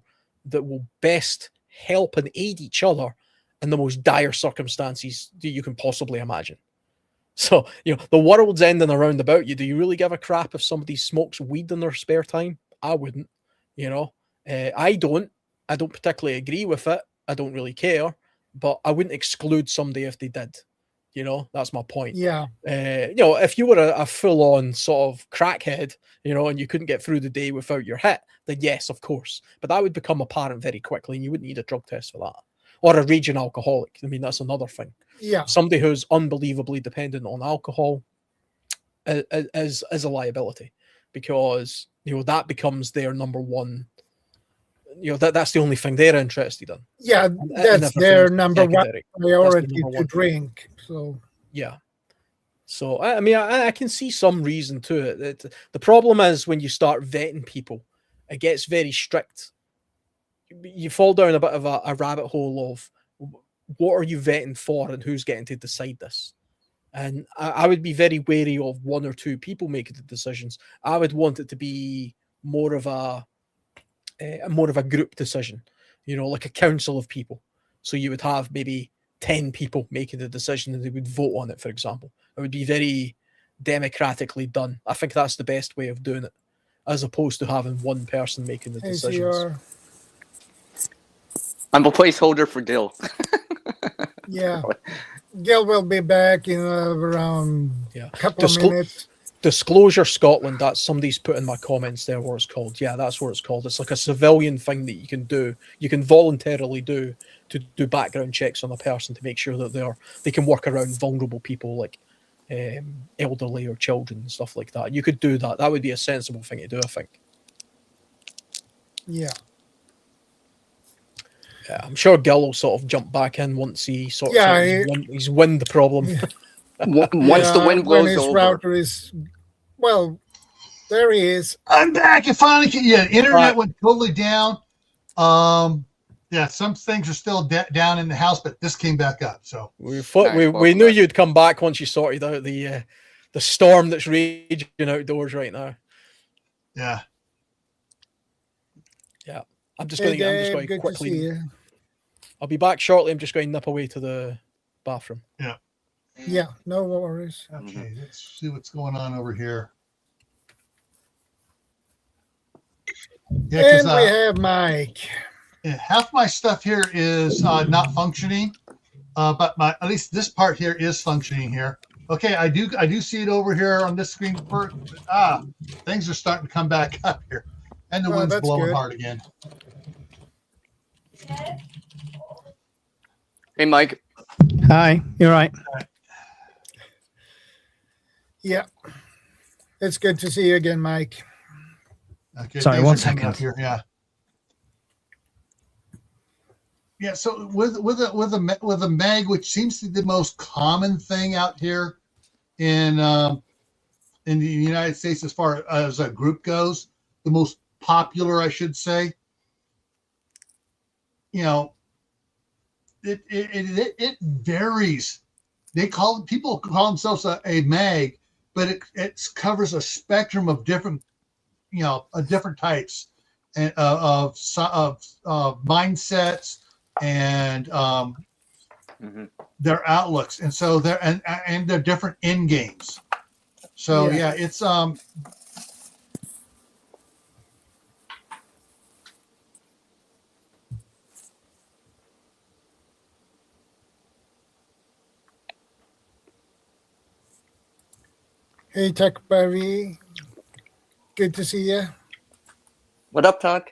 that will best help and aid each other in the most dire circumstances that you can possibly imagine. So, you know, the world's ending around about you. Do you really give a crap if somebody smokes weed in their spare time? I wouldn't, you know. I don't particularly agree with it. I don't really care, but I wouldn't exclude somebody if they did. You know, that's my point. Yeah. You know, if you were a full-on sort of crackhead, you know, and you couldn't get through the day without your hit, then yes, of course. But that would become apparent very quickly, and you wouldn't need a drug test for that. or a raging alcoholic. I mean, that's another thing. Yeah. Somebody who's unbelievably dependent on alcohol is a liability, because that becomes their number one. That's the only thing they're interested in. Yeah, And that's everything their else is number one secondary. priority number to one thing. drink. So Yeah. So I mean, I can see some reason to it. The problem is when you start vetting people, it gets very strict. You fall down a bit of a rabbit hole of what are you vetting for and who's getting to decide this. And I would be very wary of one or two people making the decisions. I would want it to be more of a group decision, like a council of people. So you would have maybe 10 people making the decision and they would vote on it, for example. It would be very democratically done. I think that's the best way of doing it, as opposed to having one person making the decisions. I'm a placeholder for Dill. Yeah. Gil will be back in around a couple of minutes. Disclosure Scotland, that's somebody's put in my comments there what it's called. Yeah, that's what it's called. It's like a civilian thing that you can do. You can voluntarily do to do background checks on a person to make sure that they can work around vulnerable people like elderly or children and stuff like that. You could do that. That would be a sensible thing to do, I think. Yeah. Yeah, I'm sure Gil will sort of jump back in once he sorts out his wind problem. Yeah. Once the wind blows his over. Router is, well, there he is. I'm back. It finally came. Yeah, internet went totally down. Yeah, some things are still down in the house, but this came back up. So we knew you'd come back once you sorted out the storm that's raging outdoors right now. Yeah. Yeah. I'm just going to quickly. I'll be back shortly. I'm just going to nip away to the bathroom. Yeah. Yeah, no worries. Okay, let's see what's going on over here. Yeah, and we have Mike. Yeah, half my stuff here is not functioning, but at least this part here is functioning here. Okay, I do see it over here on this screen. Things are starting to come back up here, and the wind's blowing hard again. Hey, Mike. Hi, you're right. Yeah, it's good to see you again, Mike. Okay, sorry, 1 second. Here. Yeah. Yeah, so with a mag, which seems to be the most common thing out here in the United States as far as a group goes, the most popular, I should say. It varies. People call themselves a mag, but it covers a spectrum of different different types and of mindsets and their outlooks, and so and their different end games. So yeah it's Hey, Tech Barry. Good to see you. What up, Tuck?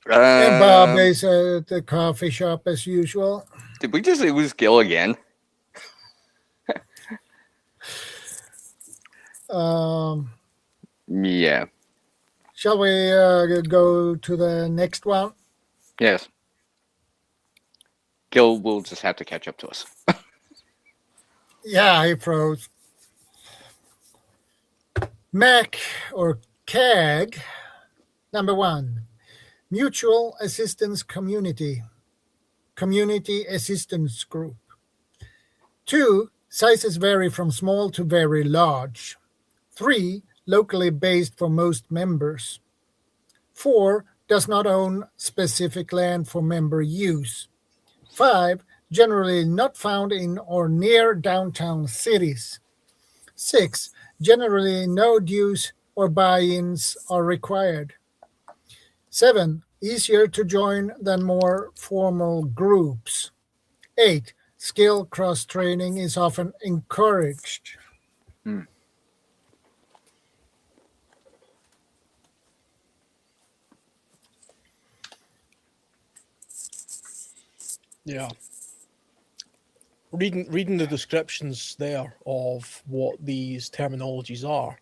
And Bob is at the coffee shop as usual. Did we just lose Gil again? Yeah. Shall we go to the next one? Yes. Gil will just have to catch up to us. Yeah, he froze. MAC or CAG, number 1, Mutual Assistance Community Assistance Group. 2, sizes vary from small to very large. 3, locally based for most members. 4, does not own specific land for member use. 5, generally not found in or near downtown cities. 6, generally no dues or buy-ins are required. 7, easier to join than more formal groups. 8, skill cross-training is often encouraged. Yeah. Reading the descriptions there of what these terminologies are,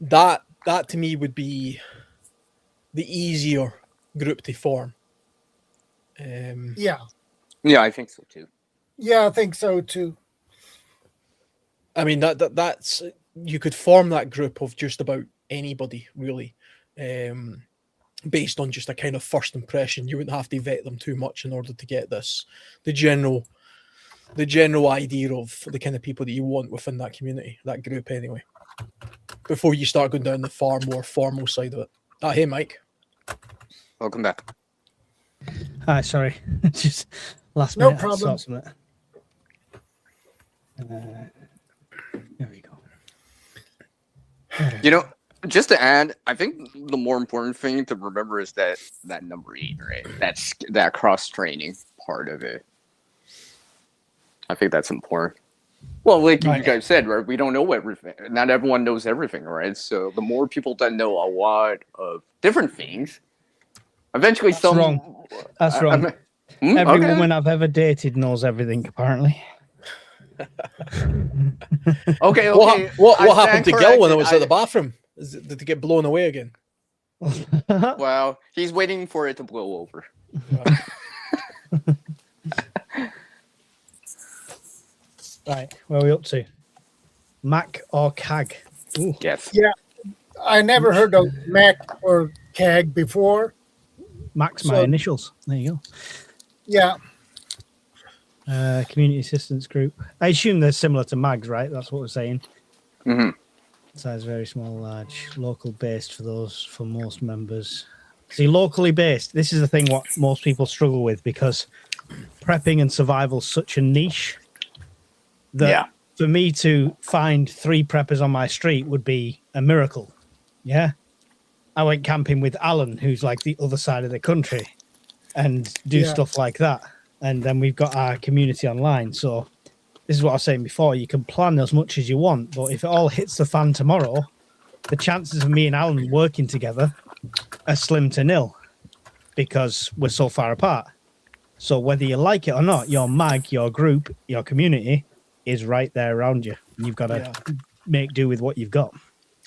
that to me would be the easier group to form. Yeah. Yeah, I think so too. Yeah, I think so too. I mean that's you could form that group of just about anybody really, based on just a kind of first impression. You wouldn't have to vet them too much in order to get the general idea of the kind of people that you want within that community, that group anyway, before you start going down the far more formal side of it. Hey Mike. Welcome back. Hi, sorry. Just last No minute. I problem. saw something. There we go. You know, just to add, I think the more important thing to remember is that number 8, right? That's that cross training part of it. I think that's important. Well, like you guys said, right? We don't know everything. Not everyone knows everything, right? So the more people that know a lot of different things, eventually That's wrong. That's wrong. Every woman I've ever dated knows everything, apparently. Okay. What happened to Gil when I was at the bathroom? Did it get blown away again? Well, he's waiting for it to blow over. Right, where are we up to? Mac or CAG? Ooh. Yes. Yeah. I never heard of Mac or CAG before. Mac's my initials. There you go. Yeah. Community assistance group. I assume they're similar to MAGs, right? That's what we're saying. Mm-hmm. Size very small, large, local based for most members. See, locally based. This is the thing what most people struggle with, because prepping and survival is such a niche that for me to find 3 preppers on my street would be a miracle. Yeah. I went camping with Alan, who's like the other side of the country, and do stuff like that. And then we've got our community online. So this is what I was saying before. You can plan as much as you want, but if it all hits the fan tomorrow, the chances of me and Alan working together are slim to nil because we're so far apart. So whether you like it or not, your mag, your group, your community is right there around you. And you've got to make do with what you've got.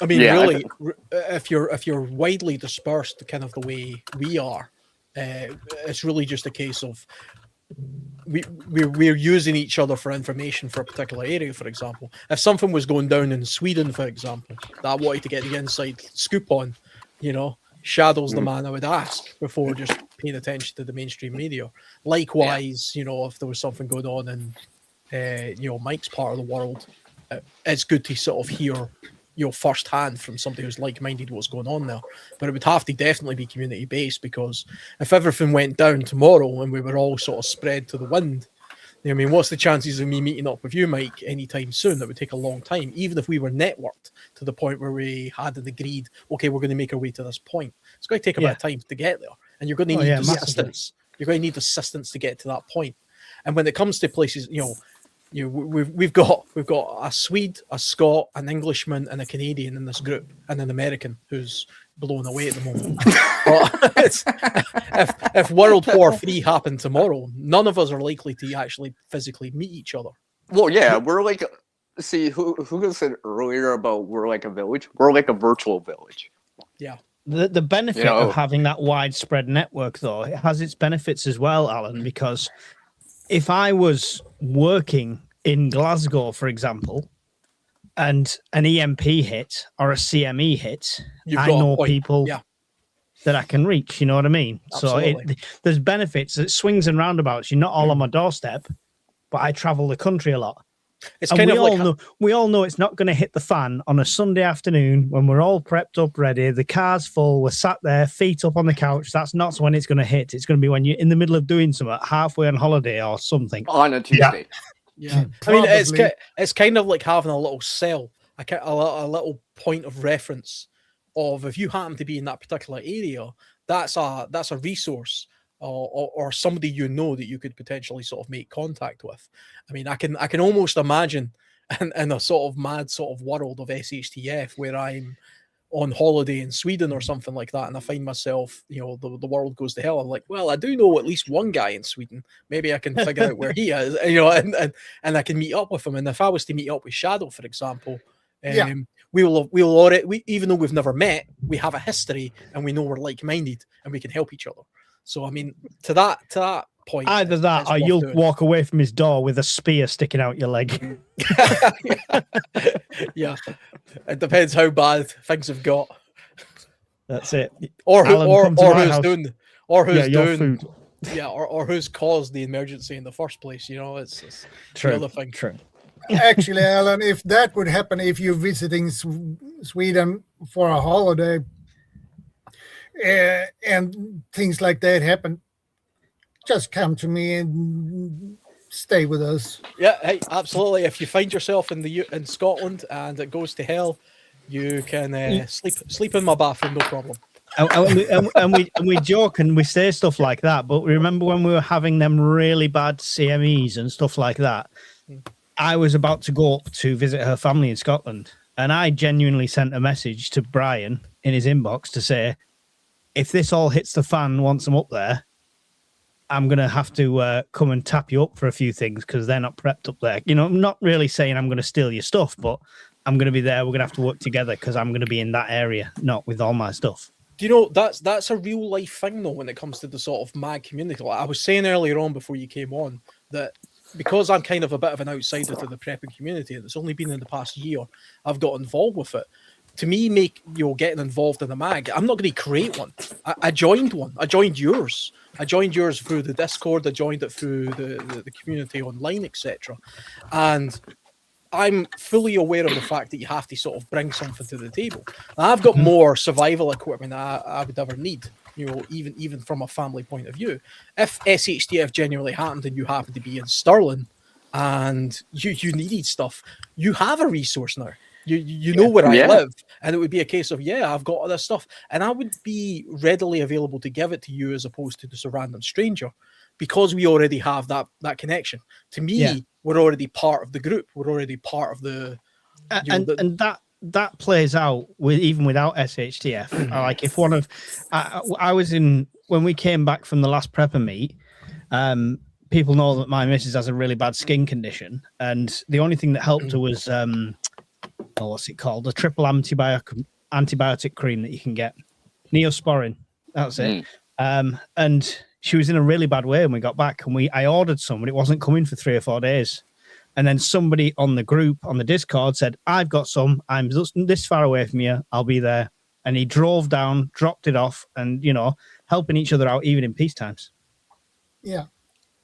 I mean, really, if you're widely dispersed, kind of the way we are, it's really just a case of we're using each other for information for a particular area. For example, if something was going down in Sweden, for example, that I wanted to get the inside scoop on, Shadow's the man I would ask before just paying attention to the mainstream media. Likewise, if there was something going on in Mike's part of the world, it's good to sort of hear firsthand from somebody who's like-minded what's going on there. But it would have to definitely be community-based, because if everything went down tomorrow and we were all sort of spread to the wind, I mean, what's the chances of me meeting up with you, Mike, anytime soon? That would take a long time, even if we were networked to the point where we had agreed, okay, we're going to make our way to this point. It's going to take a bit of time to get there, and you're going to need assistance. You're going to need assistance to get to that point. And when it comes to places, we've got a Swede, a Scot, an Englishman, and a Canadian in this group, and an American who's blown away at the moment. But if World War III happened tomorrow, none of us are likely to actually physically meet each other. Well, yeah, we're like, see, who said earlier about we're like a village? We're like a virtual village. Yeah. The benefit of having that widespread network, though, it has its benefits as well, Alan, because if I was working in Glasgow, for example, and an EMP hit or a CME hit, I know people that I can reach. You know what I mean? Absolutely. So there's benefits. It swings and roundabouts. You're not all on my doorstep, but I travel the country a lot. It's kind of we all know it's not going to hit the fan on a Sunday afternoon when we're all prepped up, ready. The car's full. We're sat there, feet up on the couch. That's not when it's going to hit. It's going to be when you're in the middle of doing something, halfway on holiday or something. On a Tuesday. Yeah. I mean, it's kind of like having a little cell, a little point of reference of if you happen to be in that particular area, that's a resource. Or somebody that you could potentially sort of make contact with. I mean, I can almost imagine in a sort of mad sort of world of SHTF where I'm on holiday in Sweden or something like that, and I find myself, the world goes to hell. I'm like, well, I do know at least one guy in Sweden. Maybe I can figure out where he is, and I can meet up with him. And if I was to meet up with Shadow, for example, we'll already, even though we've never met, we have a history and we know we're like-minded and we can help each other. So I mean, to that point, either that or you'll walk away from his door with a spear sticking out your leg. Yeah, it depends how bad things have got. That's it. Or Alan, who's doing food. Yeah, or who's caused the emergency in the first place. It's true. The other thing. True. Actually, Alan, if that would happen, if you're visiting Sweden for a holiday, and things like that happen, just come to me and stay with us. Yeah, hey, absolutely. If you find yourself in Scotland and it goes to hell, you can sleep in my bathroom, no problem. And we joke and we say stuff like that, but remember when we were having them really bad CMEs and stuff like that? I was about to go up to visit her family in Scotland, and I genuinely sent a message to Brian in his inbox to say, if this all hits the fan once I'm up there, I'm going to have to come and tap you up for a few things because they're not prepped up there. I'm not really saying I'm going to steal your stuff, but I'm going to be there. We're going to have to work together because I'm going to be in that area, not with all my stuff. Do you know, that's a real life thing, though, when it comes to the sort of mag community. Like I was saying earlier on before you came on, that because I'm kind of a bit of an outsider to the prepping community, and it's only been in the past year I've got involved with it. To me, getting involved in a mag, I'm not going to create one. I joined one. I joined yours. I joined yours through the Discord. I joined it through the community online, etc. And I'm fully aware of the fact that you have to sort of bring something to the table. And I've got more survival equipment than I would ever need, even from a family point of view. If SHTF genuinely happened and you happen to be in Stirling and you needed stuff, you have a resource now. You know where I live, and it would be a case of, I've got all this stuff, and I would be readily available to give it to you as opposed to just a random stranger, because we already have that connection. To me, we're already part of the group. We're already part of the... And that plays out even without SHTF. Like if one of... I was in... When we came back from the last prepper meet, people know that my missus has a really bad skin condition, and the only thing that helped her was... what's it called? A triple antibiotic cream that you can get. Neosporin. That's it. And she was in a really bad way when we got back, and I ordered some, but it wasn't coming for 3 or 4 days. And then somebody on the group, on the Discord, said, I've got some. I'm this far away from you. I'll be there. And he drove down, dropped it off, and, helping each other out even in peace times. Yeah,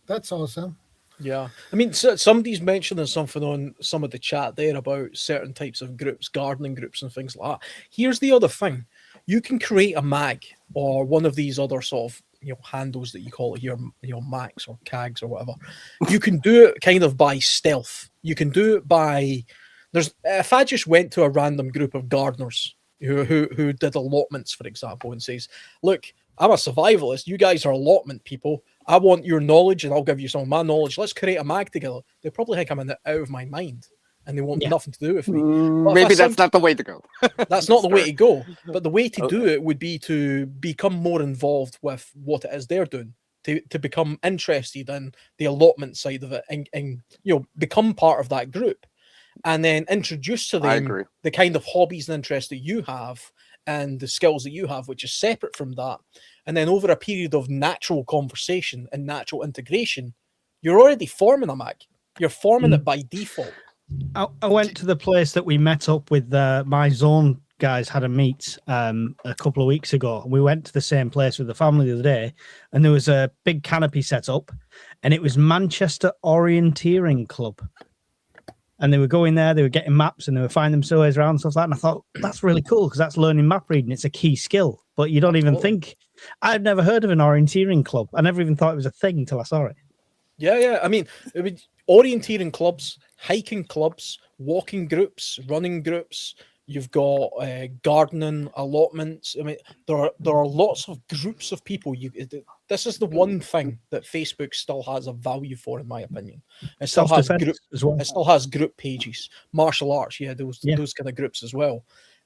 that's awesome. Yeah, I mean, so somebody's mentioning something on some of the chat there about certain types of groups, gardening groups and things like that. Here's the other thing. You can create a mag or one of these other sort of, handles that you call it here, max or cags or whatever. You can do it kind of by stealth. You can do it by... If I just went to a random group of gardeners who did allotments, for example, and says, look, I'm a survivalist. You guys are allotment people. I want your knowledge and I'll give you some of my knowledge. Let's create a mag together. They probably think I'm out of my mind and they want nothing to do with me. Maybe that's not the way to go. That's not the way to go. But the way to do it would be to become more involved with what it is they're doing, to become interested in the allotment side of it and become part of that group. And then introduce to them the kind of hobbies and interests that you have and the skills that you have, which is separate from that. And then over a period of natural conversation and natural integration, you're already forming a mag. You're forming it by default. I went to the place that we met up with my zone guys had a meet a couple of weeks ago. We went to the same place with the family the other day, and there was a big canopy set up, and it was Manchester Orienteering Club. And they were going there, they were getting maps, and they were finding themselves around and stuff like that. And I thought, that's really cool, because that's learning map reading. It's a key skill. But you don't even think... I'd never heard of an orienteering club. I never even thought it was a thing until I saw it. Yeah. I mean, orienteering clubs, hiking clubs, walking groups, running groups. You've got gardening allotments. I mean, there are lots of groups of people. This is the one thing that Facebook still has a value for, in my opinion. It still has group as well. It still has group pages, martial arts. Those kind of groups as well.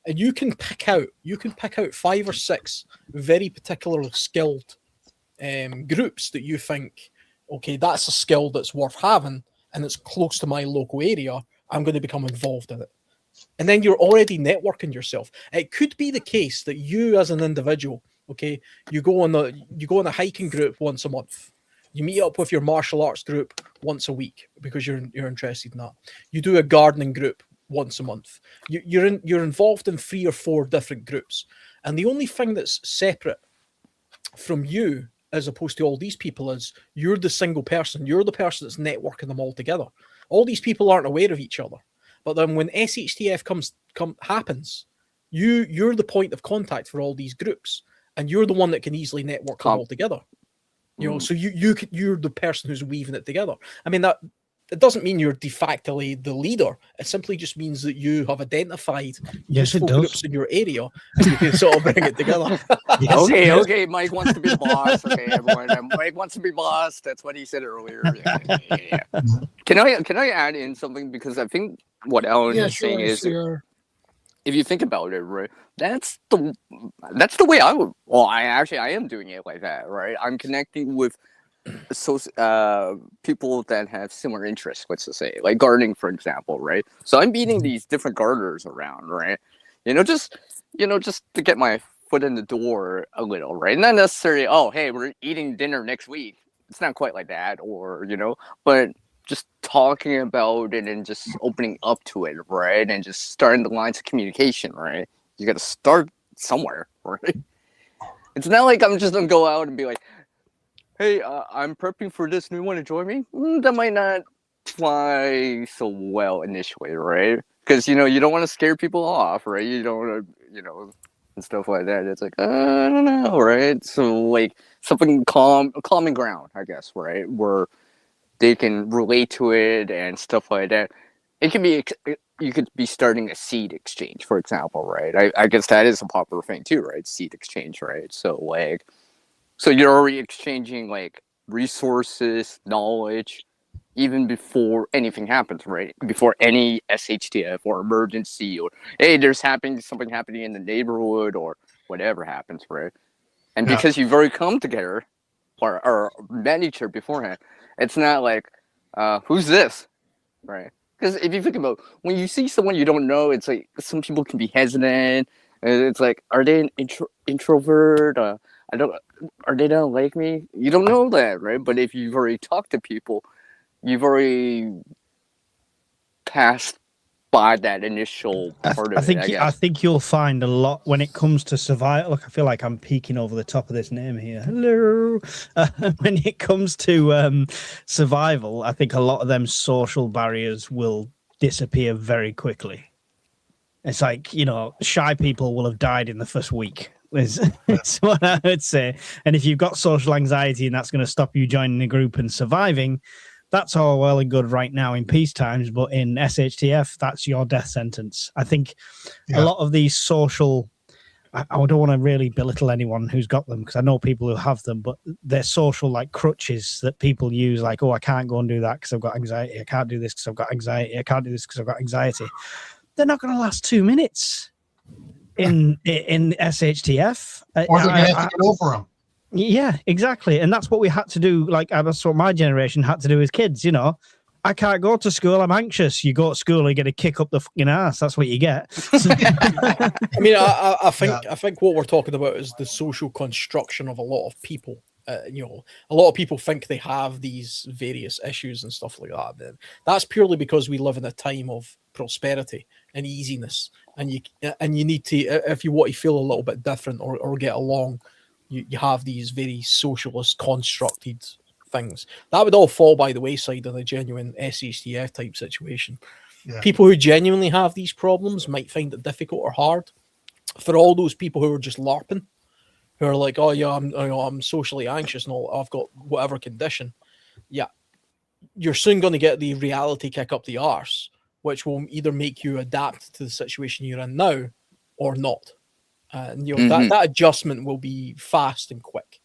and you can pick out 5 or 6 very particular skilled groups that you think, okay, that's a skill that's worth having and it's close to my local area. I'm going to become involved in it. And then you're already networking yourself. It could be the case that you as an individual, okay, you go on a hiking group once a month. You meet up with your martial arts group once a week because you're interested in that. You do a gardening group once a month. You're involved in 3 or 4 different groups. And the only thing that's separate from you as opposed to all these people is you're the single person. You're the person that's networking them all together. All these people aren't aware of each other. But then when SHTF happens, you're the point of contact for all these groups, and you're the one that can easily network them all together. You know, so you're the person who's weaving it together. I mean, that it doesn't mean you're de facto the leader. It simply just means that you have identified useful groups in your area, and you can sort of bring it together. Okay. Mike wants to be the boss. Okay, everyone. Mike wants to be boss. That's what he said earlier. Yeah. Can I add in something, because I think what Alan is saying is, if you think about it, right, that's the way I would. Well, I am doing it like that, right? I'm connecting with people that have similar interests, let's just say, like gardening, for example, right? So I'm meeting these different gardeners around, right? Just to get my foot in the door a little, right? Not necessarily, oh, hey, we're eating dinner next week. It's not quite like that, or but just talking about it and just opening up to it, right? And just starting the lines of communication, right? You got to start somewhere, right? It's not like I'm just gonna go out and be like, hey, I'm prepping for this. Do you want to join me? That might not fly so well initially, right? Because, you don't want to scare people off, right? You don't want to, and stuff like that. It's like, I don't know, right? So, like, something common ground, I guess, right? Where they can relate to it and stuff like that. It can be, you could be starting a seed exchange, for example, right? I guess that is a popular thing too, right? Seed exchange, right? So you're already exchanging like resources, knowledge, even before anything happens, right? Before any SHTF or emergency, or hey, there's something happening in the neighborhood or whatever happens, right? And because you've already come together or met each other beforehand, it's not like, who's this, right? Because if you think about when you see someone you don't know, it's like some people can be hesitant. And it's like, are they an introvert? Are they don't like me? You don't know that, right? But if you've already talked to people, you've already passed by that initial part of it. I think you'll find a lot when it comes to survival. Look, I feel like I'm peeking over the top of this name here. Hello. When it comes to survival, I think a lot of them social barriers will disappear very quickly. It's like, shy people will have died in the first week. That's what I would say. And if you've got social anxiety and that's going to stop you joining a group and surviving, that's all well and good right now in peace times, but in SHTF, that's your death sentence. I think a lot of these social, I don't want to really belittle anyone who's got them, because I know people who have them, but they're social like crutches that people use, like, oh, I can't go and do that because I've got anxiety. I can't do this because I've got anxiety. I can't do this because I've got anxiety. They're not going to last 2 minutes in SHTF. Or they're going to have to get over them. Yeah, exactly. And that's what we had to do. Like, that's what my generation had to do as kids. I can't go to school. I'm anxious. You go to school, you get a kick up the fucking ass. That's what you get. I mean, I think what we're talking about is the social construction of a lot of people. A lot of people think they have these various issues and stuff like that. That's purely because we live in a time of prosperity and easiness, and you need to, if you want to feel a little bit different or get along, you have these very socialist constructed things that would all fall by the wayside in a genuine SHTF type situation. People who genuinely have these problems might find it difficult or hard. For all those people who are just LARPing, who are like, oh yeah, I'm socially anxious and all, I've got whatever condition, you're soon going to get the reality kick up the arse, which will either make you adapt to the situation you're in now or not. And that adjustment will be fast and quick,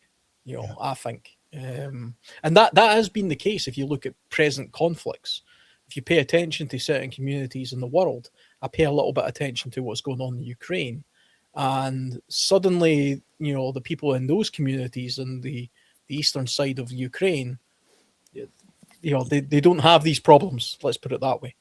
I think. And that has been the case if you look at present conflicts. if you pay attention to certain communities in the world, I pay a little bit of attention to what's going on in Ukraine, and suddenly, the people in those communities in the eastern side of Ukraine, they don't have these problems. Let's put it that way.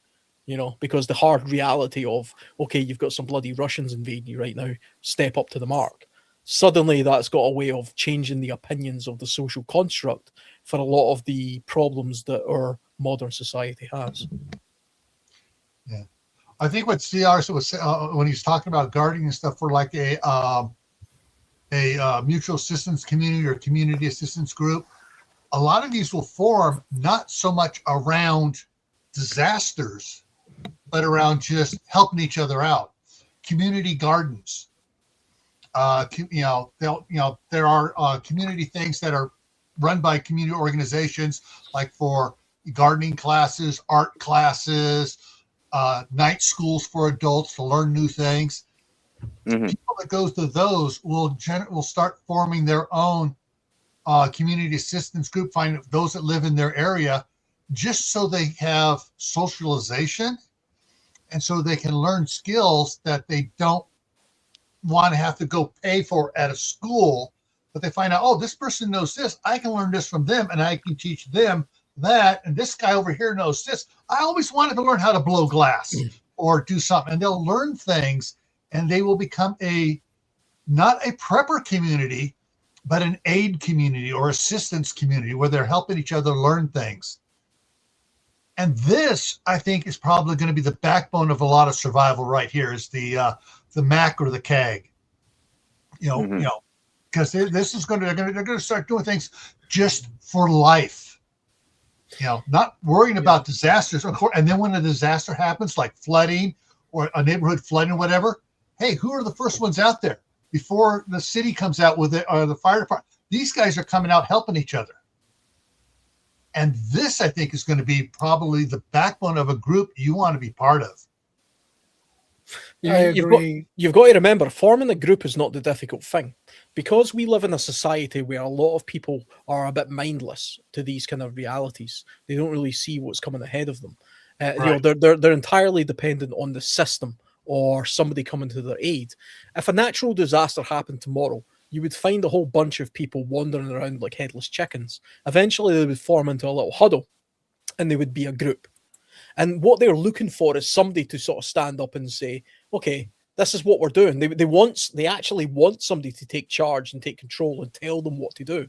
Because the hard reality of, okay, you've got some bloody Russians invading you right now, step up to the mark. Suddenly that's got a way of changing the opinions of the social construct for a lot of the problems that our modern society has. Yeah. I think what CR was when he's talking about guarding and stuff for like a mutual assistance community or community assistance group, a lot of these will form not so much around disasters, but around just helping each other out. Community gardens. There are community things that are run by community organizations, like for gardening classes, art classes, night schools for adults to learn new things. People that goes to those will start forming their own community assistance group, find those that live in their area, just so they have socialization and so they can learn skills that they don't want to have to go pay for at a school, but they find out, oh, this person knows this. I can learn this from them, and I can teach them that. And this guy over here knows this. I always wanted to learn how to blow glass or do something. And they'll learn things, and they will become not a prepper community, but an aid community or assistance community where they're helping each other learn things. And this, I think, is probably going to be the backbone of a lot of survival right here, is the MAC or the CAG. Because this is they're going to start doing things just for life. Not worrying about disasters. And then when a disaster happens, like flooding or a neighborhood flooding or whatever, hey, who are the first ones out there before the city comes out with it or the fire department? These guys are coming out helping each other. And this, I think, is going to be probably the backbone of a group you want to be part of. You've got to remember, forming a group is not the difficult thing. Because we live in a society where a lot of people are a bit mindless to these kind of realities. They don't really see what's coming ahead of them. Right. They're entirely dependent on the system or somebody coming to their aid. If a natural disaster happened tomorrow, you would find a whole bunch of people wandering around like headless chickens. Eventually, they would form into a little huddle, and they would be a group. And what they're looking for is somebody to sort of stand up and say, okay, this is what we're doing. They actually want somebody to take charge and take control and tell them what to do,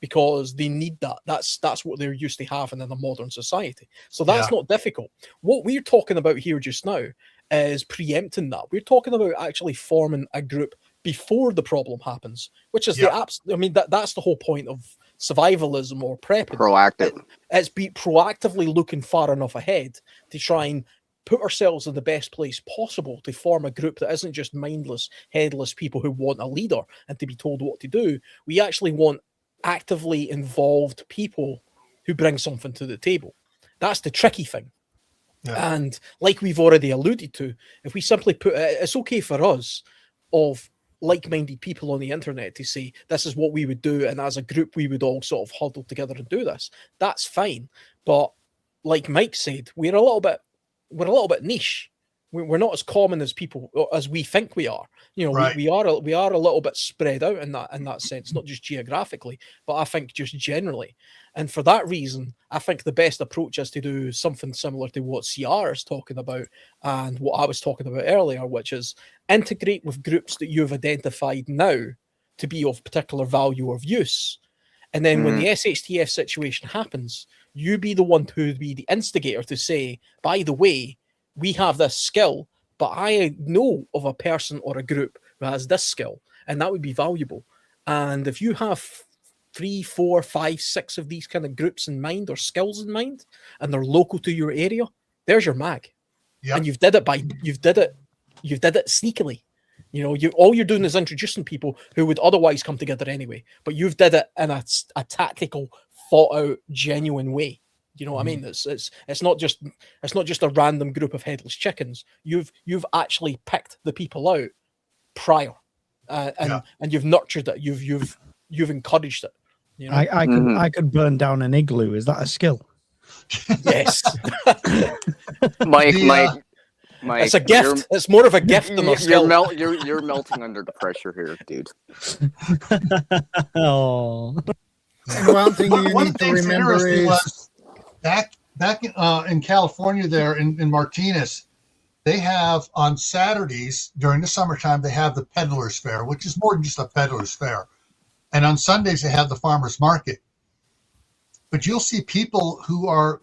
because they need that. That's what they're used to having in a modern society. So that's not difficult. What we're talking about here just now is preempting that. We're talking about actually forming a group before the problem happens, which is that's the whole point of survivalism or prepping. Proactive. It's be proactively looking far enough ahead to try and put ourselves in the best place possible to form a group that isn't just mindless, headless people who want a leader and to be told what to do. We actually want actively involved people who bring something to the table. That's the tricky thing. Yeah. And like we've already alluded to, if we simply put it's okay for us of like-minded people on the internet to say this is what we would do, and as a group we would all sort of huddle together and do this. That's fine, but like Mike said, we're a little bit niche. We're not as common as people as we think we are. Right. we are a little bit spread out in that sense, not just geographically, but I think just generally. And for that reason, I think the best approach is to do something similar to what CR is talking about and what I was talking about earlier, which is integrate with groups that you've identified now to be of particular value or use. And then when the SHTF situation happens, you be the one to be the instigator to say, by the way, we have this skill, but I know of a person or a group who has this skill, and that would be valuable. And if you have 3, 4, 5, 6 of these kind of groups in mind or skills in mind, and they're local to your area, there's your mag. Yep. And you've did it sneakily. All you're doing is introducing people who would otherwise come together anyway, but you've did it in a tactical, thought out, genuine way. You know what I mean? It's not just a random group of headless chickens. You've actually picked the people out prior, and you've nurtured it. You've encouraged it. I could burn down an igloo. Is that a skill? Yes. Mike, The, Mike, It's a gift. It's more of a gift than a skill. You're melting under the pressure here, dude. Oh, And one thing you one need of the to things remember interesting is was back in California there in Martinez, they have on Saturdays during the summertime, they have the peddlers fair, which is more than just a peddlers fair. And on Sundays, they have the farmers market. But you'll see people who are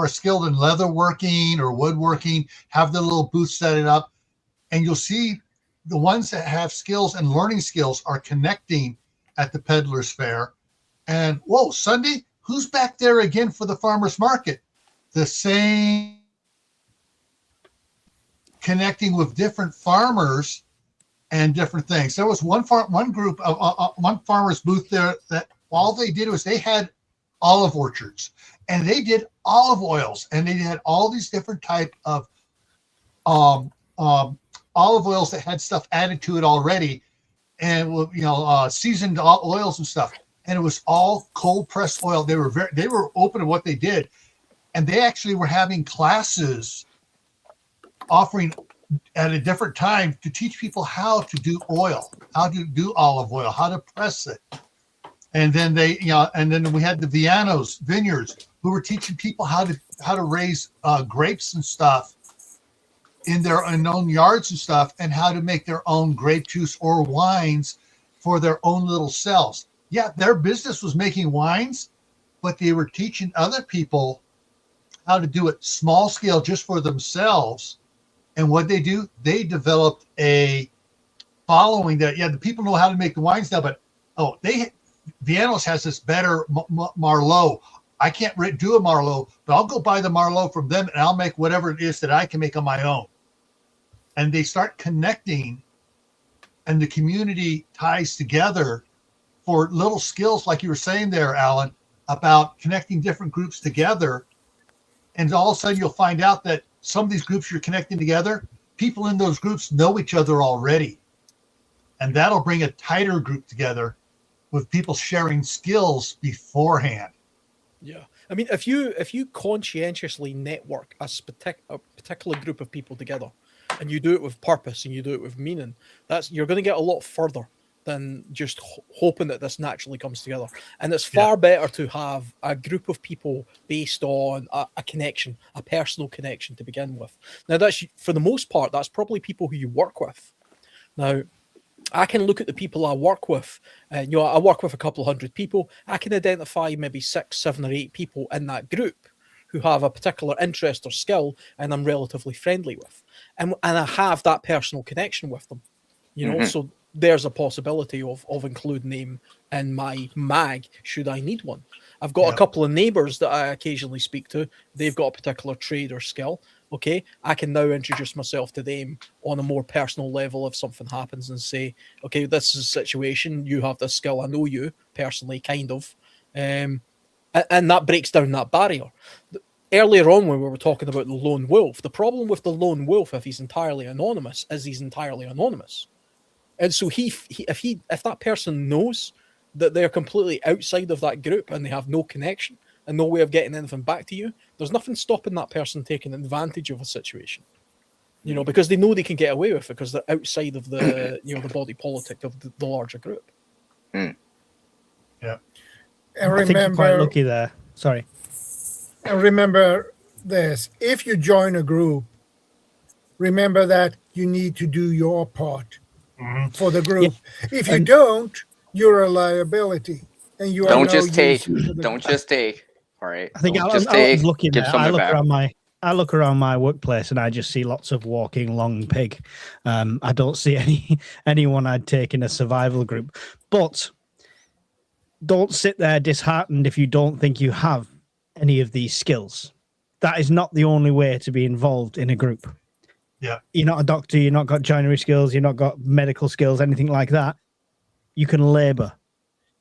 skilled in leather working or woodworking, have their little booth set it up. And you'll see the ones that have skills and learning skills are connecting at the peddlers fair. And whoa, Sunday, who's back there again for the farmers market? The same, connecting with different farmers and different things. There was one group of one farmer's booth there that all they did was they had olive orchards, and they did olive oils, and they had all these different type of olive oils that had stuff added to it already, and seasoned oils and stuff. And it was all cold pressed oil. They were open to what they did, and they actually were having classes offering at a different time to teach people how to do oil, how to do olive oil, how to press it. And then then we had the Vianos vineyards who were teaching people how to raise grapes and stuff in their own yards and stuff, and how to make their own grape juice or wines for their own little cells. Yeah, their business was making wines, but they were teaching other people how to do it small scale just for themselves. And what they do, they developed a following that, the people know how to make the wines now, but Vianos has this better Marlot. I can't do a Marlot, but I'll go buy the Marlot from them and I'll make whatever it is that I can make on my own. And they start connecting, and the community ties together for little skills, like you were saying there, Alan, about connecting different groups together. And all of a sudden you'll find out that some of these groups you're connecting together, people in those groups know each other already. And that'll bring a tighter group together with people sharing skills beforehand. Yeah. I mean, if you conscientiously network a particular group of people together, and you do it with purpose and you do it with meaning, you're going to get a lot further than just hoping that this naturally comes together. And it's far better to have a group of people based on a connection, a personal connection to begin with. Now, that's, for the most part, that's probably people who you work with. Now, I can look at the people I work with, and I work with a couple of hundred people. I can identify maybe 6, 7, or 8 people in that group who have a particular interest or skill, and I'm relatively friendly with, and I have that personal connection with them. So there's a possibility of including them in my mag should I need one. I've got a couple of neighbors that I occasionally speak to. They've got a particular trade or skill. Okay, I can now introduce myself to them on a more personal level if something happens and say, okay, this is a situation, you have this skill, I know you personally, kind of. And that breaks down that barrier. Earlier on, when we were talking about the lone wolf, the problem with the lone wolf, if he's entirely anonymous, is he's entirely anonymous. And so if that person knows that they're completely outside of that group and they have no connection and no way of getting anything back to you, there's nothing stopping that person taking advantage of a situation. Because they know they can get away with it because they're outside of the the body politic of the larger group. Yeah. and I think you're quite remember, lucky there. Sorry. and remember this: if you join a group, remember that you need to do your part for the group. If you don't, you're a liability, and you Don't are just take. Don't Just take. All right. I think Don't Alan's just take. looking Give there. some back. I look around my workplace and I just see lots of walking long pig. I don't see anyone I'd take in a survival group. But don't sit there disheartened if you don't think you have any of these skills. That is not the only way to be involved in a group. Yeah. You're not a doctor, you're not got joinery skills, you're not got medical skills, anything like that. You can labor.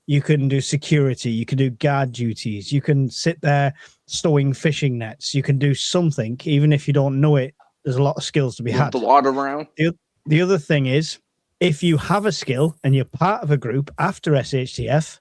You can do security. You can do guard duties. You can sit there stowing fishing nets. You can do something, even if you don't know it. There's a lot of skills to be had. The water around. The other thing is, if you have a skill and you're part of a group after SHTF,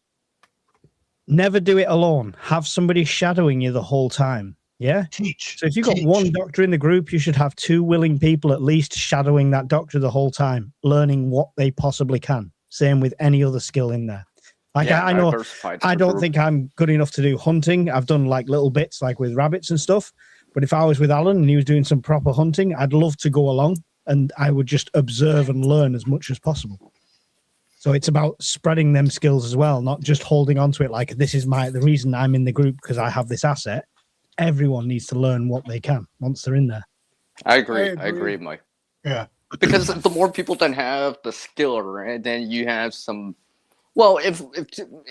never do it alone. Have somebody shadowing you the whole time. Yeah. Teach. So if you've got one doctor in the group, you should have 2 willing people at least shadowing that doctor the whole time, learning what they possibly can. Same with any other skill in there. Like I know I don't think I'm good enough to do hunting. I've done like little bits like with rabbits and stuff. But if I was with Alan and he was doing some proper hunting, I'd love to go along and I would just observe and learn as much as possible. So it's about spreading them skills as well, not just holding on to it like this is the reason I'm in the group because I have this asset. Everyone needs to learn what they can once they're in there. I agree, Mike. Yeah. Because the more people that have the skill, right, then you have some. Well, if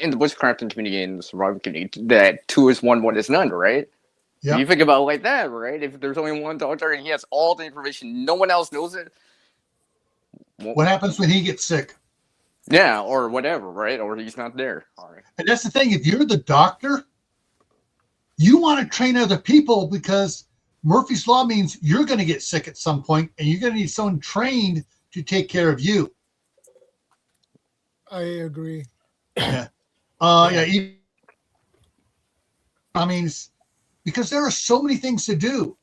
in the bushcrafting community and the survival community, that 2 is 1, 1 is none, right? Yeah. You think about it like that, right? If there's only one doctor and he has all the information, no one else knows it. What happens when he gets sick? Yeah, or whatever, right? Or he's not there. All right. And that's the thing. If you're the doctor, you want to train other people because Murphy's Law means you're going to get sick at some point and you're going to need someone trained to take care of you. I agree. Yeah. I mean, because there are so many things to do.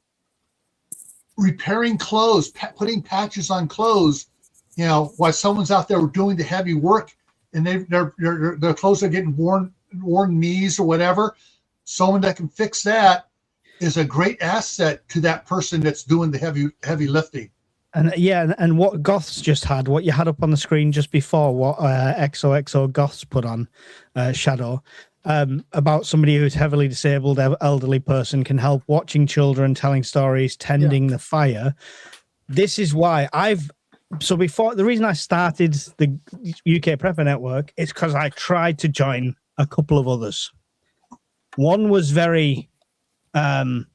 Repairing clothes, putting patches on clothes, while someone's out there doing the heavy work and their clothes are getting worn knees or whatever. Someone that can fix that is a great asset to that person that's doing the heavy lifting. And and what Goths just had, what you had up on the screen just before, what XOXO Goths put on Shadow, about somebody who's heavily disabled, elderly person can help watching children, telling stories, tending the fire. This is why the reason I started the UK Prepper Network is because I tried to join a couple of others. One was very, have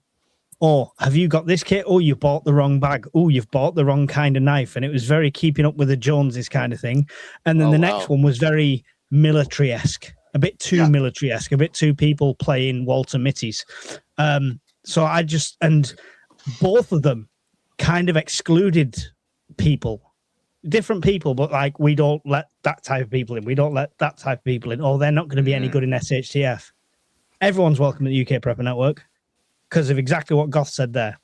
you got this kit? Oh, you bought the wrong bag. Oh, you've bought the wrong kind of knife. And it was very keeping up with the Joneses kind of thing. And then the next one was very military-esque, a bit too military-esque, a bit too people playing Walter Mitty's. So and both of them kind of excluded people, different people, but like, we don't let that type of people in. We don't let that type of people in. Or they're not going to be any good in SHTF. Everyone's welcome to the UK Prepper Network because of exactly what Goth said there.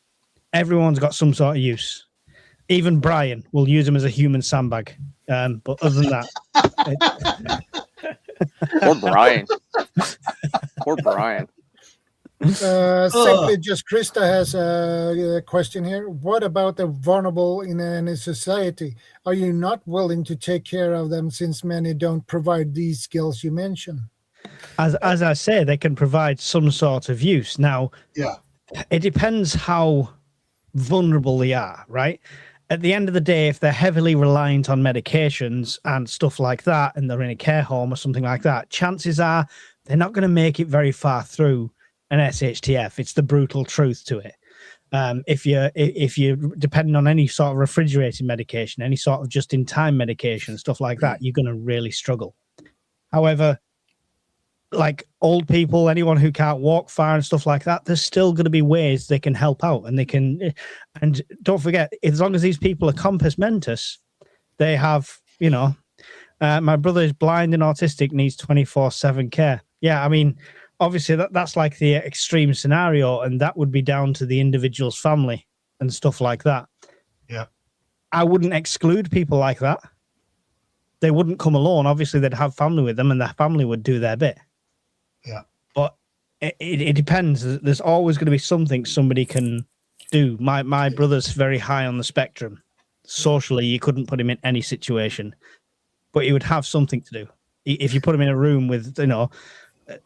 Everyone's got some sort of use. Even Brian will use him as a human sandbag. But other than that... Poor Brian. Poor Brian. Simply just Krista has a question here. What about the vulnerable in any society? Are you not willing to take care of them since many don't provide these skills you mentioned? As I say, they can provide some sort of use. Now, it depends how vulnerable they are, right? At the end of the day, if they're heavily reliant on medications and stuff like that, and they're in a care home or something like that, chances are they're not going to make it very far through an SHTF. It's the brutal truth to it. If you're depending on any sort of refrigerating medication, any sort of just-in-time medication, stuff like that, you're going to really struggle. However, like old people, anyone who can't walk far and stuff like that, there's still going to be ways they can help out, and they can. And don't forget, as long as these people are compos mentis, they have, my brother is blind and autistic, needs 24/7 care. Yeah, I mean, obviously that's like the extreme scenario, and that would be down to the individual's family and stuff like that. Yeah, I wouldn't exclude people like that. They wouldn't come alone. Obviously, they'd have family with them, and their family would do their bit. Yeah, but it depends. There's always going to be something somebody can do. My brother's very high on the spectrum. Socially, you couldn't put him in any situation, but he would have something to do. If you put him in a room with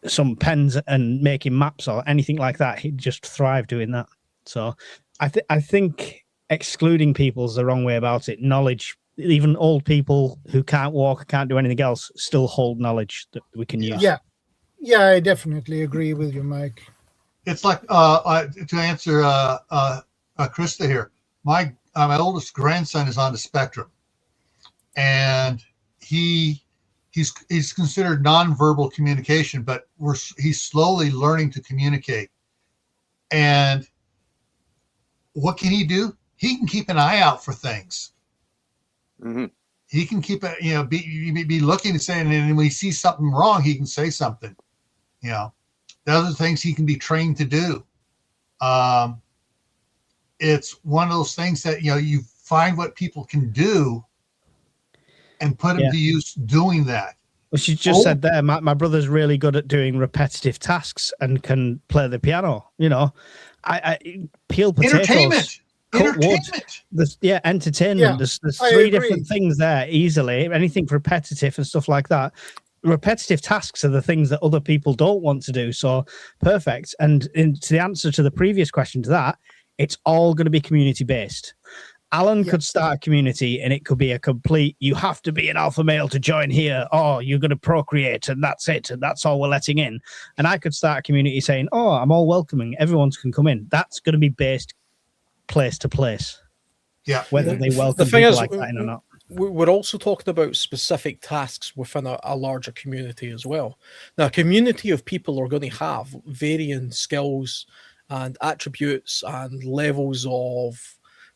some pens and making maps or anything like that, he'd just thrive doing that. So I think excluding people is the wrong way about it. Knowledge, even old people who can't walk, can't do anything else, still hold knowledge that we can use. Yeah, I definitely agree with you, Mike. It's like to answer Krista here. My oldest grandson is on the spectrum, and he's considered nonverbal communication, but he's slowly learning to communicate. And what can he do? He can keep an eye out for things. Mm-hmm. He can keep it, be looking and saying, and when he sees something wrong, he can say something. You know, those are things he can be trained to do. It's one of those things that, you know, you find what people can do and put them to use doing that. Well, she just said there, my brother's really good at doing repetitive tasks and can play the piano. You know, I peel potatoes, cut wood. There's, entertainment. Yeah, there's I three agree. different things there easily. Anything repetitive and stuff like that. Repetitive tasks are the things that other people don't want to do. So perfect. And to the answer to the previous question to that, it's all going to be community based. Alan could start a community and it could be a complete, you have to be an alpha male to join here, or you're going to procreate and that's it, and that's all we're letting in. And I could start a community saying, oh, I'm all welcoming, everyone can come in. That's going to be based place to place. Yeah. Whether they welcome the thing people is, like that in or not. We're also talking about specific tasks within a larger community as well. Now, a community of people are going to have varying skills and attributes and levels of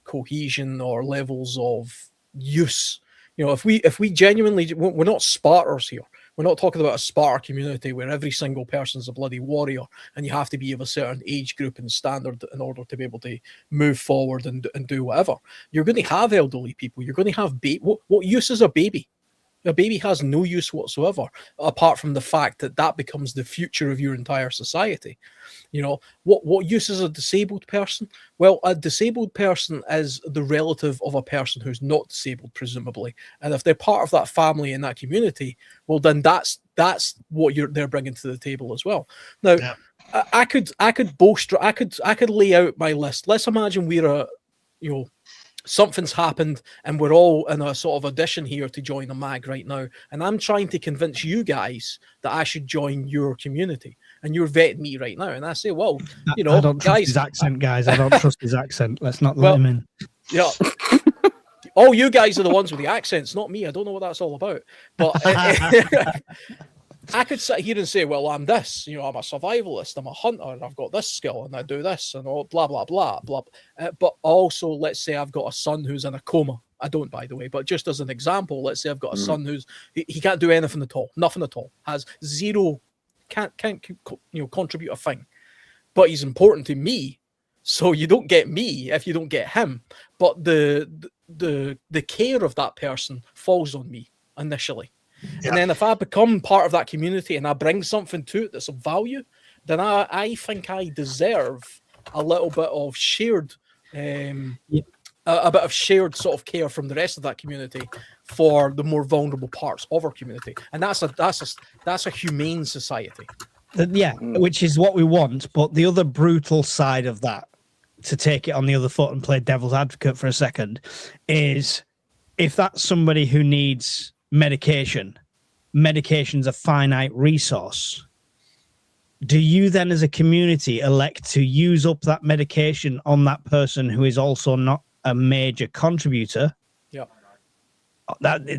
cohesion or levels of use. You know, if we genuinely, we're not Spartans here. We're not talking about a Sparta community where every single person's a bloody warrior and you have to be of a certain age group and standard in order to be able to move forward and do whatever. You're going to have elderly people. You're going to have what use is a baby? A baby has no use whatsoever, apart from the fact that becomes the future of your entire society. You know, what use is a disabled person? Well, a disabled person is the relative of a person who's not disabled, presumably. And if they're part of that family in that community, well, then that's what they're bringing to the table as well. Now, I could lay out my list. Let's imagine we're something's happened and we're all in a sort of audition here to join a mag right now, and I'm trying to convince you guys that I should join your community, and you're vetting me right now, and I say, well, you know, I don't trust his accent, guys. I don't trust his accent. Let's not let him in. Yeah. All you guys are the ones with the accents, not me. I don't know what that's all about. But I could sit here and say, well, I'm this, you know, I'm a survivalist, I'm a hunter, and I've got this skill, and I do this, and all blah, blah, blah, blah. But also, let's say I've got a son who's in a coma. I don't, by the way, but just as an example, let's say I've got a son who's, he can't do anything at all, nothing at all, has zero, can't contribute a thing. But he's important to me, so you don't get me if you don't get him. But the care of that person falls on me initially. Yeah. And then if I become part of that community and I bring something to it that's of value, then I think I deserve a little bit of shared, a bit of shared sort of care from the rest of that community for the more vulnerable parts of our community. And that's a humane society. Yeah, which is what we want. But the other brutal side of that, to take it on the other foot and play devil's advocate for a second, is if that's somebody who needs medication's a finite resource, do you then as a community elect to use up that medication on that person who is also not a major contributor? Yeah,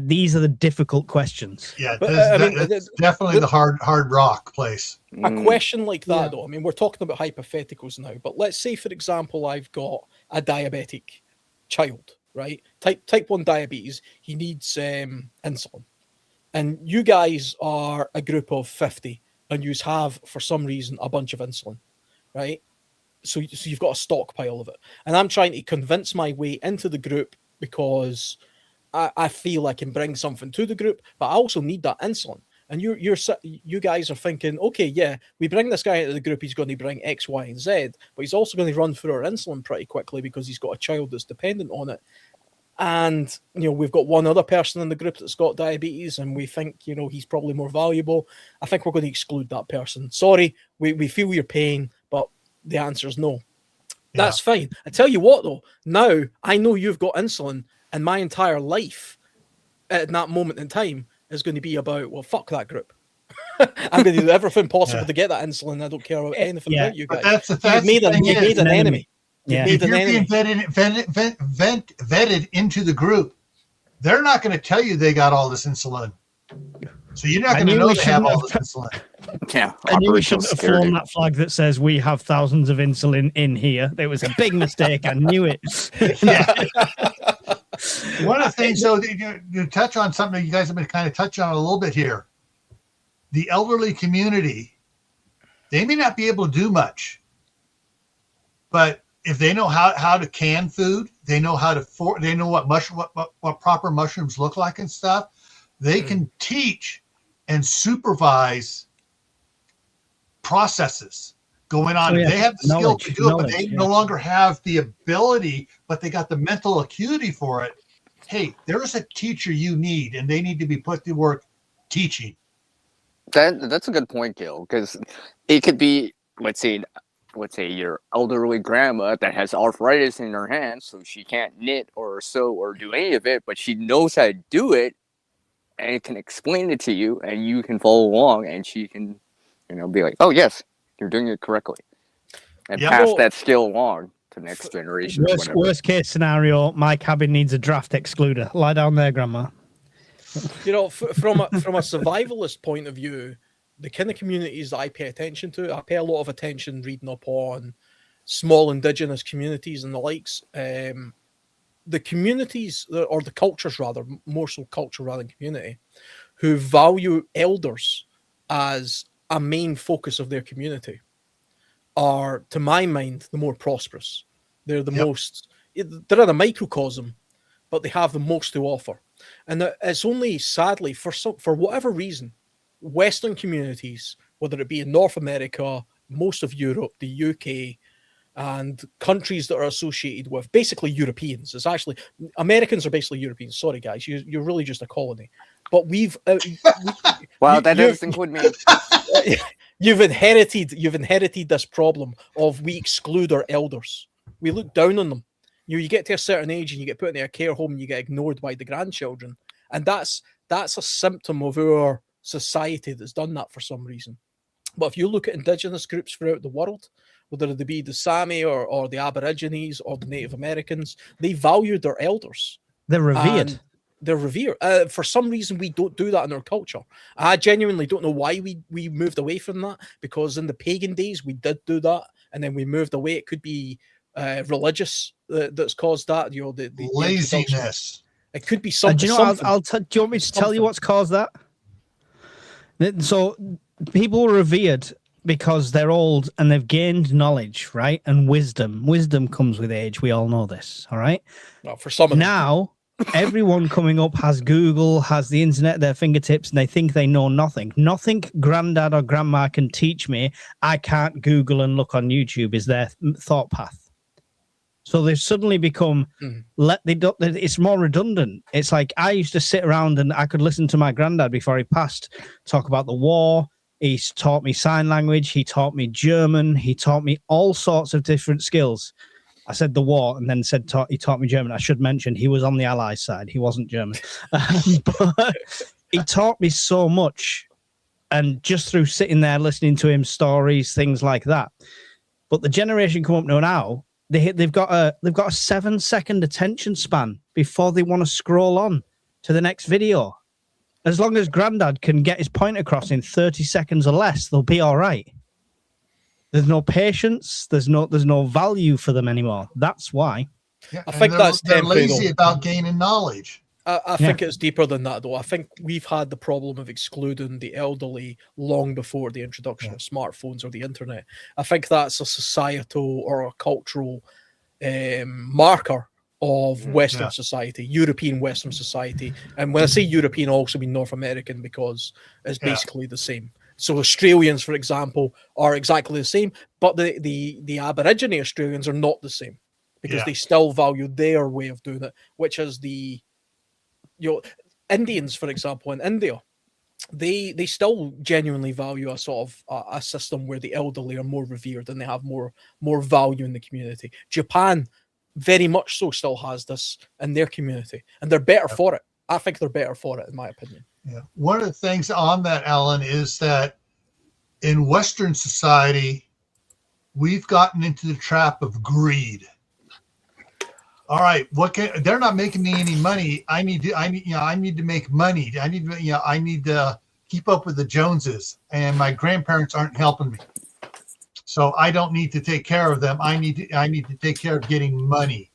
these are the difficult questions. Yeah, that's definitely the hard rock place. A question like that, though, I mean, we're talking about hypotheticals now, but let's say, for example, I've got a diabetic child, right? Type 1 diabetes. He needs insulin. And you guys are a group of 50 and you have, for some reason, a bunch of insulin, right? So you've got a stockpile of it. And I'm trying to convince my way into the group because I feel I can bring something to the group, but I also need that insulin. And you guys are thinking, okay, yeah, we bring this guy into the group, he's going to bring X, Y, and Z, but he's also going to run through our insulin pretty quickly because he's got a child that's dependent on it. And, you know, we've got one other person in the group that's got diabetes and we think, you know, he's probably more valuable. I think we're going to exclude that person. Sorry, we feel your pain, but the answer is no. Yeah. That's fine. I tell you what, though, now I know you've got insulin and my entire life at that moment in time is going to be about, well, fuck that group. I'm going to do everything possible to get that insulin. I don't care about anything about you guys. You've made an enemy. Yeah. If you're being vetted into the group, they're not going to tell you they got all this insulin. So you're not going to know they have all this insulin. Yeah, I knew we shouldn't have flown that flag that says we have thousands of insulin in here. It was a big mistake. I knew it. One of the things, though, you touch on something you guys have been kind of touching on a little bit here. The elderly community They may not be able to do much, but if they know how to can food, they know they know what proper mushrooms look like and stuff. They can teach and supervise processes going on. They have the skill to do it, but they no longer have the ability, but they got the mental acuity for it. Hey, there's a teacher you need, and they need to be put to work teaching. That's a good point, Gil, because it could be, let's say your elderly grandma that has arthritis in her hands, so she can't knit or sew or do any of it, but she knows how to do it, and it can explain it to you, and you can follow along, and she can, be like, oh yes, you're doing it correctly, and pass that skill along to the next generation. Worst case scenario, my cabin needs a draft excluder. Lie down there, Grandma. From a survivalist point of view, the kind of communities that I pay attention to, I pay a lot of attention reading up on small indigenous communities and the likes. The communities, or the cultures rather, more so culture rather than community, who value elders as a main focus of their community are, to my mind, the more prosperous. They're the most, they're in a microcosm, but they have the most to offer. And it's only, sadly, for whatever reason, Western communities, whether it be in North America, most of Europe, the UK, and countries that are associated with basically Europeans. It's actually, Americans are basically Europeans. Sorry, guys, you're really just a colony. But well, that doesn't include me. You've inherited this problem of we exclude our elders. We look down on them. You get to a certain age and you get put in a care home and you get ignored by the grandchildren. And that's a symptom of our society that's done that for some reason. But if you look at indigenous groups throughout the world, whether they be the Sami or the Aborigines or the Native Americans, they value their elders. They're revered. They're revered. For some reason, we don't do that in our culture. I genuinely don't know why we moved away from that, because in the pagan days, we did do that, and then we moved away. It could be religious that's caused that. The laziness. It could be something. Do you know? Do you want me to tell you what's caused that? So people are revered because they're old and they've gained knowledge, right? And wisdom. Wisdom comes with age. We all know this, all right? Well, for some of them. Now, everyone coming up has Google, has the internet at their fingertips, and they think they know nothing. Nothing granddad or grandma can teach me. I can't Google and look on YouTube is their thought path. So they've suddenly become, it's more redundant. It's like I used to sit around and I could listen to my granddad before he passed, talk about the war. He's taught me sign language. He taught me German. He taught me all sorts of different skills. I said the war and then said he taught me German. I should mention he was on the Allies side. He wasn't German. But he taught me so much. And just through sitting there listening to him, stories, things like that. But the generation come up now, they've got a 7-second attention span before they want to scroll on to the next video. As long as Grandad can get his point across in 30 seconds or less, they'll be all right. There's no patience. There's no value for them anymore. That's why. Yeah, I think they're lazy about gaining knowledge. I think it's deeper than that, though. I think we've had the problem of excluding the elderly long before the introduction of smartphones or the internet. I think that's a societal or a cultural marker of Western society, European Western society. And when I say European, I also mean North American, because it's basically the same. So Australians, for example, are exactly the same, but the Aborigine Australians are not the same, because they still value their way of doing it, which is Indians, for example, in India, they still genuinely value a sort of a system where the elderly are more revered and they have more value in the community. Japan very much so still has this in their community, and they're better for it. I think they're better for it, in my opinion. Yeah. One of the things on that, Alan, is that in Western society, we've gotten into the trap of greed. All right, they're not making me any money. I need to make money. I need to keep up with the Joneses, and my grandparents aren't helping me. So I don't need to take care of them. I need to take care of getting money.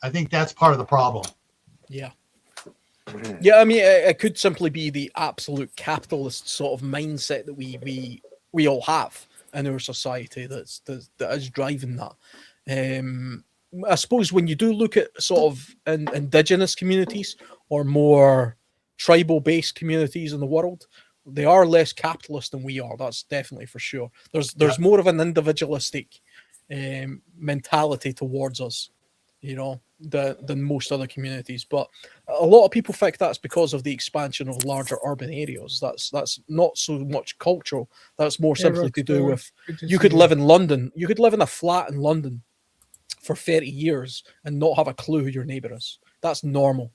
I think that's part of the problem. Yeah. Yeah, I mean, it could simply be the absolute capitalist sort of mindset that we all have. in our society that is driving that. I suppose when you do look at sort of indigenous communities or more tribal-based communities in the world, they are less capitalist than we are. That's definitely for sure. There's more of an individualistic mentality towards us, you know, than most other communities. But a lot of people think that's because of the expansion of larger urban areas. That's not so much cultural. That's more simply to do with you could live in London. You could live in a flat in London for 30 years and not have a clue who your neighbor is. That's normal.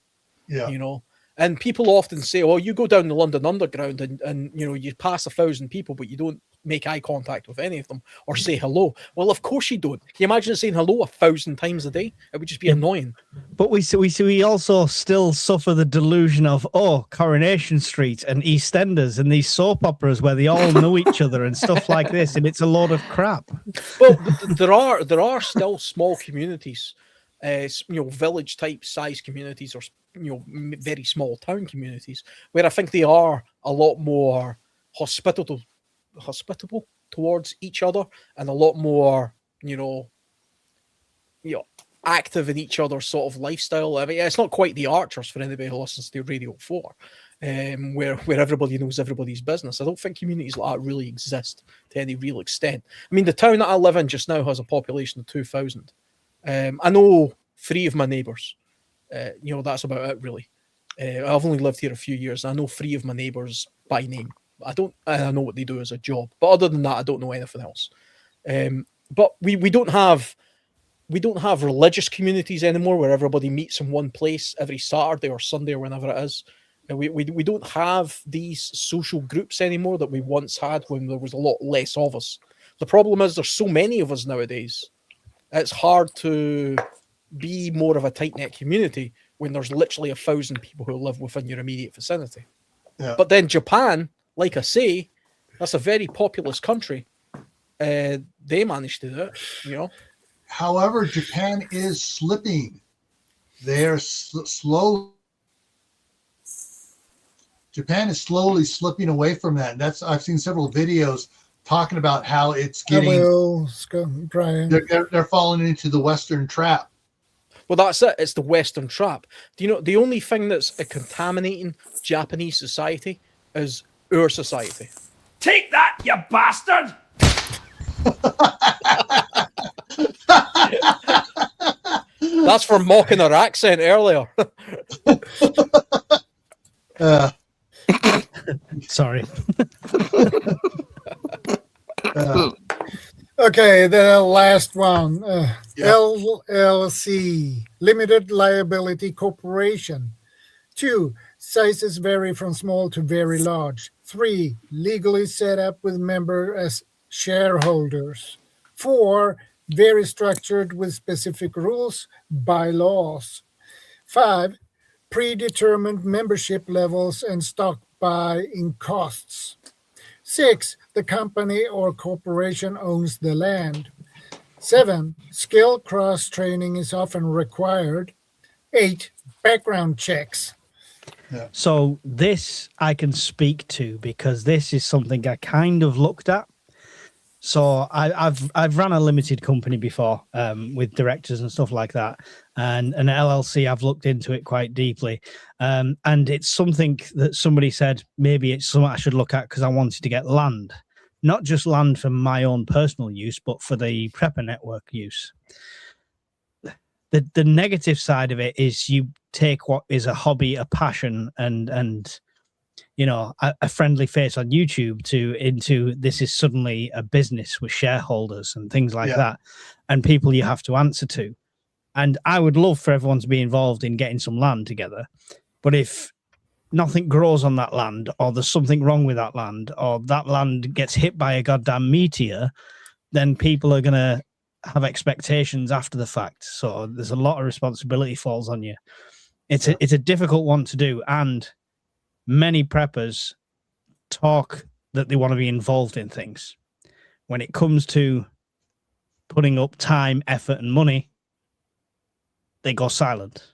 Yeah. You know, and people often say, "Oh, you go down the London Underground and you know you pass 1,000 people, but you don't make eye contact with any of them or say hello." Well, of course you don't. Can you imagine saying hello 1,000 times a day? It would just be annoying. But we also still suffer the delusion of Coronation Street and EastEnders and these soap operas where they all know each other and stuff like this, and it's a load of crap. Well, there are still small communities, you know, village type size communities, or you know, very small town communities where I think they are a lot more hospitable towards each other and a lot more, you know, active in each other's sort of lifestyle. I mean, it's not quite the Archers for anybody who listens to Radio 4, where everybody knows everybody's business. I don't think communities like that really exist to any real extent. I mean, the town that I live in just now has a population of 2,000. I know 3 of my neighbours. You know, that's about it, really. I've only lived here a few years. And I know 3 of my neighbours by name. I know what they do as a job, but other than that, I don't know anything else. But we don't have religious communities anymore where everybody meets in one place every Saturday or Sunday or whenever it is. We don't have these social groups anymore that we once had when there was a lot less of us. The problem is there's so many of us nowadays. It's hard to be more of a tight-knit community when there's literally 1,000 people who live within your immediate vicinity. Yeah. But then Japan, like I say, that's a very populous country. They managed to do it, you know. However, Japan is slipping. They're slow. Japan is slowly slipping away from that. And I've seen several videos talking about how it's getting. They're falling into the Western trap. Well, that's it. It's the Western trap. Do you know the only thing that's contaminating Japanese society is our society? Take that, you bastard! That's for mocking her accent earlier. Sorry. Okay, the last one. LLC, Limited Liability Corporation. 2, sizes vary from small to very large. 3, legally set up with members as shareholders. 4, very structured with specific rules, bylaws. 5, predetermined membership levels and stock buy-in costs. 6, the company or corporation owns the land. 7, skill cross-training is often required. 8, background checks. Yeah. So this I can speak to because this is something I kind of looked at. So I've run a limited company before with directors and stuff like that, and an LLC. I've looked into it quite deeply, and it's something that somebody said maybe it's something I should look at because I wanted to get land, not just land for my own personal use, but for the Prepper Network use. The negative side of it is you take what is a hobby, a passion, and you know, a friendly face on YouTube into this is suddenly a business with shareholders and things like that, and people you have to answer to. And I would love for everyone to be involved in getting some land together. But if nothing grows on that land, or there's something wrong with that land, or that land gets hit by a goddamn meteor, then people are going to have expectations after the fact. So there's a lot of responsibility falls on you. It's a difficult one to do, and many preppers talk that they want to be involved in things. When it comes to putting up time, effort, and money, they go silent.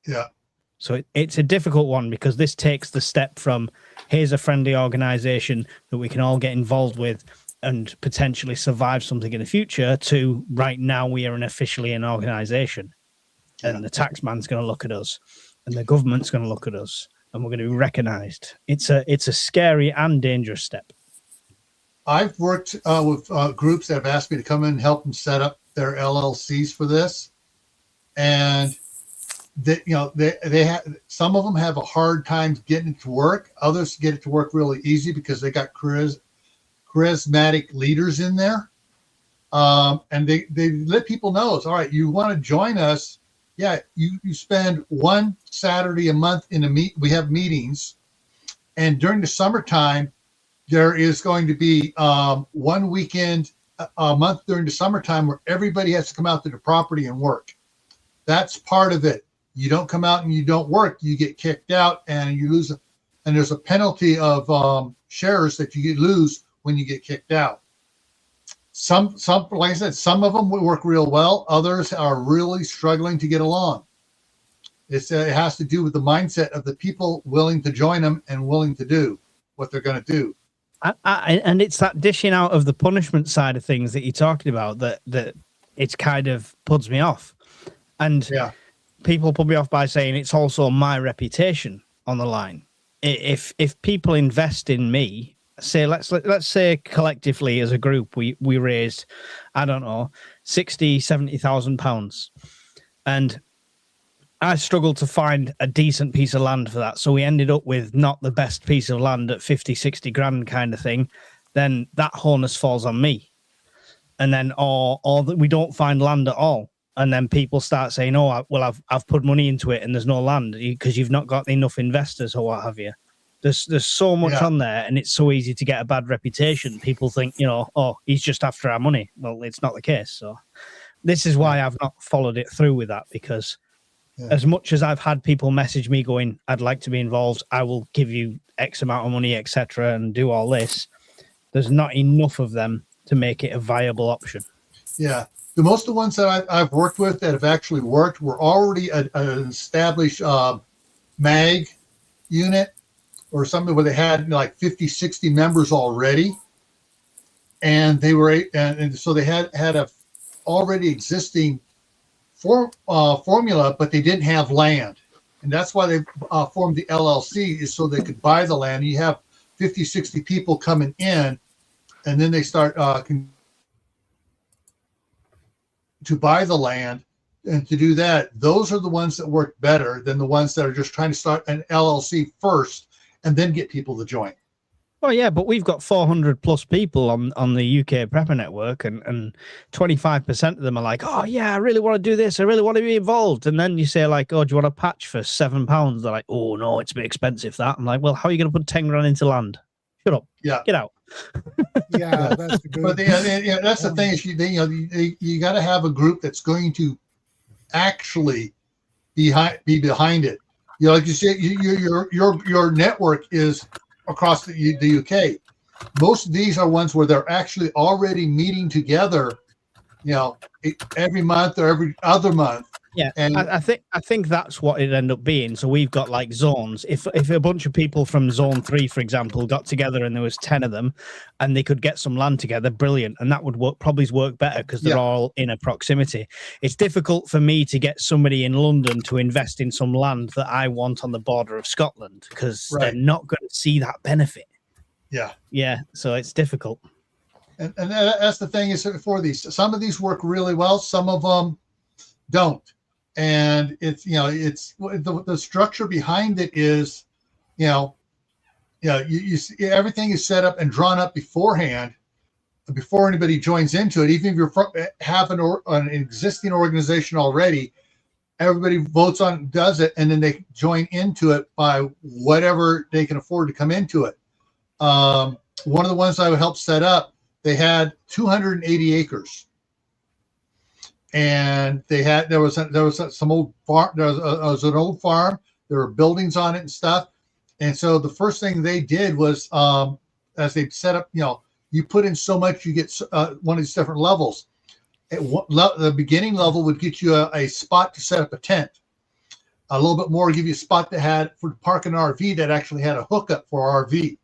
Yeah. So it's a difficult one because this takes the step from here's a friendly organization that we can all get involved with and potentially survive something in the future to right now we are officially an organization, and the tax man's going to look at us and the government's going to look at us and we're going to be recognized. It's a scary and dangerous step. I've worked with groups that have asked me to come in and help them set up their LLCs for this, and they have, some of them have a hard time getting it to work. Others get it to work really easy because they got charismatic leaders in there, and they let people know, it's all right. You want to join us? Yeah, you spend one Saturday a month we have meetings, and during the summertime, there is going to be one weekend a month during the summertime where everybody has to come out to the property and work. That's part of it. You don't come out and you don't work, you get kicked out and you lose. And there's a penalty of shares that you lose when you get kicked out. Some, like I said, some of them will work real well. Others are really struggling to get along. It has to do with the mindset of the people willing to join them and willing to do what they're going to do. And it's that dishing out of the punishment side of things that you're talking about that it's kind of puts me off. And people put me off by saying it's also my reputation on the line. If people invest in me, say let's say collectively as a group we raised, I don't know, 60,000-70,000 pounds, and I struggled to find a decent piece of land for that. So we ended up with not the best piece of land at 50-60 grand kind of thing. Then that onus falls on me. And then, or that we don't find land at all. And then people start saying, oh, well, I've put money into it and there's no land because you've not got enough investors or what have you. There's so much on there, and it's so easy to get a bad reputation. People think, oh, he's just after our money. Well, it's not the case. So this is why I've not followed it through with that, because as much as I've had people message me going, I'd like to be involved, I will give you X amount of money, etc., and do all this, there's not enough of them to make it a viable option. Yeah. Most of the ones that I've worked with that have actually worked were already an established MAG unit or something where they had like 50, 60 members already. And they were, and so they had a already existing formula, but they didn't have land. And that's why they formed the LLC, is so they could buy the land. You have 50, 60 people coming in, and then they start to buy the land. And to do that, those are the ones that work better than the ones that are just trying to start an LLC first and then get people to join. Well, yeah, but we've got 400 plus people on the UK Prepper Network, and 25% of them are like, oh, yeah, I really want to do this. I really want to be involved. And then you say, like, oh, do you want a patch for £7? They're like, oh, no, it's a bit expensive, that. I'm like, well, how are you going to put 10 grand into land? Shut up. Yeah. Get out. Yeah, that's good. But that's the thing is, you got to have a group that's going to actually be behind it. Like you said, your network is across the UK. Most of these are ones where they're actually already meeting together, every month or every other month. Yeah, and I think that's what it'd end up being. So we've got like zones. If a bunch of people from Zone 3, for example, got together and there was 10 of them, and they could get some land together, brilliant. And that would probably work better because they're all in a proximity. It's difficult for me to get somebody in London to invest in some land that I want on the border of Scotland, because they're not going to see that benefit. Yeah. So it's difficult. And that's the thing is for these. Some of these work really well. Some of them don't. And it's the structure behind it is, you see, everything is set up and drawn up beforehand before anybody joins into it. Even if you have an existing organization already, everybody votes on, does it, and then they join into it by whatever they can afford to come into it. One of the ones I helped set up, they had 280 acres. And there was some old farm. There was an old farm. There were buildings on it and stuff. And so the first thing they did was, as they set up, you put in so much, you get one of these different levels. The beginning level would get you a spot to set up a tent. A little bit more, give you a spot that had for parking an RV that actually had a hookup for RV.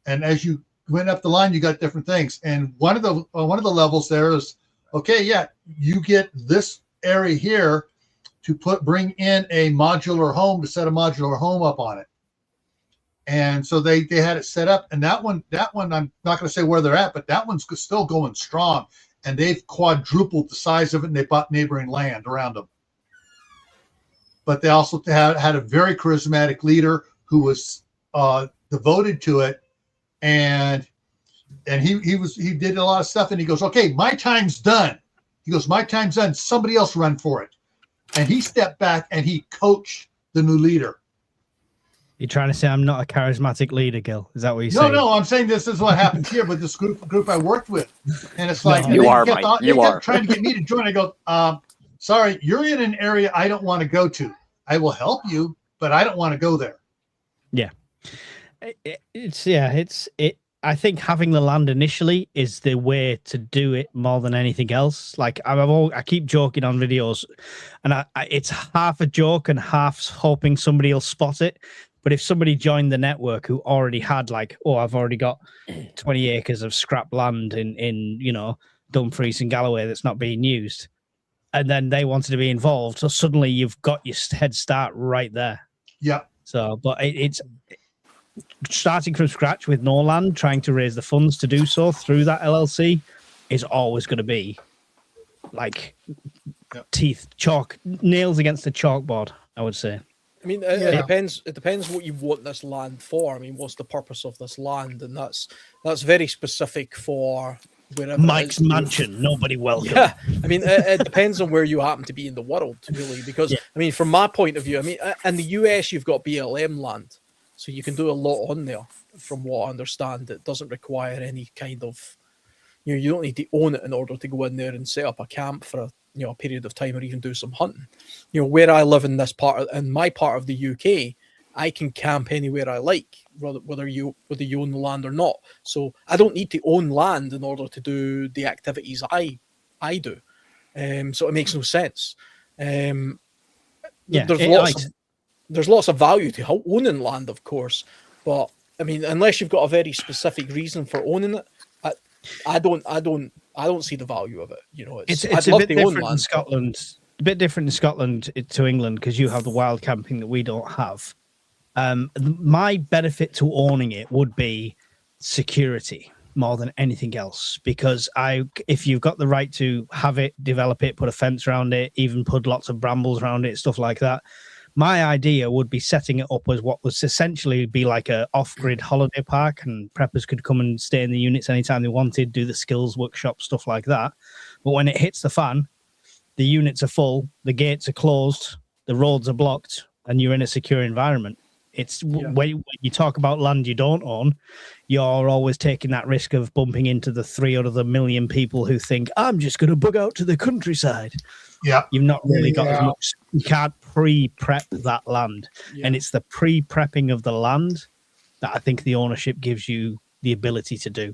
And as you went up the line, you got different things. And one of the levels there is, okay, yeah, you get this area here to bring in a modular home, to set a modular home up on it. And so they had it set up, and that one, I'm not going to say where they're at, but that one's still going strong, and they've quadrupled the size of it, and they bought neighboring land around them. But they also had a very charismatic leader who was devoted to it, and he did a lot of stuff, and he goes, okay, my time's done. He goes, my time's done. Somebody else run for it. And he stepped back and he coached the new leader. You're trying to say I'm not a charismatic leader, Gil? Is that what you're saying? No, I'm saying this is what happens here with this group I worked with. And it's like, you are, Mike. You are trying to get me to join. I go, sorry, you're in an area I don't want to go to. I will help you, but I don't want to go there. Yeah. I think having the land initially is the way to do it more than anything else. Like I keep joking on videos, and it's half a joke and half hoping somebody will spot it. But if somebody joined the network who already had like, oh, I've already got 20 acres of scrap land in Dumfries and Galloway that's not being used, and then they wanted to be involved, so suddenly you've got your head start right there. Yeah. So, but it's starting from scratch with no land, trying to raise the funds to do so through that LLC is always going to be like nails against a chalkboard, I would say. I mean, it depends. It depends what you want this land for. I mean, what's the purpose of this land, and that's very specific for wherever. Mike's mansion, nobody welcome. Yeah, I mean, it depends on where you happen to be in the world, really. Because I mean, from my point of view, I mean, in the US, you've got BLM land. So you can do a lot on there, from what I understand. It doesn't require any kind of, you don't need to own it in order to go in there and set up a camp for a period of time, or even do some hunting. Where I live in my part of the UK, I can camp anywhere I like, whether you own the land or not. So I don't need to own land in order to do the activities I do. So it makes no sense. There's lots of value to owning land, of course, but I mean, unless you've got a very specific reason for owning it, I don't see the value of it. It's a bit different in Scotland. A bit different in Scotland to England because you have the wild camping that we don't have. My benefit to owning it would be security more than anything else, because if you've got the right to have it, develop it, put a fence around it, even put lots of brambles around it, stuff like that. My idea would be setting it up as what was essentially be like a off-grid holiday park, and preppers could come and stay in the units anytime they wanted, do the skills workshop, stuff like that. But when it hits the fan, the units are full, the gates are closed, the roads are blocked, and you're in a secure environment. When you talk about land you don't own, you're always taking that risk of bumping into the 3 out of the million people who think, I'm just going to bug out to the countryside. Yeah. You've not really got as much. You can't pre-prep that land. Yeah. And it's the pre-prepping of the land that I think the ownership gives you the ability to do.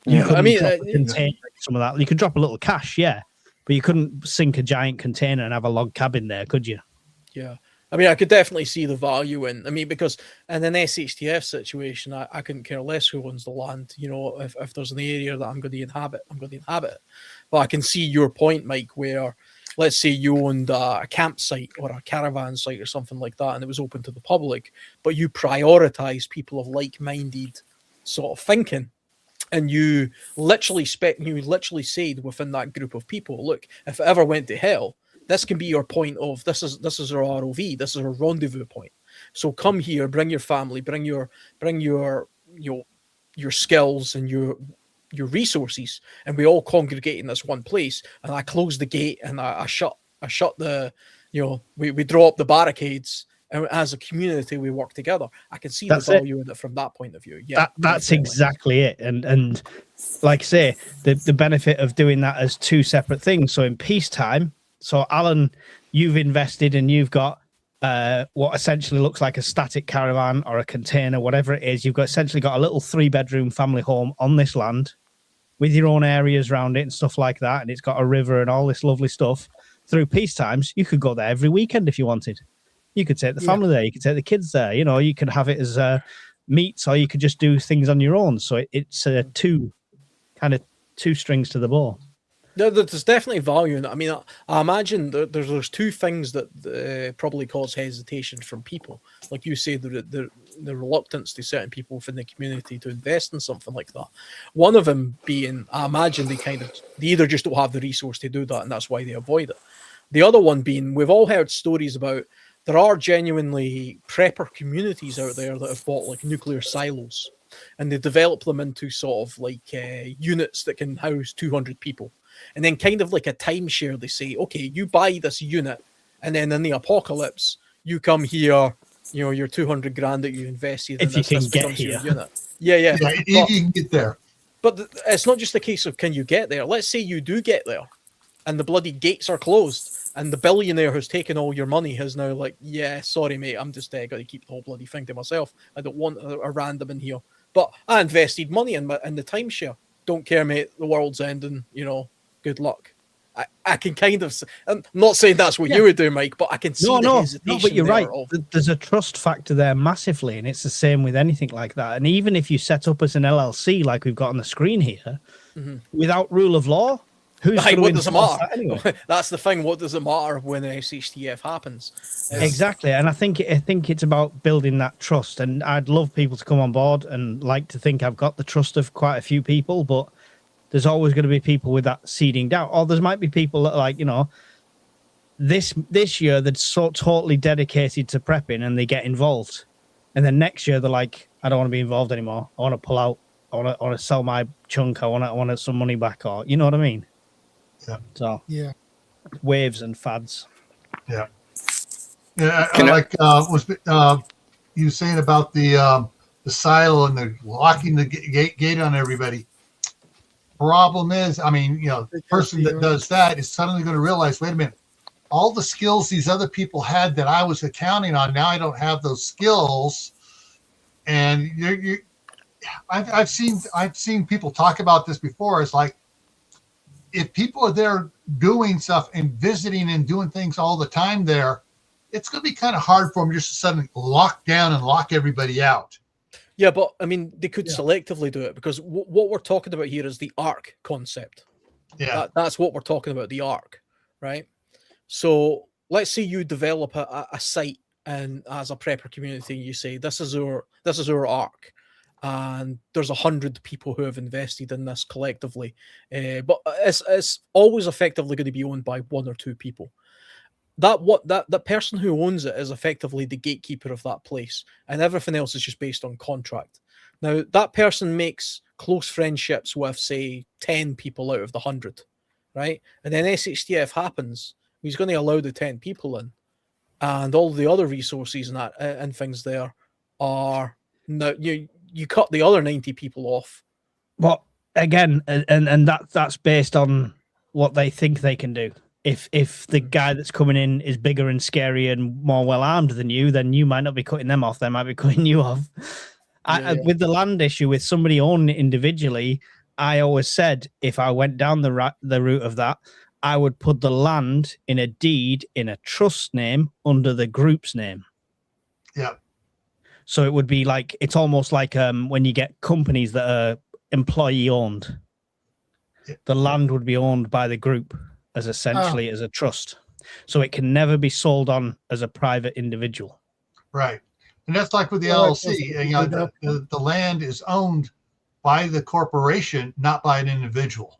I mean, some of that. You could drop a little cash, but you couldn't sink a giant container and have a log cabin there, could you? Yeah. I mean, I could definitely see the value in. I mean, because in an SHTF situation, I couldn't care less who owns the land. If there's an area that I'm going to inhabit, I'm going to inhabit it. But I can see your point, Mike, where let's say you owned a campsite or a caravan site or something like that, and it was open to the public, but you prioritize people of like-minded sort of thinking. And you literally said within that group of people, look, if it ever went to hell, this can be your point of this is our ROV, this is our rendezvous point. So come here, bring your family, bring your skills and your resources, and we all congregate in this one place. And I close the gate and I shut the we draw up the barricades, and as a community we work together. I can see the value in it from that point of view. Yeah, that's exactly it. And like I say, the benefit of doing that as two separate things. So in peacetime. So, Alan, you've invested and you've got what essentially looks like a static caravan or a container, whatever it is. You've essentially got a little 3-bedroom family home on this land with your own areas around it and stuff like that. And it's got a river and all this lovely stuff. Through peace times, you could go there every weekend if you wanted. You could take the family there. You could take the kids there. You could have it as meets, or you could just do things on your own. So it's two strings to the bow. There's definitely value in it. I mean, I imagine there's two things that probably cause hesitation from people. Like you say, the reluctance to certain people within the community to invest in something like that. One of them being, I imagine they either just don't have the resource to do that, and that's why they avoid it. The other one being, we've all heard stories about there are genuinely prepper communities out there that have bought like nuclear silos, and they develop them into sort of like units that can house 200 people. And then kind of like a timeshare, they say, okay, you buy this unit, and then in the apocalypse, you come here, you know, your 200 grand that you invested in, if you can get here. Your unit. Yeah. If you can get there. But it's not just a case of can you get there. Let's say you do get there, and the bloody gates are closed, and the billionaire who's taken all your money has now like, yeah, sorry, mate, I'm just got to keep the whole bloody thing to myself. I don't want a random in here. But I invested money in the timeshare. Don't care, mate. The world's ending, you know. Good luck. I can kind of, I'm not saying that's what you would do, Mike, but I can see the hesitation. No, but you're right. There's a trust factor there massively, and it's the same with anything like that. And even if you set up as an LLC, like we've got on the screen here, without rule of law, what does it matter? That anyway? That's the thing. What does it matter when an SHTF happens? Exactly, and I think it's about building that trust. And I'd love people to come on board, and like to think I've got the trust of quite a few people, but there's always going to be people with that seeding doubt. Or there might be people that, like, you know, this year they're so totally dedicated to prepping and they get involved. And then next year they're like, I don't want to be involved anymore. I want to pull out. I want to sell my chunk. I want some money back. Or, you know what I mean? Yeah. So, Yeah. Waves and fads. Yeah. Yeah. I like you saying about the silo and the locking the gate on everybody. Problem is, I mean, you know, the person that does that is suddenly going to realize, wait a minute, all the skills these other people had that I was accounting on, now I don't have those skills. And I've seen people talk about this before. It's like, if people are there doing stuff and visiting and doing things all the time there, it's going to be kind of hard for them just to suddenly lock down and lock everybody out. Yeah, but I mean, they could selectively do it, because what we're talking about here is the ARC concept. Yeah, that's what we're talking about, the ARC, right? So let's say you develop a site, and as a prepper community, you say this is our ARC, and there's 100 people who have invested in this collectively, but it's always effectively going to be owned by one or two people. That person who owns it is effectively the gatekeeper of that place, and everything else is just based on contract. Now, that person makes close friendships with, say, 10 people out of the 100, right? And then SHTF happens, he's going to allow the 10 people in, and all the other resources and things there are, no, you cut the other 90 people off. But again, and that's based on what they think they can do. If the guy that's coming in is bigger and scarier and more well armed than you, then you might not be cutting them off. They might be cutting you off. With the land issue, with somebody owning it individually, I always said if I went down the route of that, I would put the land in a deed in a trust name under the group's name. Yeah. So it would be like, it's almost like when you get companies that are employee owned, the land would be owned by the group as essentially as a trust. So it can never be sold on as a private individual. Right. And that's like with the LLC. You know, the land is owned by the corporation, not by an individual.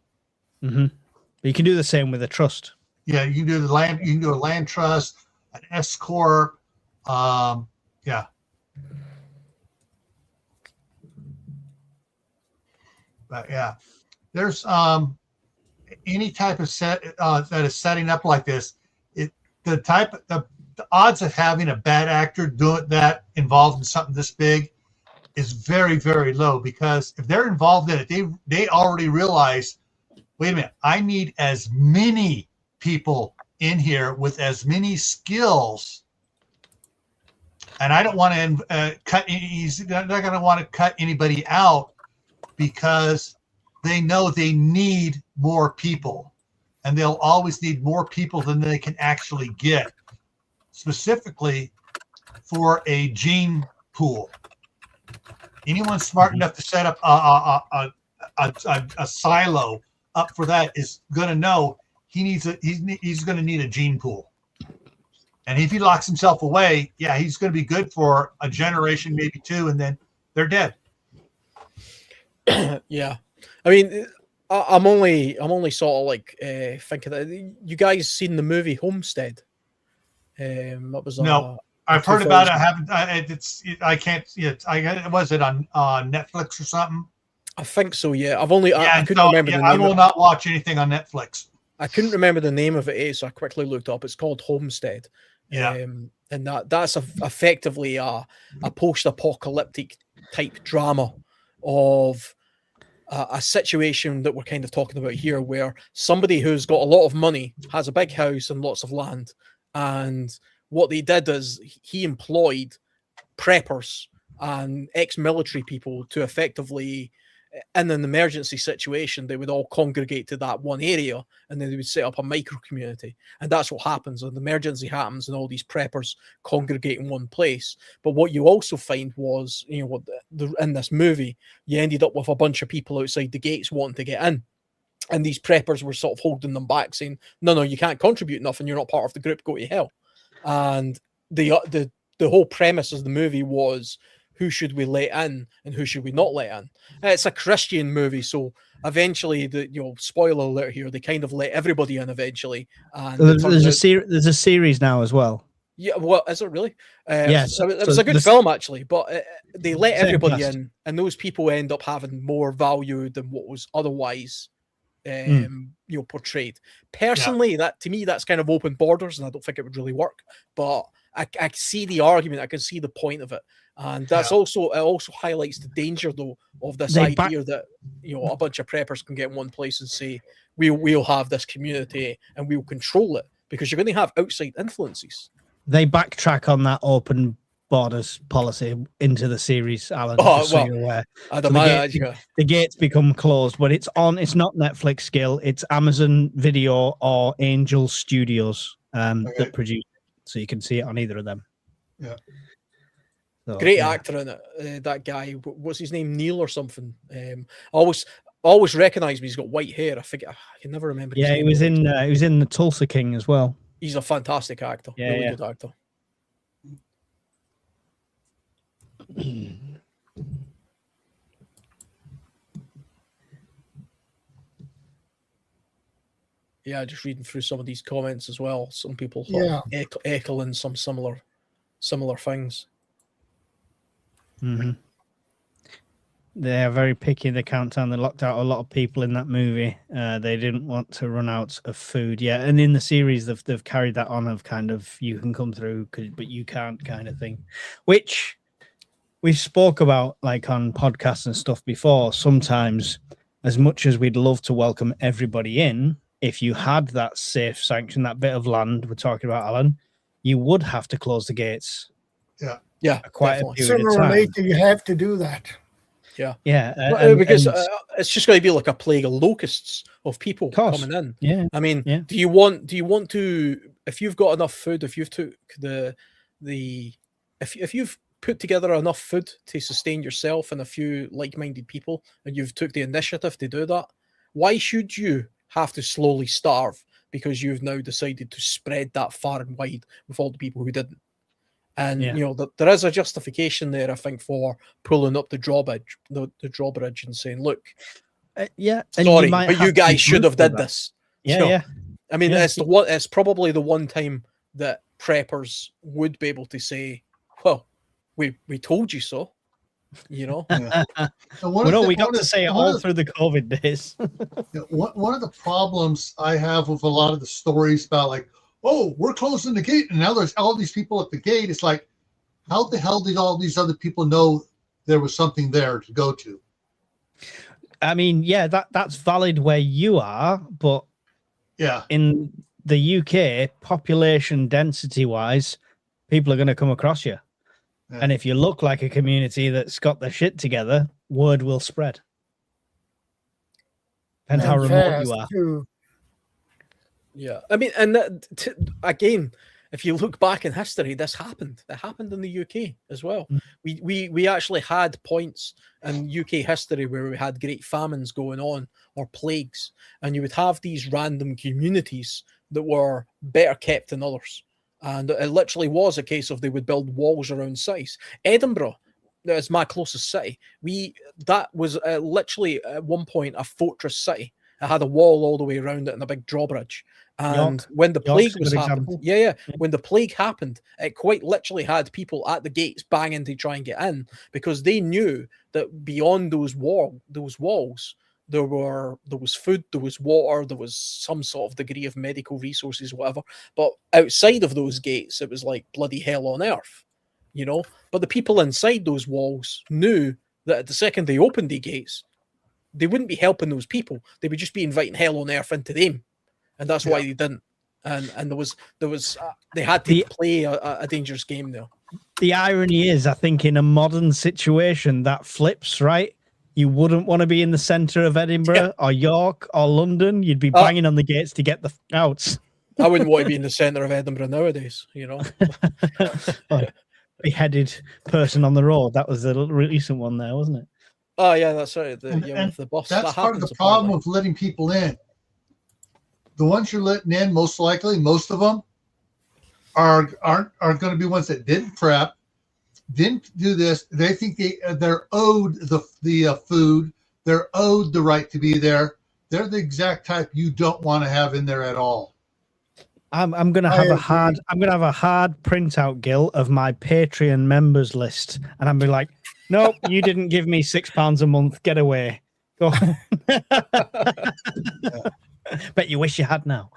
Mm-hmm. But you can do the same with a trust. Yeah, you can do the land. You can do a land trust, an S corp. Yeah. But yeah, there's any type of set that is setting up like this. The odds of having a bad actor doing that involved in something this big is very, very low, because if they're involved in it, they already realize, wait a minute, I need as many people in here with as many skills, and I don't want to cut. He's not going to want to cut anybody out, because they know they need more people, and they'll always need more people than they can actually get, specifically for a gene pool. anyone smart enough to set up a silo up for that is going to know he's going to need a gene pool. And if he locks himself away, yeah, he's going to be good for a generation, maybe two, and then they're dead. Yeah, I mean, I'm only sort of like thinking that you guys seen the movie Homestead? That was No, I've heard about it. I haven't. I can't. Was it on Netflix or something? I think so. Yeah, I couldn't remember the name. I will not watch anything on Netflix. I couldn't remember the name of it, so I quickly looked up. It's called Homestead. Yeah, and that's effectively a post-apocalyptic type drama of a situation that we're kind of talking about here, where somebody who's got a lot of money has a big house and lots of land, and what they did is he employed preppers and ex-military people to effectively, in an emergency situation, they would all congregate to that one area, and then they would set up a micro community. And that's what happens. An emergency happens, and all these preppers congregate in one place. But what you also find was, in this movie, you ended up with a bunch of people outside the gates wanting to get in. And these preppers were sort of holding them back, saying, no, you can't contribute enough, and you're not part of the group, go to hell. And the whole premise of the movie was, who should we let in and who should we not let in? It's a Christian movie, so eventually, spoiler alert here, they kind of let everybody in eventually. And there's a series now as well. Yeah, well, is it really? Yes, it was a good film actually, but they let everybody in, and those people end up having more value than what was otherwise, portrayed. Personally, that to me, that's kind of open borders, and I don't think it would really work. But I see the argument, I can see the point of it. And that's also highlights the danger though of this idea that a bunch of preppers can get in one place and say we'll have this community and we'll control it, because you're going to have outside influences. They backtrack on that open borders policy into the series, Alan. So you're aware. The gates become closed, but it's not Netflix skill, it's Amazon Video or Angel Studios that produce it, so you can see it on either of them. Yeah. So, great actor in it. That guy, what's his name? Neil or something. Always recognize me. He's got white hair. I can never remember. Yeah, he was in the Tulsa King as well. He's a fantastic actor. Yeah, really good actor. Yeah, just reading through some of these comments as well. Some people echoing some similar things. Mm-hmm. They are very picky in the countdown. They locked out a lot of people in that movie. They didn't want to run out of food. Yeah, and in the series, they've carried that on of kind of you can come through, but you can't kind of thing, which we spoke about like on podcasts and stuff before. Sometimes, as much as we'd love to welcome everybody in, if you had that safe sanction, that bit of land we're talking about, Alan, you would have to close the gates. Yeah, quite a period sooner of time. or later you have to do that. Yeah, because it's just going to be like a plague of locusts of people coming in. Yeah, I mean, do you want to, if you've got enough food, if you've took if you've put together enough food to sustain yourself and a few like-minded people, and you've took the initiative to do that, why should you have to slowly starve because you've now decided to spread that far and wide with all the people who didn't? And there is a justification there, I think, for pulling up the drawbridge, and saying, "Look, sorry, but you guys should have did this." Yeah. I mean, it's probably the one time that preppers would be able to say, "Well, we told you so." We got to say it all through the COVID days. One of the problems I have with a lot of the stories about like, oh, we're closing the gate, and now there's all these people at the gate. It's like, how the hell did all these other people know there was something there to go to? I mean, that's valid where you are, but in the UK, population density wise, people are going to come across you. Yeah. And if you look like a community that's got their shit together, word will spread. Depends how remote you are. Too. Yeah, I mean, and again, if you look back in history, this happened. It happened in the UK as well. We actually had points in UK history where we had great famines going on or plagues, and you would have these random communities that were better kept than others. And it literally was a case of they would build walls around cities. Edinburgh, that's my closest city. That was literally at one point a fortress city. It had a wall all the way around it and a big drawbridge. And when the plague was happening, when the plague happened, it quite literally had people at the gates banging to try and get in, because they knew that beyond those walls, there was food, there was water, there was some sort of degree of medical resources, whatever. But outside of those gates, it was like bloody hell on earth, you know. But the people inside those walls knew that at the second they opened the gates, they wouldn't be helping those people. They would just be inviting hell on earth into them, and that's why they didn't. And there was they had to play a dangerous game there. The irony is, I think in a modern situation that flips, right? You wouldn't want to be in the center of Edinburgh or York or London. You'd be banging on the gates to get the outs. I wouldn't want to be in the center of Edinburgh nowadays, you know. Beheaded person on the road. That was the recent one there, wasn't it? Oh yeah, that's right. With the bus. That's part of the problem with letting people in. The ones you're letting in, most likely, most of them are going to be ones that didn't prep, didn't do this. They think they're owed the food. They're owed the right to be there. They're the exact type you don't want to have in there at all. I'm gonna have a hard printout, Gil, of my Patreon members list, and I'm be like, nope, you didn't give me £6 a month. Get away. Go. Bet you wish you had now.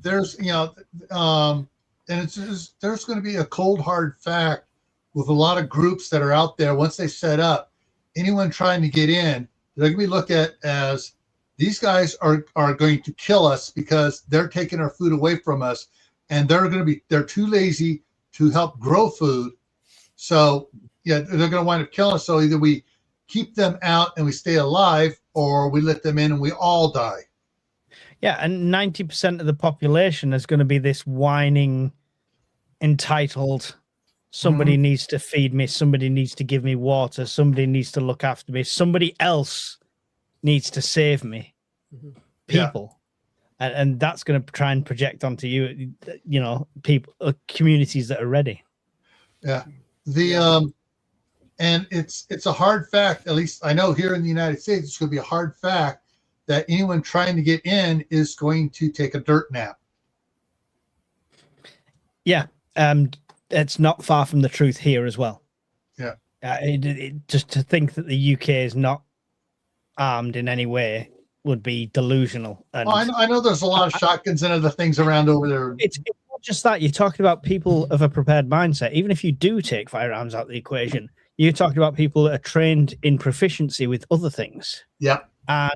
There's, and it's just, there's going to be a cold hard fact with a lot of groups that are out there. Once they set up, anyone trying to get in, they're going to be looked at as these guys are going to kill us because they're taking our food away from us, and they're too lazy to help grow food. So yeah, they're going to wind up killing us. So either we keep them out and we stay alive, or we let them in and we all die. Yeah, and 90% of the population is going to be this whining, entitled, somebody needs to feed me, somebody needs to give me water, somebody needs to look after me, somebody else needs to save me. People. Yeah. And that's going to try and project onto you, people, communities that are ready. Yeah. And it's a hard fact, at least I know here in the United States, it's going to be a hard fact that anyone trying to get in is going to take a dirt nap. Yeah. It's not far from the truth here as well. Yeah. Just to think that the UK is not armed in any way would be delusional. And I know there's a lot of shotguns and other things around over there. It's not just that. You're talking about people of a prepared mindset. Even if you do take firearms out of the equation, you're talking about people that are trained in proficiency with other things. Yeah.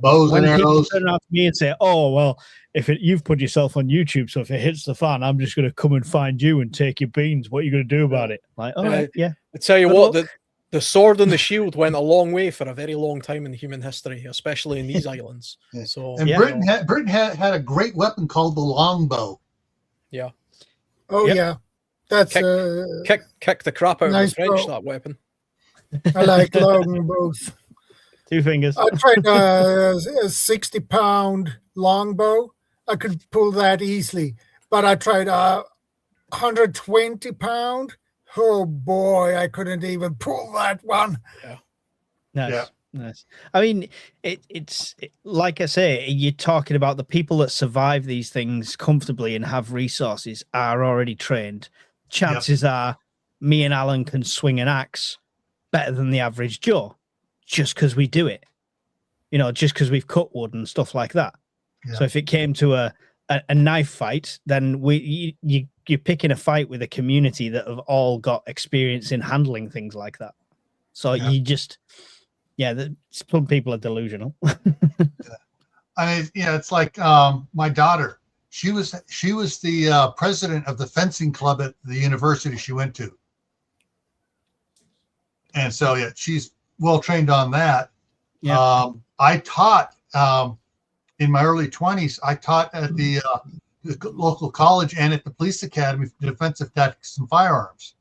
Bows and arrows. Turn around to me and say, "Oh well, you've put yourself on YouTube, so if it hits the fan, I'm just going to come and find you and take your beans. What are you going to do about it?" Like, all right, yeah. I tell you what, the sword and the shield went a long way for a very long time in human history, especially in these islands. Yeah. So, and Britain had a great weapon called the longbow. Yeah. Oh yeah, that's kick the crap out of the French. That weapon. I like longbows. 2 fingers. I tried a 60-pound longbow. I could pull that easily, but I tried a 120-pound. Oh boy, I couldn't even pull that one. Yeah. Nice. I mean, it's like I say, you're talking about the people that survive these things comfortably and have resources are already trained. Chances are me and Alan can swing an axe better than the average Joe, just because we do it, just because we've cut wood and stuff like that. Yeah. So if it came to a knife fight, then you're picking a fight with a community that have all got experience in handling things like that. So you just, some people are delusional. I mean, it's like my daughter. She was the president of the fencing club at the university she went to. And so, she's well trained on that. Yeah. I taught in my early 20s. I taught at the the local college and at the police academy for defensive tactics and firearms.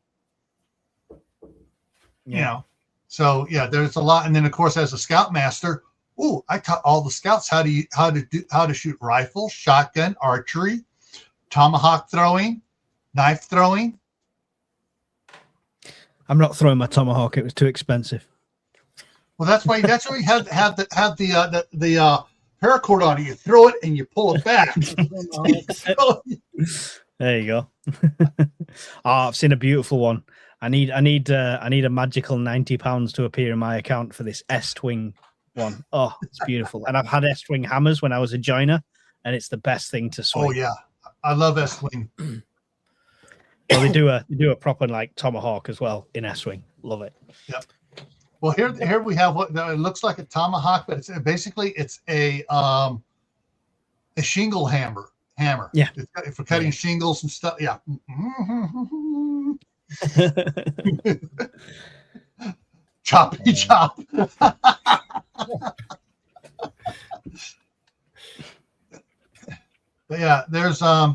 You know, so yeah, there's a lot. And then of course, as a scoutmaster, I taught all the scouts how to shoot rifle, shotgun, archery, tomahawk throwing, knife throwing. I'm not throwing my tomahawk. It was too expensive. Well, that's why you have the paracord on it. You throw it and you pull it back. There you go. I've seen a beautiful one. I need a magical £90 to appear in my account for this S-Twing one. Oh, it's beautiful. And I've had S-Twing hammers when I was a joiner, and it's the best thing to swing. Oh yeah, I love S-Wing. Well, they do a proper like tomahawk as well in S-Wing. Love it. Yep. Well, here we have what it looks like a tomahawk, but it's basically a shingle hammer. Yeah, for cutting shingles and stuff. Yeah. Choppy chop. But yeah, there's yeah,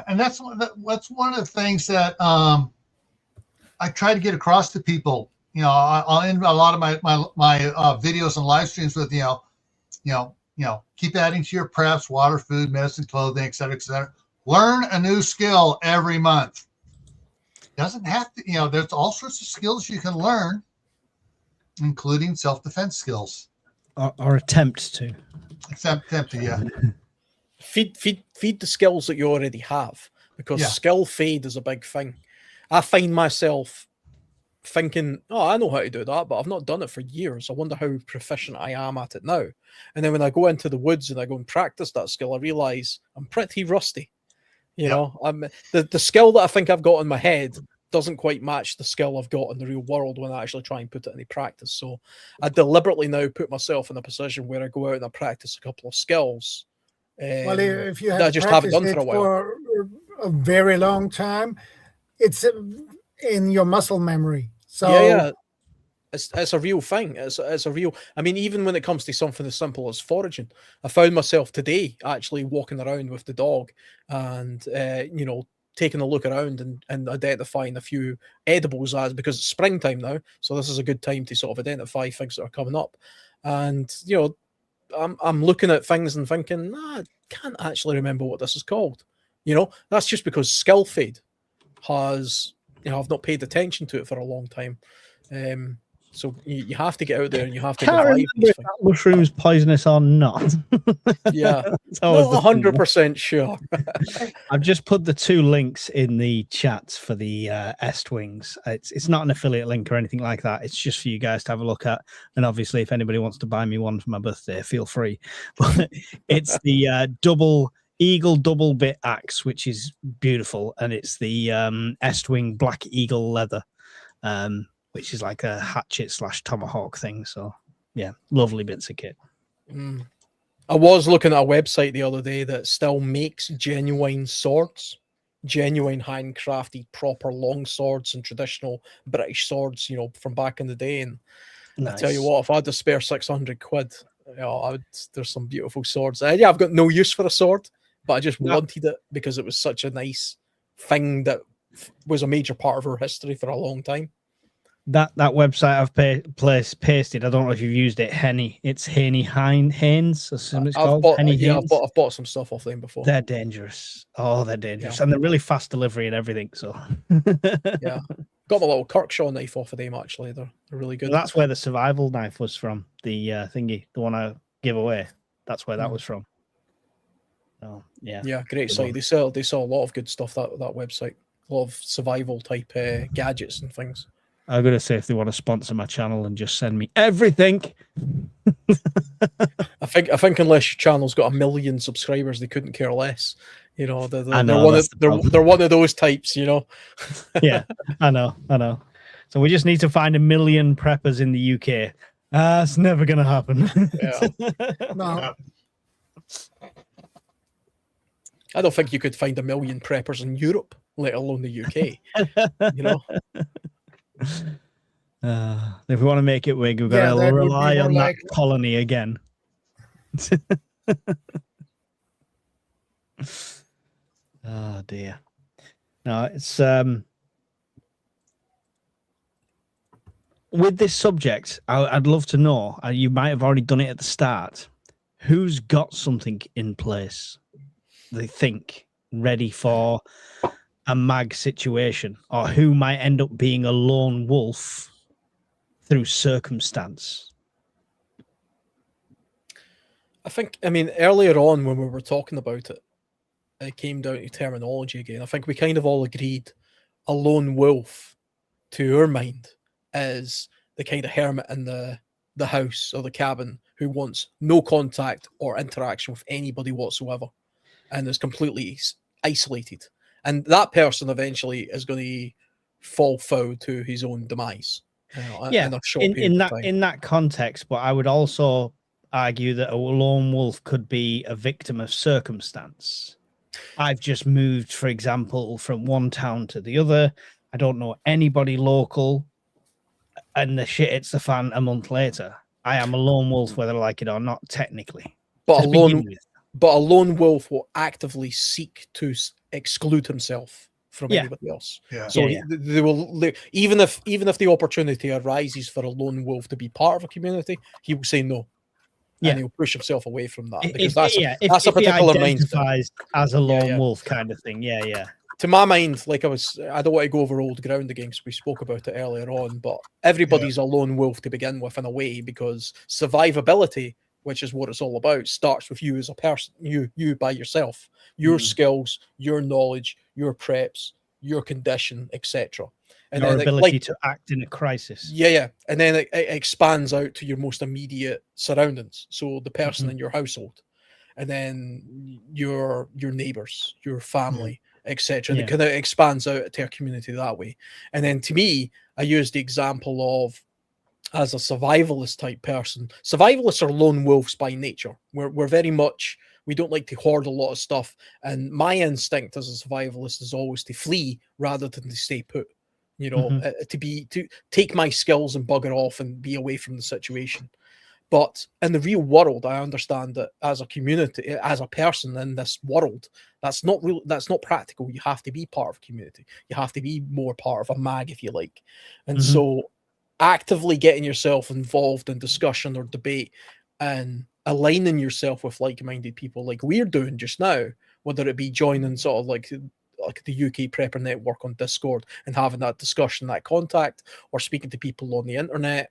and that's one of the things that I try to get across to people. You know, I'll end a lot of my videos and live streams with keep adding to your preps, water, food, medicine, clothing, et cetera, et cetera. Learn a new skill every month. Doesn't have to, there's all sorts of skills you can learn, including self-defense skills. Or attempt to. Attempt to, yeah. Feed the skills that you already have, because skill fade is a big thing. I find myself thinking, I know how to do that, but I've not done it for years. I wonder how proficient I am at it now. And then when I go into the woods and I go and practice that skill, I realize I'm pretty rusty. You know, the skill that I think I've got in my head doesn't quite match the skill I've got in the real world when I actually try and put it into practice. So I deliberately now put myself in a position where I go out and I practice a couple of skills. Well, if you have I just haven't done practiced for a while. For a very long time, it's in your muscle memory. So yeah. It's a real thing. It's a real. I mean, even when it comes to something as simple as foraging, I found myself today actually walking around with the dog and taking a look around and identifying a few edibles because it's springtime now, so this is a good time to sort of identify things that are coming up. And I'm looking at things and thinking, I can't actually remember what this is called. That's just because skill fade has. I've not paid attention to it for a long time. So you have to get out there and you have to can't remember if that mushroom's poisonous or not. Yeah, not 100% sure. I've just put the 2 links in the chat for the S-Twings. It's not an affiliate link or anything like that. It's just for you guys to have a look at. And obviously, if anybody wants to buy me one for my birthday, feel free. But it's the double bit axe, which is beautiful, and it's the S-Twing Black Eagle leather. Which is like a hatchet / tomahawk thing. So yeah, lovely bits of kit. I was looking at a website the other day that still makes genuine swords, genuine handcrafted proper long swords and traditional British swords, from back in the day. And nice. I tell you what, if I had to spare 600 quid, there's some beautiful swords. I've got no use for a sword, but I just wanted it because it was such a nice thing that was a major part of our history for a long time. That website I've pasted, I don't know if you've used it, Henny. It's Haines, or something it's called. I've bought some stuff off them before. They're dangerous. Oh, they're dangerous. Yeah. And they're really fast delivery and everything. So yeah. Got my little Kirkshaw knife off of them, actually. They're really good. Well, that's where the survival knife was from. The thingy, the one I give away. That's where that was from. Oh, yeah. Yeah, great site. They sell a lot of good stuff, that website. A lot of survival type gadgets and things. I'm going to say if they want to sponsor my channel and just send me everything. I think unless your channel's got 1 million subscribers, they couldn't care less. They're one of those types, Yeah, I know. So we just need to find 1 million preppers in the UK. It's never going to happen. Yeah. No. I don't think you could find 1 million preppers in Europe, let alone the UK. If we want to make it big, we've got to rely on that colony again. Oh dear. No, it's with this subject, I'd love to know, you might have already done it at the start, who's got something in place they think ready for a mag situation, or who might end up being a lone wolf through circumstance. I mean, earlier on when we were talking about it, it came down to terminology again. I think we kind of all agreed a lone wolf, to our mind, is the kind of hermit in the house or the cabin who wants no contact or interaction with anybody whatsoever and is completely isolated. And that person eventually is going to fall foul to his own demise. Yeah, in a short period of time. In that context, but I would also argue that a lone wolf could be a victim of circumstance. I've just moved, for example, from one town to the other. I don't know anybody local, and the shit hits the fan a month later. I am a lone wolf, whether I like it or not, technically. But a lone wolf will actively seek to exclude himself from anybody else. Yeah. So they will, even if the opportunity arises for a lone wolf to be part of a community, he will say no. Yeah. And he'll push himself away from that because if that's a particular mindset as a lone wolf kind kind of thing. Yeah. To my mind, like I don't want to go over old ground again because we spoke about it earlier on, but everybody's a lone wolf to begin with in a way, because survivability, which is what it's all about, starts with you as a person, you by yourself, your skills, your knowledge, your preps, your condition, etc. And your then ability to act in a crisis. Yeah. And then it expands out to your most immediate surroundings. So the person in your household, and then your neighbors, your family, etc. And it kind of expands out to a community that way. And then to me, I use the example of, as a survivalist type person, survivalists are lone wolves by nature. We're very much, we don't like to hoard a lot of stuff. And my instinct as a survivalist is always to flee rather than to stay put. To take my skills and bugger off and be away from the situation. But in the real world, I understand that as a community, as a person in this world, that's not practical. You have to be part of a community. You have to be more part of a mag, if you like. And so actively getting yourself involved in discussion or debate and aligning yourself with like-minded people like we're doing just now, whether it be joining sort of like the UK Prepper Network on Discord and having that discussion, that contact, or speaking to people on the internet,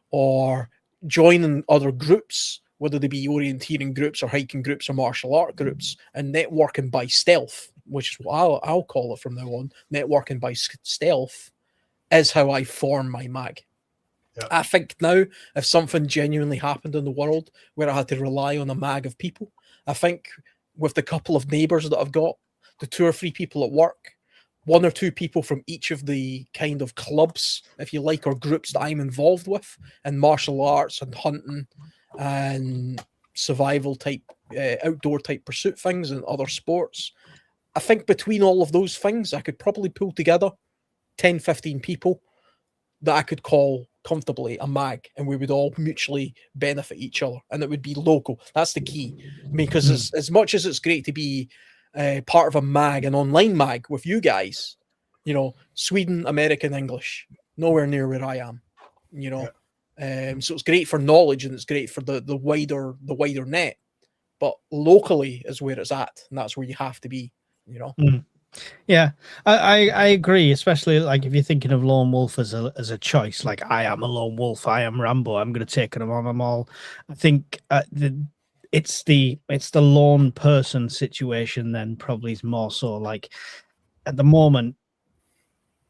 or joining other groups, whether they be orienteering groups or hiking groups or martial art groups, and networking by stealth, which is what I'll call it from now on. Networking by stealth is how I form my mag. Yeah. I think now, if something genuinely happened in the world where I had to rely on a mag of people, I think with the couple of neighbors that I've got, the 2 or 3 people at work, 1 or 2 people from each of the kind of clubs, if you like, or groups that I'm involved with, in martial arts and hunting and survival type, outdoor type pursuit things and other sports. I think between all of those things, I could probably pull together 10, 15 people that I could call comfortably a mag, and we would all mutually benefit each other, and it would be local. That's the key. I mean, because as much as it's great to be part of a mag, an online mag with you guys, Sweden, American, English, nowhere near where I am, so it's great for knowledge and it's great for the wider net, but locally is where it's at, and that's where you have to be, Yeah, I agree, especially like if you're thinking of lone wolf as a choice, like I am a lone wolf, I am Rambo, I'm going to take them on them all. I think it's the lone person situation then probably is more so like at the moment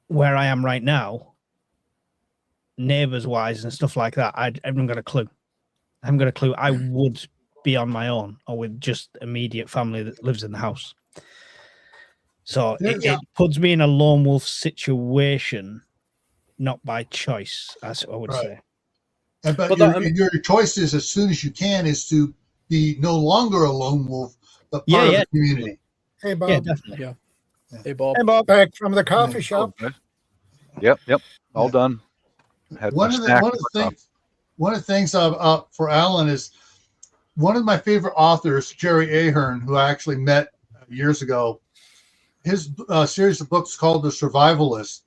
where I am right now, neighbors wise and stuff like that. I haven't got a clue. I would be on my own or with just immediate family that lives in the house. So it puts me in a lone wolf situation, not by choice, as I would say. But your choice is, as soon as you can, is to be no longer a lone wolf, but part of the community. Hey, Bob. Yeah, definitely. Yeah. Hey, Bob. Hey, Bob. Back from the coffee shop. Yep. All done. One of the things for Alan is one of my favorite authors, Jerry Ahern, who I actually met years ago. His series of books called The Survivalist.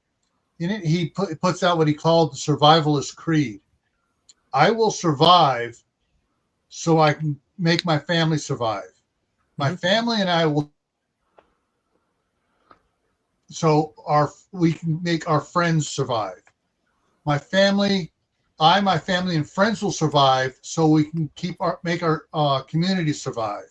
In it, he puts out what he called the Survivalist Creed. I will survive so I can make my family survive. My family and I will, so we can make our friends survive. My family and friends will survive so we can make our community survive.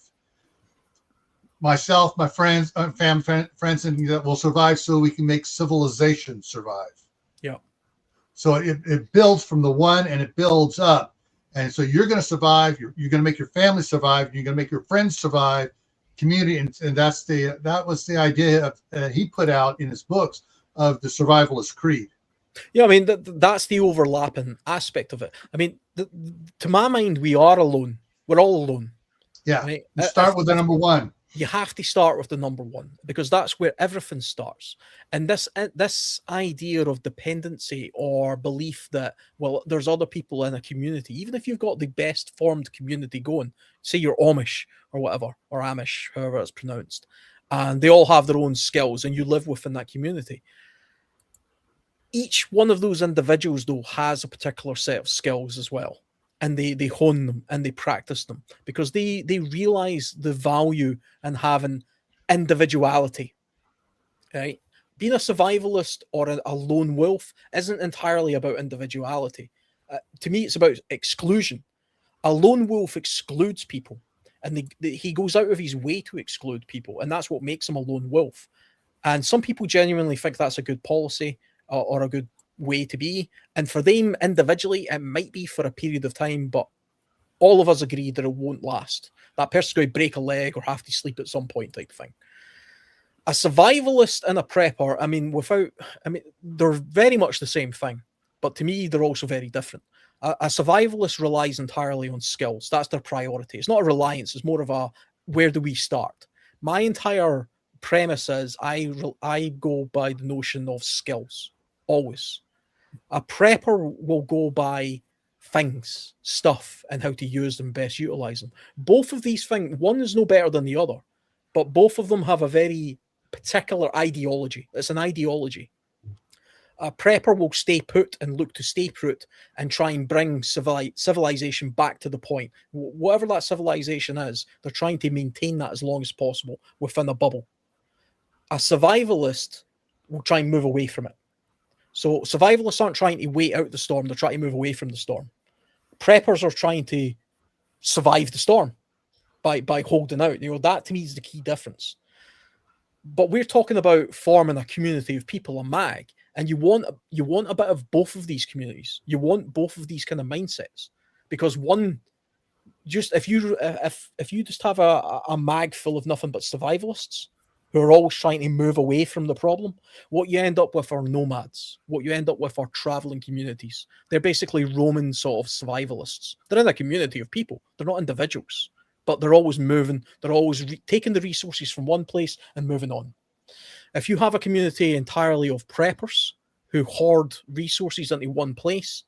Myself, my friends, friends, and that will survive so we can make civilization survive. Yeah. So it builds from the one and it builds up. And so you're going to survive. You're going to make your family survive. You're going to make your friends survive. Community, and that was the idea that he put out in his books of the Survivalist Creed. Yeah, I mean that's the overlapping aspect of it. I mean, to my mind, we are alone. We're all alone. Yeah. Right? You start with the number one. You have to start with the number one because that's where everything starts. And this idea of dependency or belief that, well, there's other people in a community, even if you've got the best formed community going, say you're Amish or whatever, or Amish, however it's pronounced, and they all have their own skills and you live within that community. Each one of those individuals, though, has a particular set of skills as well. And they hone them and they practice them because they realize the value in having individuality, right? Being a survivalist or a lone wolf isn't entirely about individuality. To me, it's about exclusion. A lone wolf excludes people, and he goes out of his way to exclude people, and that's what makes him a lone wolf. And some people genuinely think that's a good policy or a good way to be, and for them individually it might be for a period of time, but all of us agree that it won't last. That person's going to break a leg or have to sleep at some point type thing. A survivalist and a prepper, I mean, they're very much the same thing, but to me they're also very different. A survivalist relies entirely on skills. That's their priority. It's not a reliance, it's more of a where do we start. My entire premise is I go by the notion of skills always. A prepper will go by things, stuff, and how to use them, best utilize them. Both of these things, one is no better than the other, but both of them have a very particular ideology. It's an ideology. A prepper will stay put and look to stay put and try and bring civilization back to the point. Whatever that civilization is, they're trying to maintain that as long as possible within a bubble. A survivalist will try and move away from it. So survivalists aren't trying to wait out the storm, they're trying to move away from the storm. Preppers are trying to survive the storm by holding out. That to me is the key difference. But we're talking about forming a community of people, a mag, and you want a bit of both of these communities. You want both of these kind of mindsets. Because one, just if you just have a mag full of nothing but survivalists who are always trying to move away from the problem, what you end up with are nomads. What you end up with are traveling communities. They're basically roaming sort of survivalists. They're in a community of people. They're not individuals, but they're always moving. They're always taking the resources from one place and moving on. If you have a community entirely of preppers who hoard resources into one place,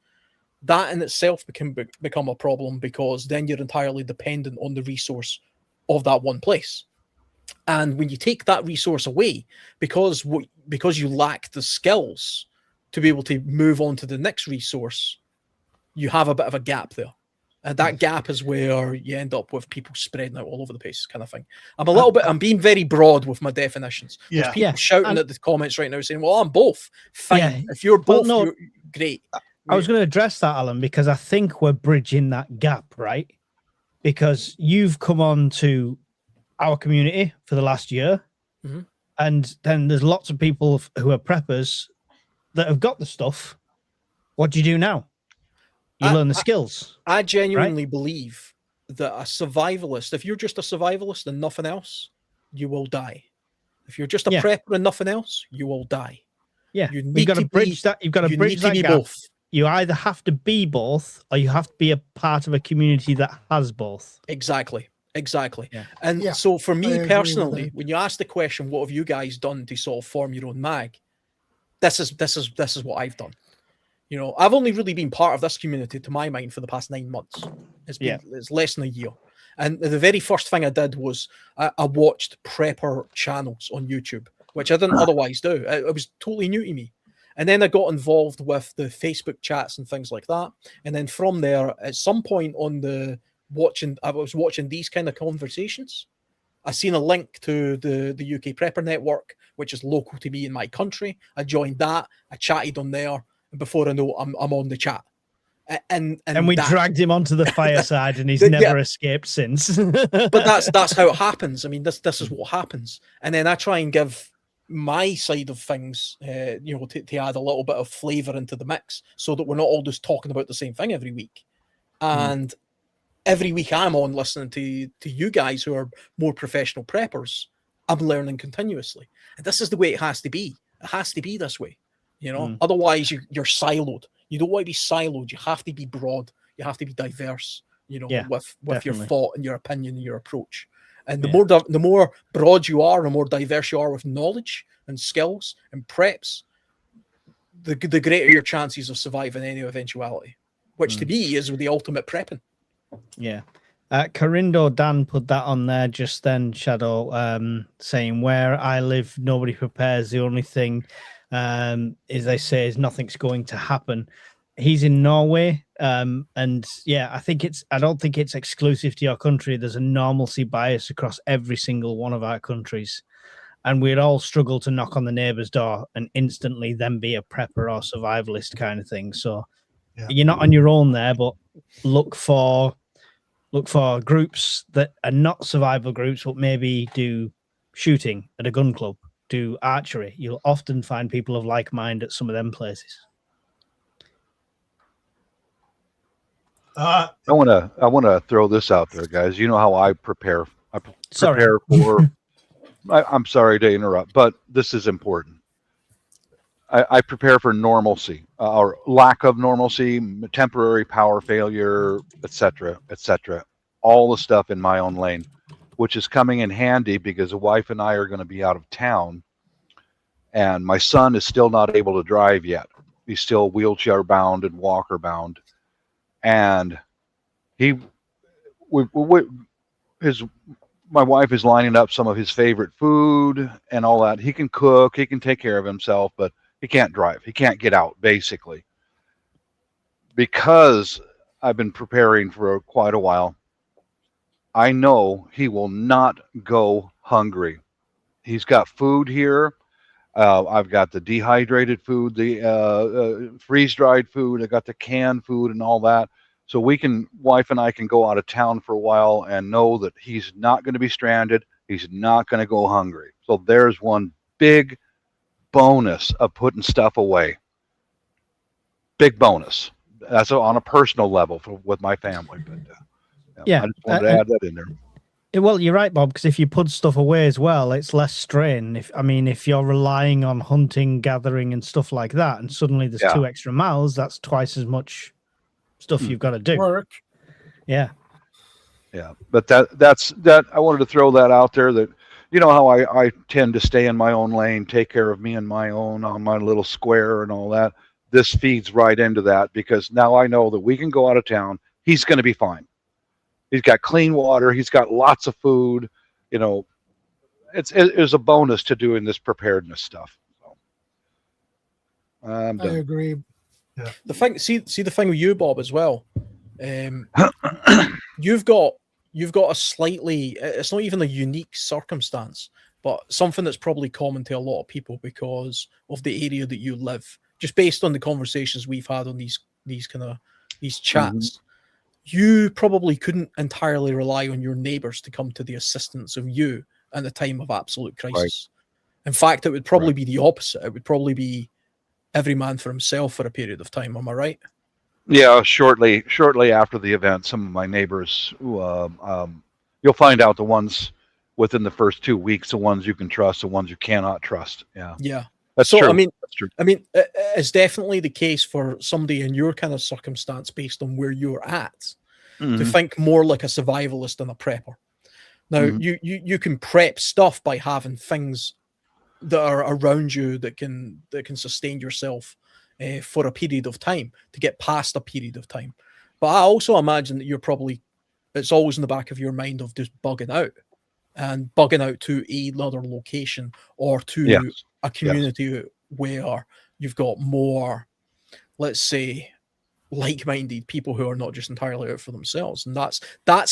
that in itself can become a problem because then you're entirely dependent on the resource of that one place. And when you take that resource away, because you lack the skills to be able to move on to the next resource, you have a bit of a gap there. And that gap is where you end up with people spreading out all over the place, kind of thing. I'm being very broad with my definitions. Yeah. There's people shouting at the comments right now saying, well, I'm both. Fine. Yeah. If you're both, no, you're great. I was going to address that, Alan, because I think we're bridging that gap, right? Because you've come on to our community for the last year, and then there's lots of people who are preppers that have got the stuff. What do you do now? You learn the skills. I genuinely believe that a survivalist, if you're just a survivalist and nothing else, you will die. If you're just a prepper and nothing else, you will die. Yeah, you've got to bridge that. You've got to bridge that gap. Both. You either have to be both, or you have to be a part of a community that has both. Exactly. Yeah. And so for me personally, when you ask the question, what have you guys done to sort of form your own mag? This is what I've done. I've only really been part of this community, to my mind, for the past 9 months. It's less than a year. And the very first thing I did was I watched prepper channels on YouTube, which I didn't otherwise do. It was totally new to me. And then I got involved with the Facebook chats and things like that. And then from there, at some point on I was watching these kind of conversations. I seen a link to the UK Prepper Network, which is local to me in my country. I joined that. I chatted on there, and before I know, I'm on the chat. And we dragged him onto the fireside, and he's never escaped since. But that's how it happens. I mean, this is what happens. And then I try and give my side of things, to add a little bit of flavor into the mix, so that we're not all just talking about the same thing every week. And every week I'm on listening to you guys who are more professional preppers. I'm learning continuously, and this is the way it has to be. It has to be this way, Otherwise, you're siloed. You don't want to be siloed. You have to be broad. You have to be diverse. With your thought and your opinion and your approach. And the more broad you are, the more diverse you are with knowledge and skills and preps, the greater your chances of surviving any eventuality, which to me is the ultimate prepping. Yeah. Carindo Dan put that on there just then, Shadow, saying, where I live, nobody prepares. The only thing is they say is nothing's going to happen. He's in Norway. And yeah, I don't think it's exclusive to your country. There's a normalcy bias across every single one of our countries. And we'd all struggle to knock on the neighbor's door and instantly then be a prepper or survivalist kind of thing. So you're not on your own there, but look for groups that are not survival groups, but maybe do shooting at a gun club, do archery. You'll often find people of like mind at some of them places. I want to throw this out there, guys. You know how I prepare. Sorry. I'm sorry to interrupt, but this is important. I prepare for normalcy or lack of normalcy, temporary power failure, etc., etc. All the stuff in my own lane, which is coming in handy because the wife and I are going to be out of town, and my son is still not able to drive yet. He's still wheelchair bound and walker bound, and my wife is lining up some of his favorite food and all that. He can cook, he can take care of himself, but he can't drive. He can't get out, basically. Because I've been preparing for quite a while, I know he will not go hungry. He's got food here. I've got the dehydrated food, the freeze-dried food. I got the canned food and all that. So wife and I can go out of town for a while and know that he's not going to be stranded. He's not going to go hungry. So there's one big bonus of putting stuff away. Big bonus. That's on a personal level with my family. But I just wanted to add that in there. Well, you're right, Bob, because if you put stuff away as well, it's less strain. If you're relying on hunting, gathering, and stuff like that, and suddenly there's 2 extra miles, that's twice as much stuff you've got to do. Work. Yeah. But that's I wanted to throw that out there, that you know how I tend to stay in my own lane, take care of me and my own on my little square and all that. This feeds right into that, because now I know that we can go out of town. He's going to be fine. He's got clean water. He's got lots of food. It's a bonus to doing this preparedness stuff. So, I agree. Yeah. The thing with you, Bob, as well. You've got a slightly, it's not even a unique circumstance, but something that's probably common to a lot of people because of the area that you live. Just based on the conversations we've had on these chats, you probably couldn't entirely rely on your neighbors to come to the assistance of you in a time of absolute crisis. Right. In fact, it would probably be the opposite. It would probably be every man for himself for a period of time. Am I right? Yeah, shortly after the event, some of my neighbors, you'll find out the ones within the first 2 weeks, the ones you can trust, the ones you cannot trust. Yeah. That's true. That's true. It's definitely the case for somebody in your kind of circumstance based on where you're at to think more like a survivalist than a prepper. Now, you can prep stuff by having things that are around you that can sustain yourself for a period of time, to get past a period of time. But I also imagine that you're probably It's always in the back of your mind of just bugging out and bugging out to another location or to Yes. a community where you've got more, let's say, like-minded people who are not just entirely out for themselves. And that's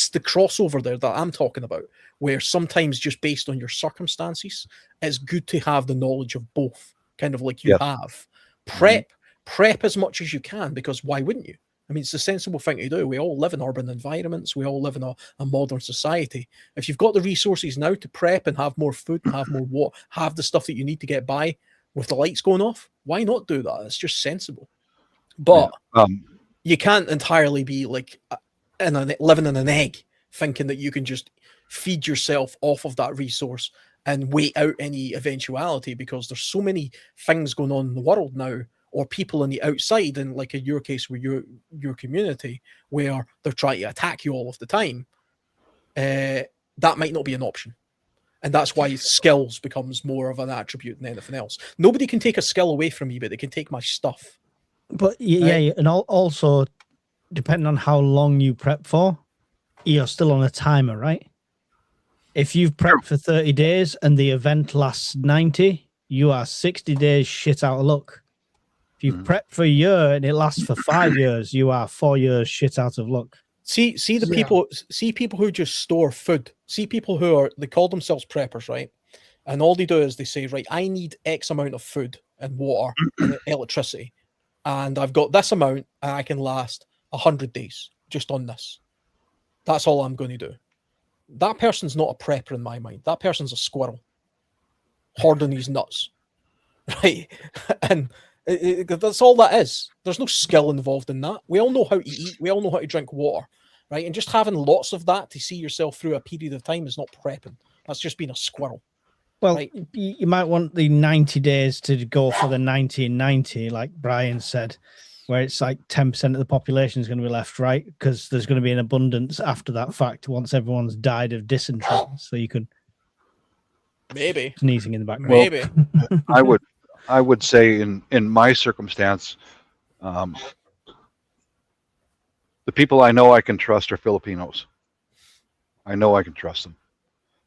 the crossover there that I'm talking about, where sometimes just based on your circumstances, it's good to have the knowledge of both, kind of like you have. Prep as much as you can, because why wouldn't you? I mean, it's a sensible thing to do. We all live in urban environments. We all live in a modern society. If you've got the resources now to prep and have more food and have more water, have the stuff that you need to get by with the lights going off, why not do that? It's just sensible. But you can't entirely be like living in an egg, thinking that you can just feed yourself off of that resource and wait out any eventuality, because there's so many things going on in the world now, or people on the outside, and like in your case with your community, where they're trying to attack you all of the time. That might not be an option. And that's why skills becomes more of an attribute than anything else. Nobody can take a skill away from me, but they can take my stuff. But and also, depending on how long you prep for, you're still on a timer, right? If you've prepped for 30 days and the event lasts 90, you are 60 days shit out of luck. If you've prepped for a year and it lasts for 5 years, you are 4 years shit out of luck. See people who just store food. See people who they call themselves preppers, right? And all they do is they say, right, I need X amount of food and water and electricity. And I've got this amount and I can last 100 days just on this. That's all I'm going to do. That person's not a prepper in my mind. That person's a squirrel hoarding his nuts, right? And that's all that is. There's no skill involved in that. We all know how to eat. We all know how to drink water, right? And just having lots of that to see yourself through a period of time is not prepping. That's just being a squirrel. Well, right? You might want the 90 days to go for the 90 and 90, like Brian said, where it's like 10% of the population is going to be left, right? Because there's going to be an abundance after that fact once everyone's died of dysentery. So you could maybe sneezing in the background. Maybe I would say in my circumstance, the people I know I can trust are Filipinos. I know I can trust them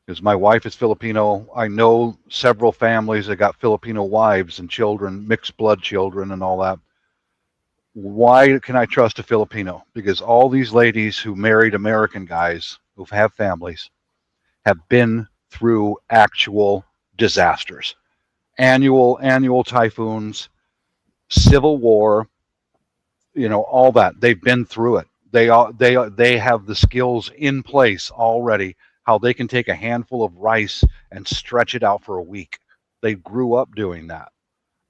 because my wife is Filipino. I know several families that got Filipino wives and children, mixed blood children and all that. Why can I trust a Filipino? Because all these ladies who married American guys who have families have been through actual disasters, annual typhoons, civil war, all that. They've been through it. They have the skills in place already, how they can take a handful of rice and stretch it out for a week. They grew up doing that.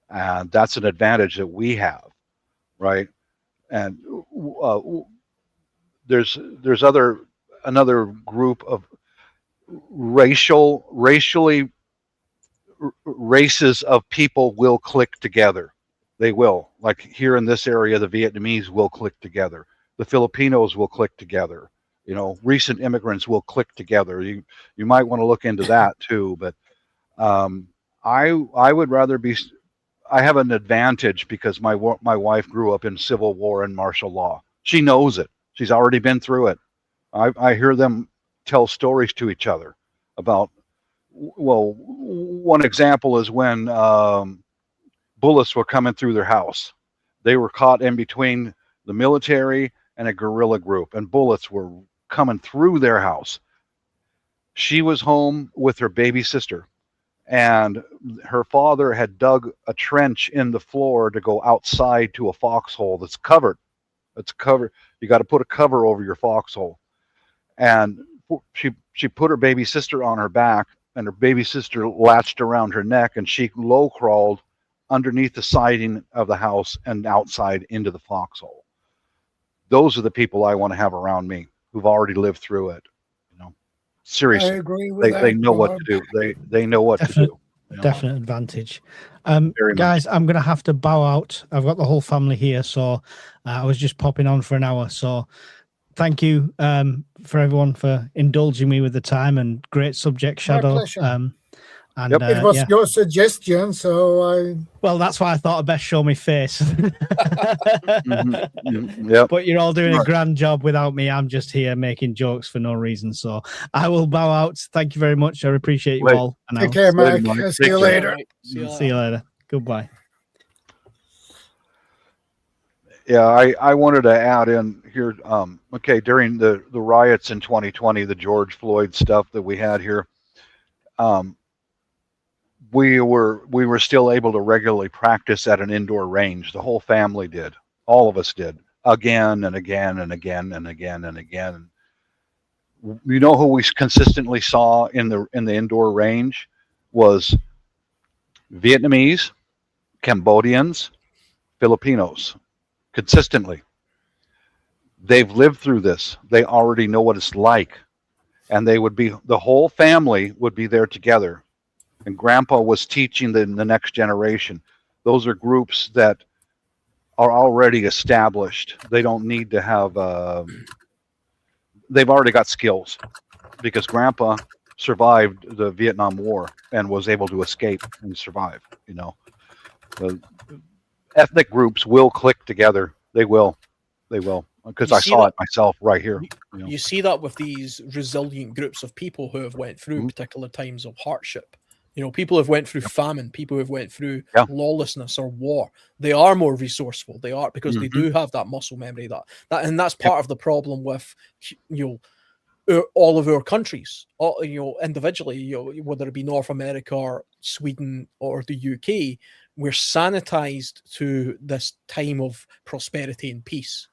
And that's an advantage that we have. Right, and there's another group of races of people will click together. They will, like here in this area, the Vietnamese will click together. The Filipinos will click together. Recent immigrants will click together. You might want to look into that too. But I would rather be. I have an advantage because my wife grew up in Civil War and martial law. She knows it. She's already been through it. I hear them tell stories to each other about, one example is when bullets were coming through their house. They were caught in between the military and a guerrilla group, and bullets were coming through their house. She was home with her baby sister. And her father had dug a trench in the floor to go outside to a foxhole that's covered. It's covered. You got to put a cover over your foxhole. And she put her baby sister on her back, and her baby sister latched around her neck, and she low crawled underneath the siding of the house and outside into the foxhole. Those are the people I want to have around me who've already lived through it. Seriously, I agree with that, they know what to do. They know what to do. Definite advantage. Guys, I'm going to have to bow out. I've got the whole family here, so I was just popping on for an hour. So thank you for everyone for indulging me with the time, and great subject, Shadow. And Yep. It was yeah. your suggestion, so I. Well, that's why I thought I'd best show my face. Yep. But you're all doing a Right. grand job without me. I'm just here making jokes for no reason. So I will bow out. Thank you very much. I appreciate you Wait. all. And Take I'll care, Later, Mike. Mike. See Take you care. later. Right, see you see you later. Goodbye. Yeah, I wanted to add in here. Okay, during the riots in 2020, the George Floyd stuff that we had here, we were still able to regularly practice at an indoor range. The whole family did. All of us did. Again and again and again and again and again. You know who we consistently saw in the indoor range was Vietnamese, Cambodians, Filipinos. Consistently. They've lived through this. They already know what it's like. And the whole family would be there together. And Grandpa was teaching the next generation. Those are groups that are already established. They don't need to have, they've already got skills because Grandpa survived the Vietnam War and was able to escape and survive. You know, the ethnic groups will click together. They will, because You I see saw that- it myself right here. You know. You see that with these resilient groups of people who have went through Mhm. particular times of hardship. You know, people who've went through famine, people who've went through Yeah. lawlessness or war. They are more resourceful. They are because they Mhm. do have that muscle memory. And that's part of the problem with all of our countries. Individually, whether it be North America or Sweden or the UK, we're sanitized to this time of prosperity and peace.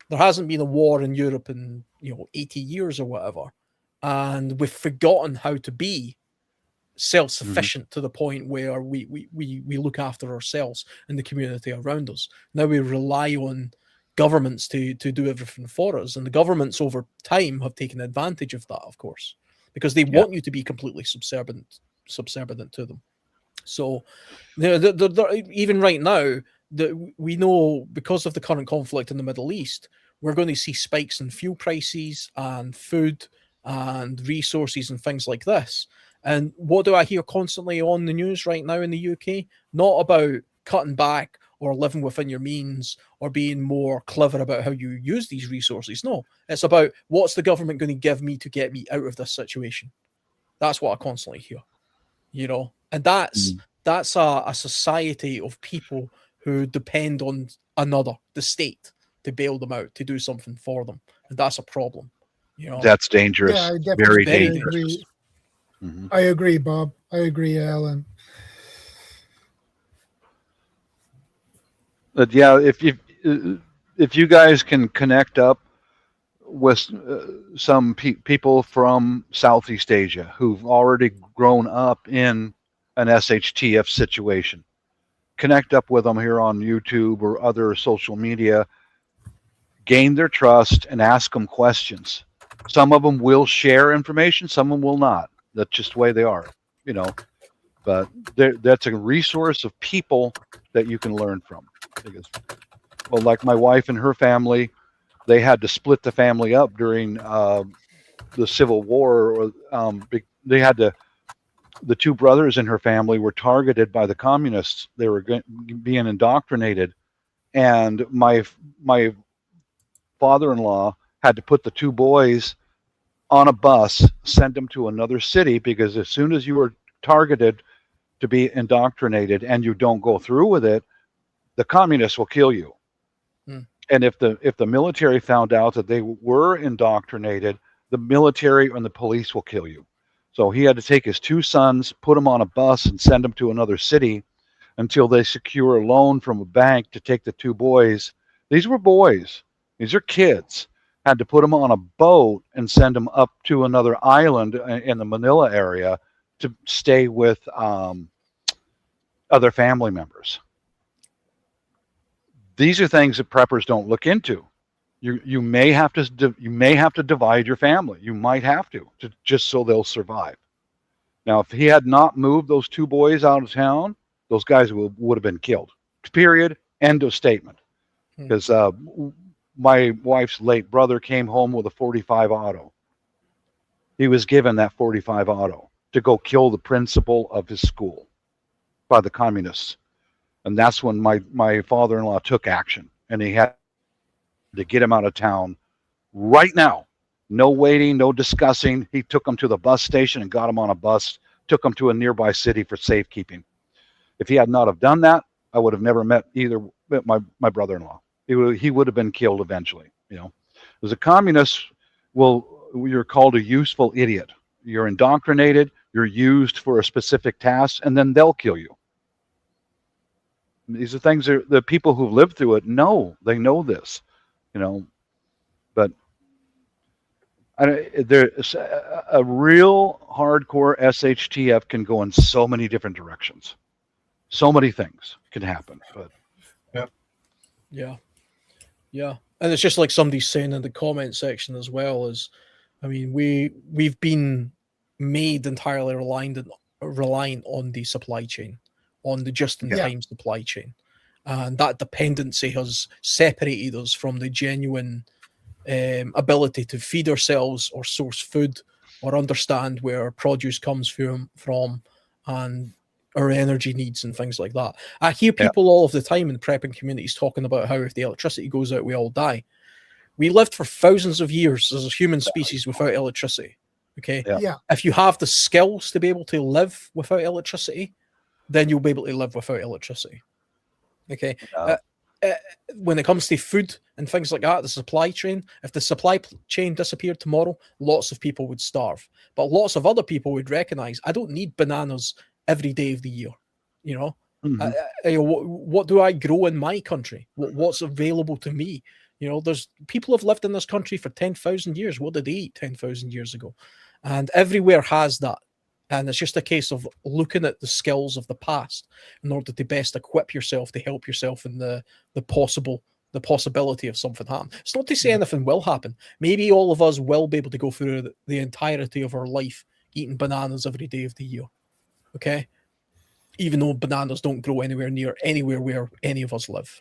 There hasn't been a war in Europe in 80 years or whatever, and we've forgotten how to be self-sufficient to the point where we look after ourselves and the community around us. Now we rely on governments to do everything for us, and the governments over time have taken advantage of that, of course, because they want you to be completely subservient to them. So even right now, we know because of the current conflict in the Middle East, we're going to see spikes in fuel prices and food and resources and things like this. And what do I hear constantly on the news right now in the UK? Not about cutting back or living within your means or being more clever about how you use these resources. No, it's about what's the government going to give me to get me out of this situation. That's what I constantly hear, and that's a society of people who depend on the state, to bail them out, to do something for them, and that's a problem. That's dangerous. Yeah, I Very definitely dangerous. agree. Mhm. I agree, Bob. I agree, Alan. But yeah, if you guys can connect up with some people from Southeast Asia who've already grown up in an SHTF situation, connect up with them here on YouTube or other social media, gain their trust and ask them questions. Some of them will share information, some of them will not. That's just the way they are, but that's a resource of people that you can learn from. Because, well, like my wife and her family, they had to split the family up during the Civil War. They had to. The two brothers in her family were targeted by the communists. They were being indoctrinated, and my father-in-law had to put the two boys on a bus, send them to another city, because as soon as you were targeted to be indoctrinated and you don't go through with it, the communists will kill you. And if the military found out that they were indoctrinated, the military and the police will kill you. So he had to take his two sons, put them on a bus, and send them to another city until they secure a loan from a bank to take the two boys. These were boys. These are kids. Had to put them on a boat and send them up to another island in the Manila area to stay with other family members. These are things that preppers don't look into. You may have to divide your family. You might have to just so they'll survive. Now, if he had not moved those two boys out of town, those guys would have been killed. Period. End of statement. Because my wife's late brother came home with a .45 auto. He was given that .45 auto. to go kill the principal of his school by the communists. And that's when my father-in-law took action, and he had to get him out of town right now. No waiting, no discussing. He took him to the bus station and got him on a bus, took him to a nearby city for safekeeping. If he had not have done that, I would have never met either my brother-in-law. He would have been killed eventually. You know, as a communist, you're called a useful idiot. You're indoctrinated. You're used for a specific task, and then they'll kill you. These are things that the people who've lived through it know. They know this, you know. But there's a real hardcore SHTF can go in so many different directions. So many things can happen. But yeah, and it's just like somebody's saying in the comment section as well. I mean, we've been made entirely reliant on the supply chain, on the just-in-time supply chain, and that dependency has separated us from the genuine ability to feed ourselves or source food or understand where our produce comes from and our energy needs and things like that. I hear people all of the time in prepping communities talking about how if the electricity goes out, we all die. We lived for thousands of years as a human species without electricity. Okay. Yeah. If you have the skills to be able to live without electricity, then you'll be able to live without electricity. Okay. When it comes to food and things like that, the supply chain, if the supply chain disappeared tomorrow, lots of people would starve. But lots of other people would recognize, I don't need bananas every day of the year. You know, what do I grow in my country? What's available to me? You know, there's people have lived in this country for 10,000 years. What did they eat 10,000 years ago? And everywhere has that. And it's just a case of looking at the skills of the past in order to best equip yourself to help yourself in the possibility of something happening. It's not to say anything will happen. Maybe all of us will be able to go through the entirety of our life eating bananas every day of the year. Okay? Even though bananas don't grow anywhere near anywhere where any of us live.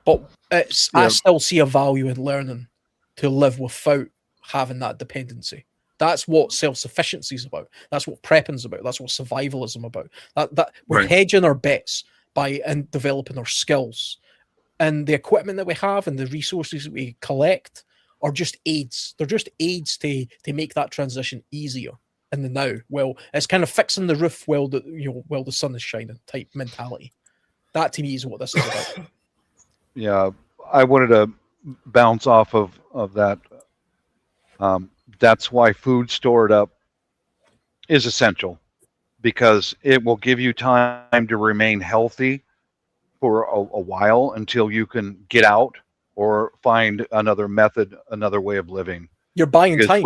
But I still see a value in learning to live without having that dependency. That's what self-sufficiency is about. That's what prepping's about. That's what survivalism about. That we're hedging our bets by developing our skills. And the equipment that we have and the resources that we collect are just aids. They're just aids to make that transition easier in the now. Well, it's kind of fixing the roof while the sun is shining type mentality. That to me is what this is about. Yeah, I wanted to bounce off of that. That's why food stored up is essential, because it will give you time to remain healthy for a while until you can get out or find another method, another way of living. You're buying time.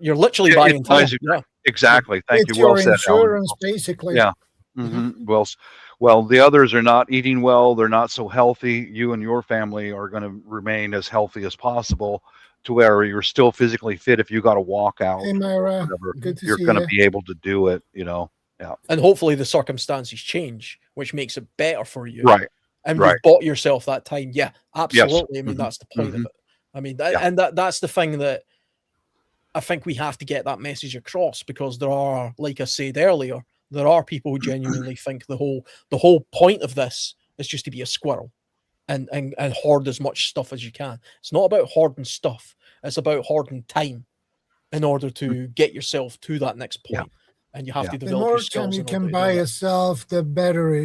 You're literally buying time. Yeah. Exactly. Thank it's you. Well your said, insurance, Alan. basically. Yeah. Mm-hmm. Well, the others are not eating well. They're not so healthy. You and your family are going to remain as healthy as possible, to where you're still physically fit. If you got to walk out, hey, Myra, whatever, good to you're see going to you. be able to do it. You know. Yeah. And hopefully the circumstances change, which makes it better for you. Right. And you've bought yourself that time. Yeah, absolutely. Yes. I mean, that's the point of it. I mean, that's the thing that I think we have to get that message across, because there are, like I said earlier, there are people who genuinely think the whole point of this is just to be a squirrel and hoard as much stuff as you can. It's not about hoarding stuff. It's about hoarding time in order to get yourself to that next point. And you have to develop the more your skills. time you can buy yourself, the better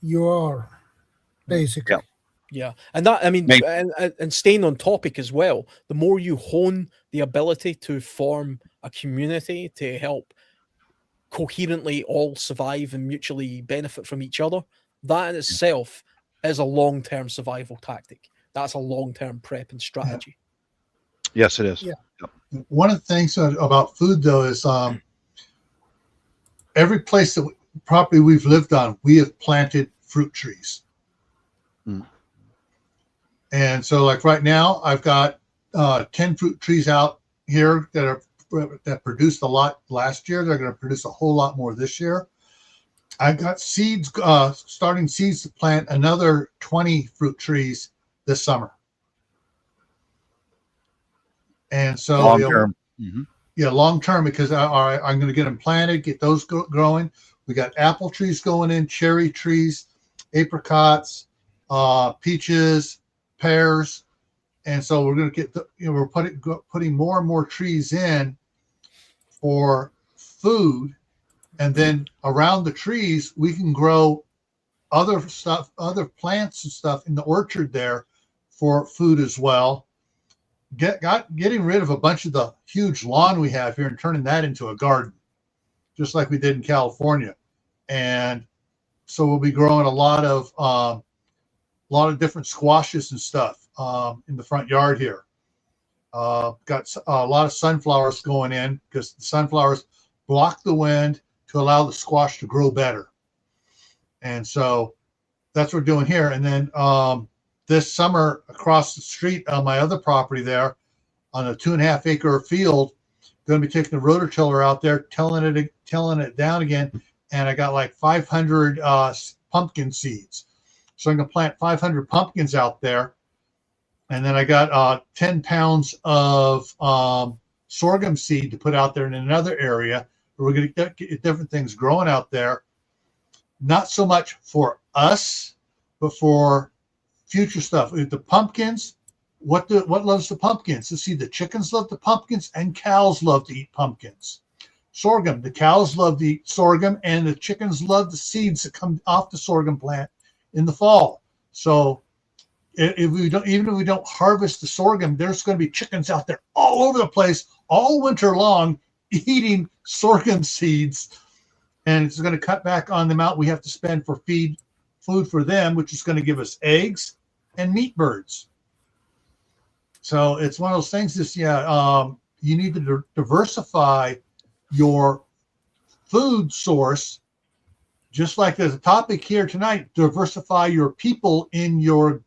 you are, basically. Yeah, and that, I mean, and staying on topic as well, the more you hone the ability to form a community to help coherently all survive and mutually benefit from each other, that in itself is a long-term survival tactic. That's a long-term prep and strategy. Yes, it is. Yeah. One of the things about food, though, is every place that property we've lived on, we have planted fruit trees. And so, like right now, I've got 10 fruit trees out here that produced a lot last year. They're going to produce a whole lot more this year. I've got seeds, starting seeds to plant another 20 fruit trees this summer. And so, long term. Yeah, long term, because I'm going to get them planted, get those growing. We got apple trees going in, cherry trees, apricots, peaches, pears, and so we're going to get we're putting more and more trees in for food, and then around the trees we can grow other stuff, other plants and stuff in the orchard there for food as well. Getting rid of a bunch of the huge lawn we have here and turning that into a garden, just like we did in California. And so we'll be growing a lot of different squashes and stuff in the front yard here. Got a lot of sunflowers going in because the sunflowers block the wind to allow the squash to grow better. And so that's what we're doing here. And then this summer, across the street on my other property there, on a 2.5 acre field, going to be taking the rototiller out there, tilling it down again, and I got like 500 pumpkin seeds. So I'm going to plant 500 pumpkins out there, and then I got 10 pounds of sorghum seed to put out there in another area. We're going to get different things growing out there, not so much for us, but for future stuff. The pumpkins, what loves the pumpkins? Let's see, the chickens love the pumpkins and cows love to eat pumpkins. Sorghum, the cows love to eat sorghum and the chickens love the seeds that come off the sorghum plant in the fall. So even if we don't harvest the sorghum, there's going to be chickens out there all over the place all winter long eating sorghum seeds, and it's going to cut back on the amount we have to spend for food for them, which is going to give us eggs and meat birds. So it's one of those things. You need to diversify your food source, just like there's a topic here tonight. Diversify your people in your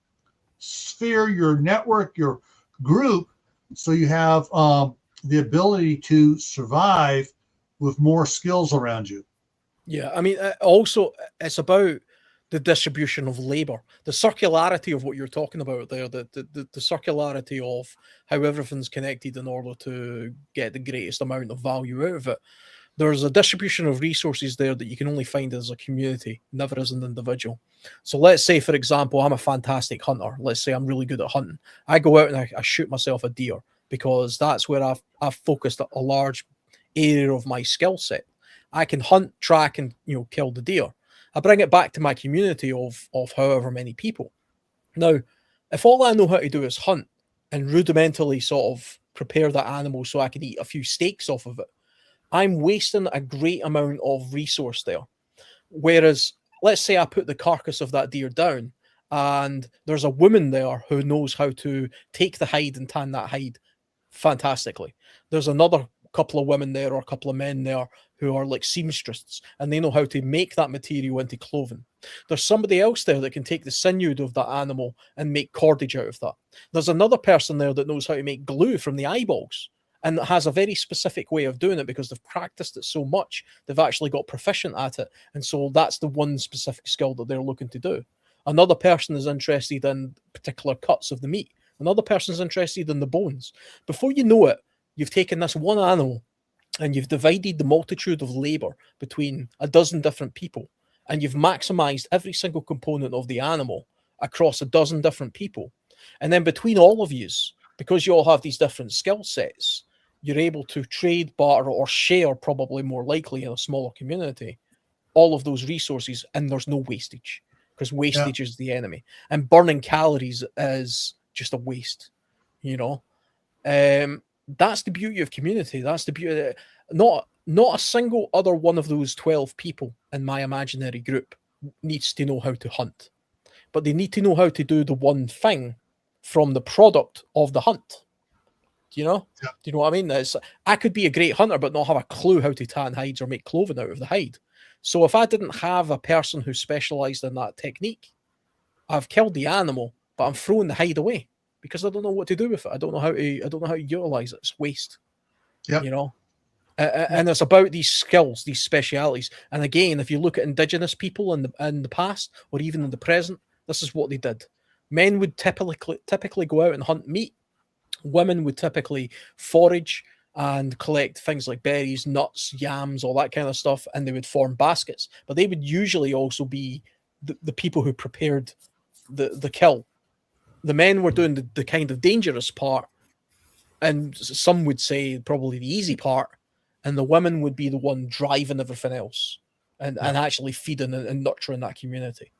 sphere, your network, your group, so you have the ability to survive with more skills around you. Yeah, I mean, also it's about the distribution of labor, the circularity of what you're talking about there, the circularity of how everything's connected in order to get the greatest amount of value out of it. There's a distribution of resources there that you can only find as a community, never as an individual. So let's say, for example, I'm a fantastic hunter. Let's say I'm really good at hunting. I go out and I shoot myself a deer because that's where I've focused a large area of my skill set. I can hunt, track, and kill the deer. I bring it back to my community of however many people. Now, if all I know how to do is hunt and rudimentally sort of prepare that animal so I can eat a few steaks off of it, I'm wasting a great amount of resource there. Whereas, let's say I put the carcass of that deer down and there's a woman there who knows how to take the hide and tan that hide fantastically. There's another couple of women there or a couple of men there who are like seamstresses and they know how to make that material into clothing. There's somebody else there that can take the sinew of that animal and make cordage out of that. There's another person there that knows how to make glue from the eyeballs and has a very specific way of doing it because they've practiced it so much, they've actually got proficient at it. And so that's the one specific skill that they're looking to do. Another person is interested in particular cuts of the meat. Another person is interested in the bones. Before you know it, you've taken this one animal and you've divided the multitude of labor between a dozen different people, and you've maximized every single component of the animal across a dozen different people. And then between all of you, because you all have these different skill sets, you're able to trade, barter, or share, probably more likely in a smaller community, all of those resources, and there's no wastage, because wastage is the enemy. And burning calories is just a waste, That's the beauty of community. That's the beauty. Not a single other one of those 12 people in my imaginary group needs to know how to hunt, but they need to know how to do the one thing from the product of the hunt. Do you know? Yeah. Do you know what I mean? I could be a great hunter, but not have a clue how to tan hides or make clothing out of the hide. So if I didn't have a person who specialized in that technique, I've killed the animal, but I'm throwing the hide away because I don't know what to do with it. I don't know how to utilize it. It's waste. Yeah. And it's about these skills, these specialities. And again, if you look at indigenous people in the past or even in the present, this is what they did. Men would typically go out and hunt meat. Women would typically forage and collect things like berries, nuts, yams, all that kind of stuff, and they would form baskets. But they would usually also be the people who prepared the kill. The men were doing the kind of dangerous part, and some would say probably the easy part, and the women would be the one driving everything else and actually feeding and nurturing that community,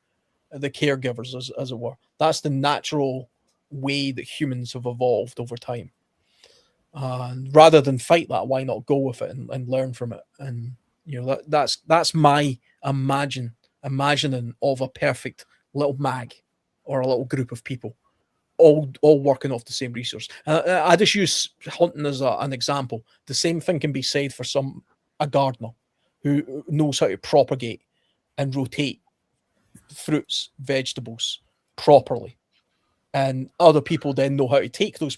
the caregivers, as it were. That's the natural way that humans have evolved over time. Rather than fight that, why not go with it and learn from it? And that's my imagining of a perfect little mag or a little group of people, all working off the same resource. I just use hunting as an example. The same thing can be said for a gardener who knows how to propagate and rotate fruits, vegetables properly. And other people then know how to take those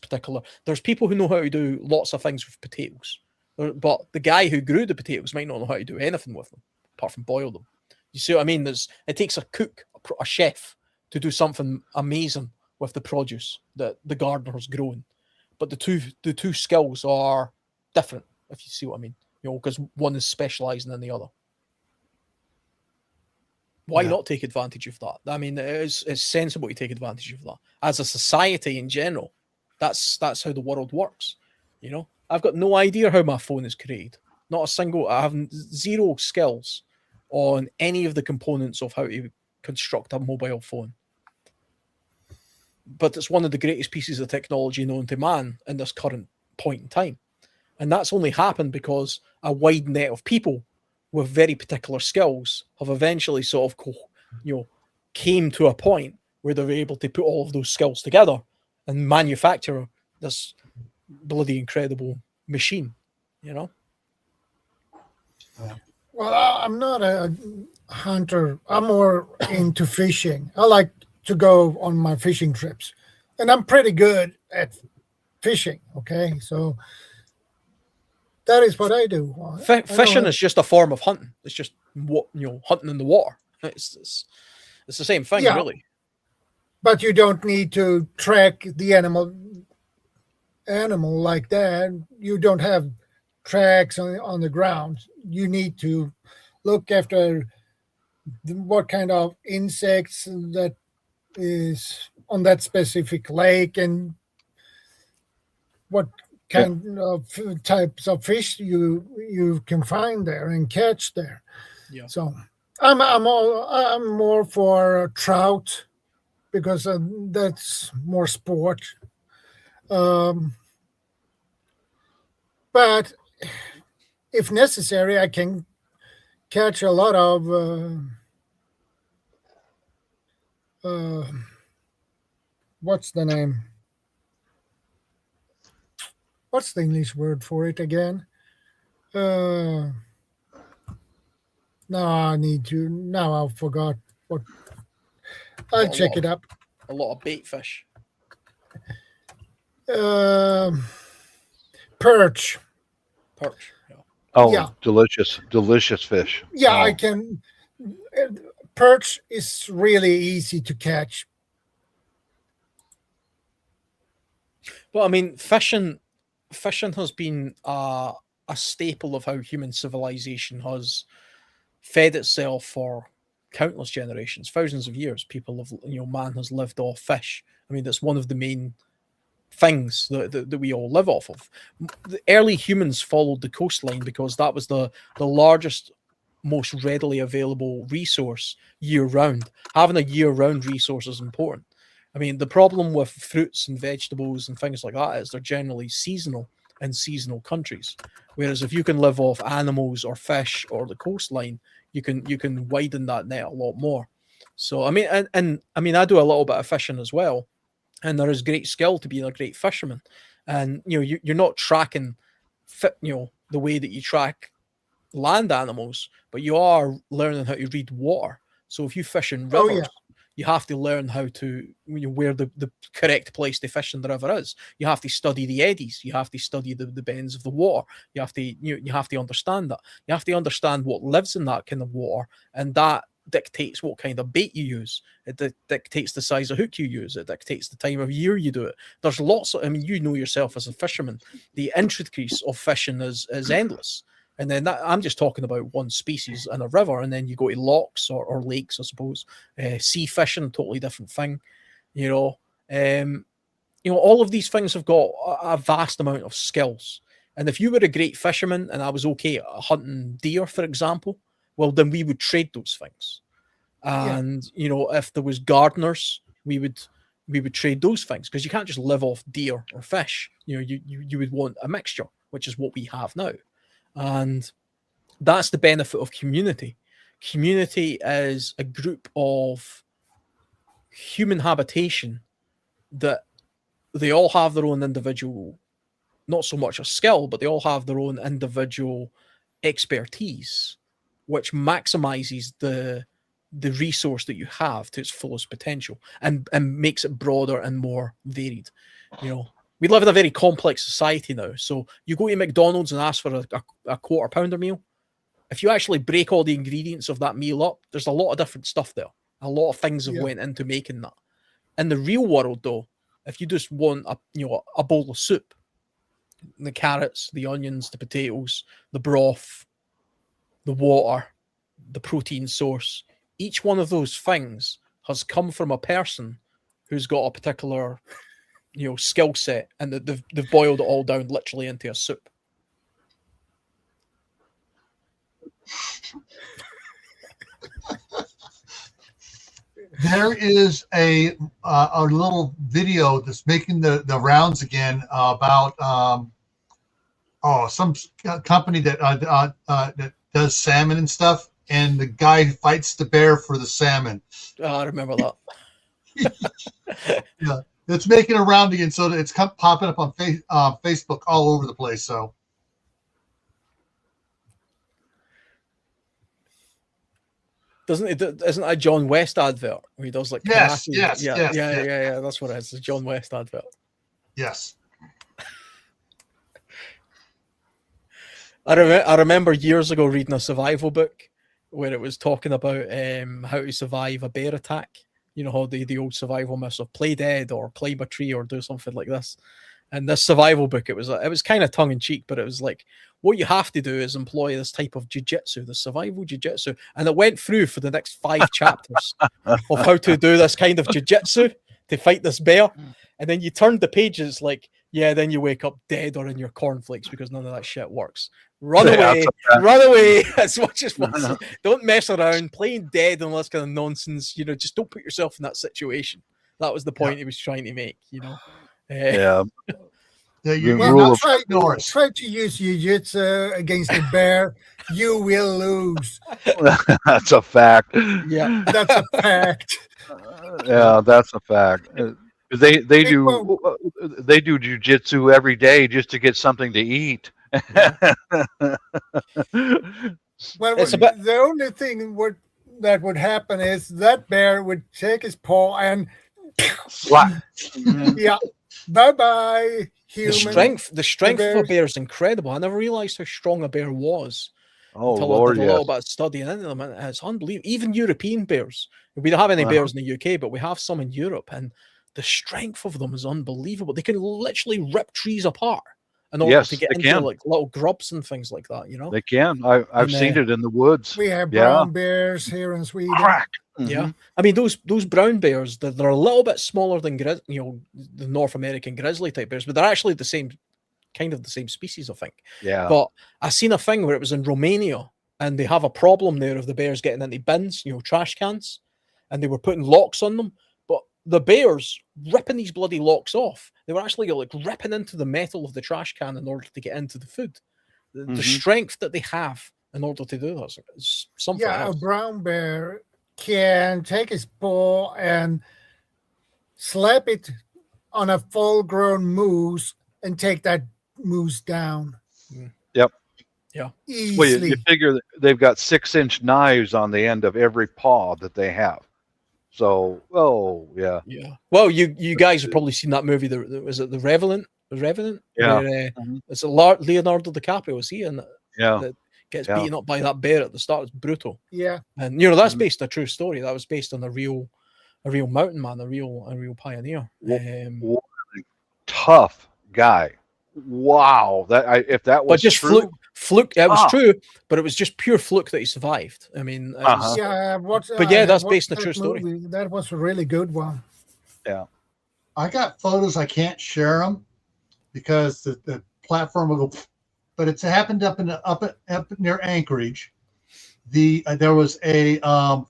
there's people who know how to do lots of things with potatoes, but the guy who grew the potatoes might not know how to do anything with them apart from boil them. You see what I mean? It takes a cook, a chef, to do something amazing with the produce that the gardener has grown. But the two skills are different, if you see what I mean. Because one is specializing in the other. Why not take advantage of that? I mean, it's sensible to take advantage of that. As a society in general, that's how the world works. I've got no idea how my phone is created. Not a single. I have zero skills on any of the components of how to construct a mobile phone. But it's one of the greatest pieces of technology known to man in this current point in time. And that's only happened because a wide net of people with very particular skills have eventually sort of, came to a point where they were able to put all of those skills together and manufacture this bloody incredible machine, Well, I'm not a hunter. I'm more into fishing. I like to go on my fishing trips, and I'm pretty good at fishing. Okay, so that is what I do. Fishing is just a form of hunting. It's just hunting in the water. It's the same thing, really. But you don't need to track the animal like that. You don't have tracks on the ground. You need to look after what kind of insects that is on that specific lake and what kind of types of fish you can find there and catch there. Yeah. So I'm more for trout because that's more sport. But if necessary, I can catch a lot of what's the name? What's the English word for it again? Now I forgot what. I'll check it up. A lot of bait fish. Perch. Perch. Yeah. Oh, Yeah. delicious fish. Yeah, Oh. I can. Perch is really easy to catch. Well, I mean, fishing has been a staple of how human civilization has fed itself for countless generations, thousands of years. Man has lived off fish. I mean, that's one of the main things that we all live off of. The early humans followed the coastline because that was the largest, most readily available resource year round. Having a year round resource is important. I mean, the problem with fruits and vegetables and things like that is they're generally seasonal in seasonal countries. Whereas if you can live off animals or fish or the coastline, you can widen that net a lot more. So I mean, and I mean, I do a little bit of fishing as well, and there is great skill to being a great fisherman. And you're not tracking, the way that you track land animals, but you are learning how to read water. So if you fish in rivers, you have to learn how to where the correct place to fish in the river is. You have to study the eddies. You have to study the bends of the water. You have to understand that. You have to understand what lives in that kind of water, and that dictates what kind of bait you use. It dictates the size of hook you use. It dictates the time of year you do it. There's lots of, I mean, you know yourself as a fisherman, the intricacies of fishing is endless. And then I'm just talking about one species in a river, and then you go to locks or lakes, I suppose. Sea fishing, totally different thing. All of these things have got a vast amount of skills. And if you were a great fisherman and I was okay at hunting deer, for example, well, then we would trade those things. And if there was gardeners, we would trade those things, because you can't just live off deer or fish. You would want a mixture, which is what we have now. And that's the benefit of community. Community is a group of human habitation that they all have their own individual, not so much a skill, but they all have their own individual expertise, which maximizes the resource that you have to its fullest potential and makes it broader and more varied. We live in a very complex society now. So you go to McDonald's and ask for a quarter pounder meal. If you actually break all the ingredients of that meal up, there's a lot of different stuff there. A lot of things have went into making that. In the real world, though, if you just want a bowl of soup, the carrots, the onions, the potatoes, the broth, the water, the protein source, each one of those things has come from a person who's got a particular skill set, and they've boiled it all down literally into a soup. There is a little video that's making the rounds again about some company that does salmon and stuff, and the guy who fights the bear for the salmon. I remember that. Yeah, it's making a round again, so it's popping up on Facebook all over the place. So. Isn't that a John West advert where he does like yes, karate? Yes, yeah, that's what it is. The John West advert. Yes. I remember years ago reading a survival book where it was talking about how to survive a bear attack. How the old survival myths of play dead or climb a tree or do something like this. And this survival book, it was kind of tongue in cheek, but it was like, what you have to do is employ this type of jiu-jitsu, the survival jiu-jitsu. And it went through for the next 5 chapters of how to do this kind of jiu-jitsu to fight this bear. And then you turned the pages like, then you wake up dead or in your cornflakes because none of that shit works. Run away as much as possible. Don't mess around playing dead and all this kind of nonsense. Just don't put yourself in that situation. That was the point he was trying to make, Yeah. Try to use jiu-jitsu against a bear. You will lose. That's a fact. Yeah, that's a fact. Yeah, that's a fact. They do jiu-jitsu every day just to get something to eat. Well, the only thing that would happen is that bear would take his paw and slap. Yeah, bye-bye. Human. The strength of a bear is incredible. I never realized how strong a bear was. Oh, until Lord, I did a little bit of studying into them, and it's unbelievable. Even European bears. We don't have any bears in the UK, but we have some in Europe, and the strength of them is unbelievable. They can literally rip trees apart in order to get into like little grubs and things like that. They can. I've seen it in the woods. We have brown bears here in Sweden. Crack. Mm-hmm. Yeah, I mean those brown bears, they're a little bit smaller than the North American grizzly type bears, but they're actually the same species, I think. Yeah. But I seen a thing where it was in Romania, and they have a problem there of the bears getting into bins, trash cans, and they were putting locks on them. But the bears ripping these bloody locks off, they were actually like ripping into the metal of the trash can in order to get into the food. The strength that they have in order to do that is something else. A brown bear can take his paw and slap it on a full-grown moose and take that moose down. Yep. Yeah. Easily. Well, you figure that they've got 6-inch knives on the end of every paw that they have. So, yeah. Well, you guys have probably seen that movie. Was it The Revenant? The Revenant? Yeah. Where, it's a Leonardo DiCaprio. Was he in that? Yeah. gets Yeah. beaten up by that bear at the start. It's brutal. Yeah. And that's based on a true story. That was based on a real mountain man, a real pioneer. What a tough guy. Wow. If that But was just true. fluke. It was Ah. true, but it was just pure fluke that he survived. I mean, it Uh-huh. was, Yeah. but yeah, that's based on a true story. That was a really good one. Yeah. I got photos. I can't share them because the platform will go. But it's happened up near Anchorage. There was a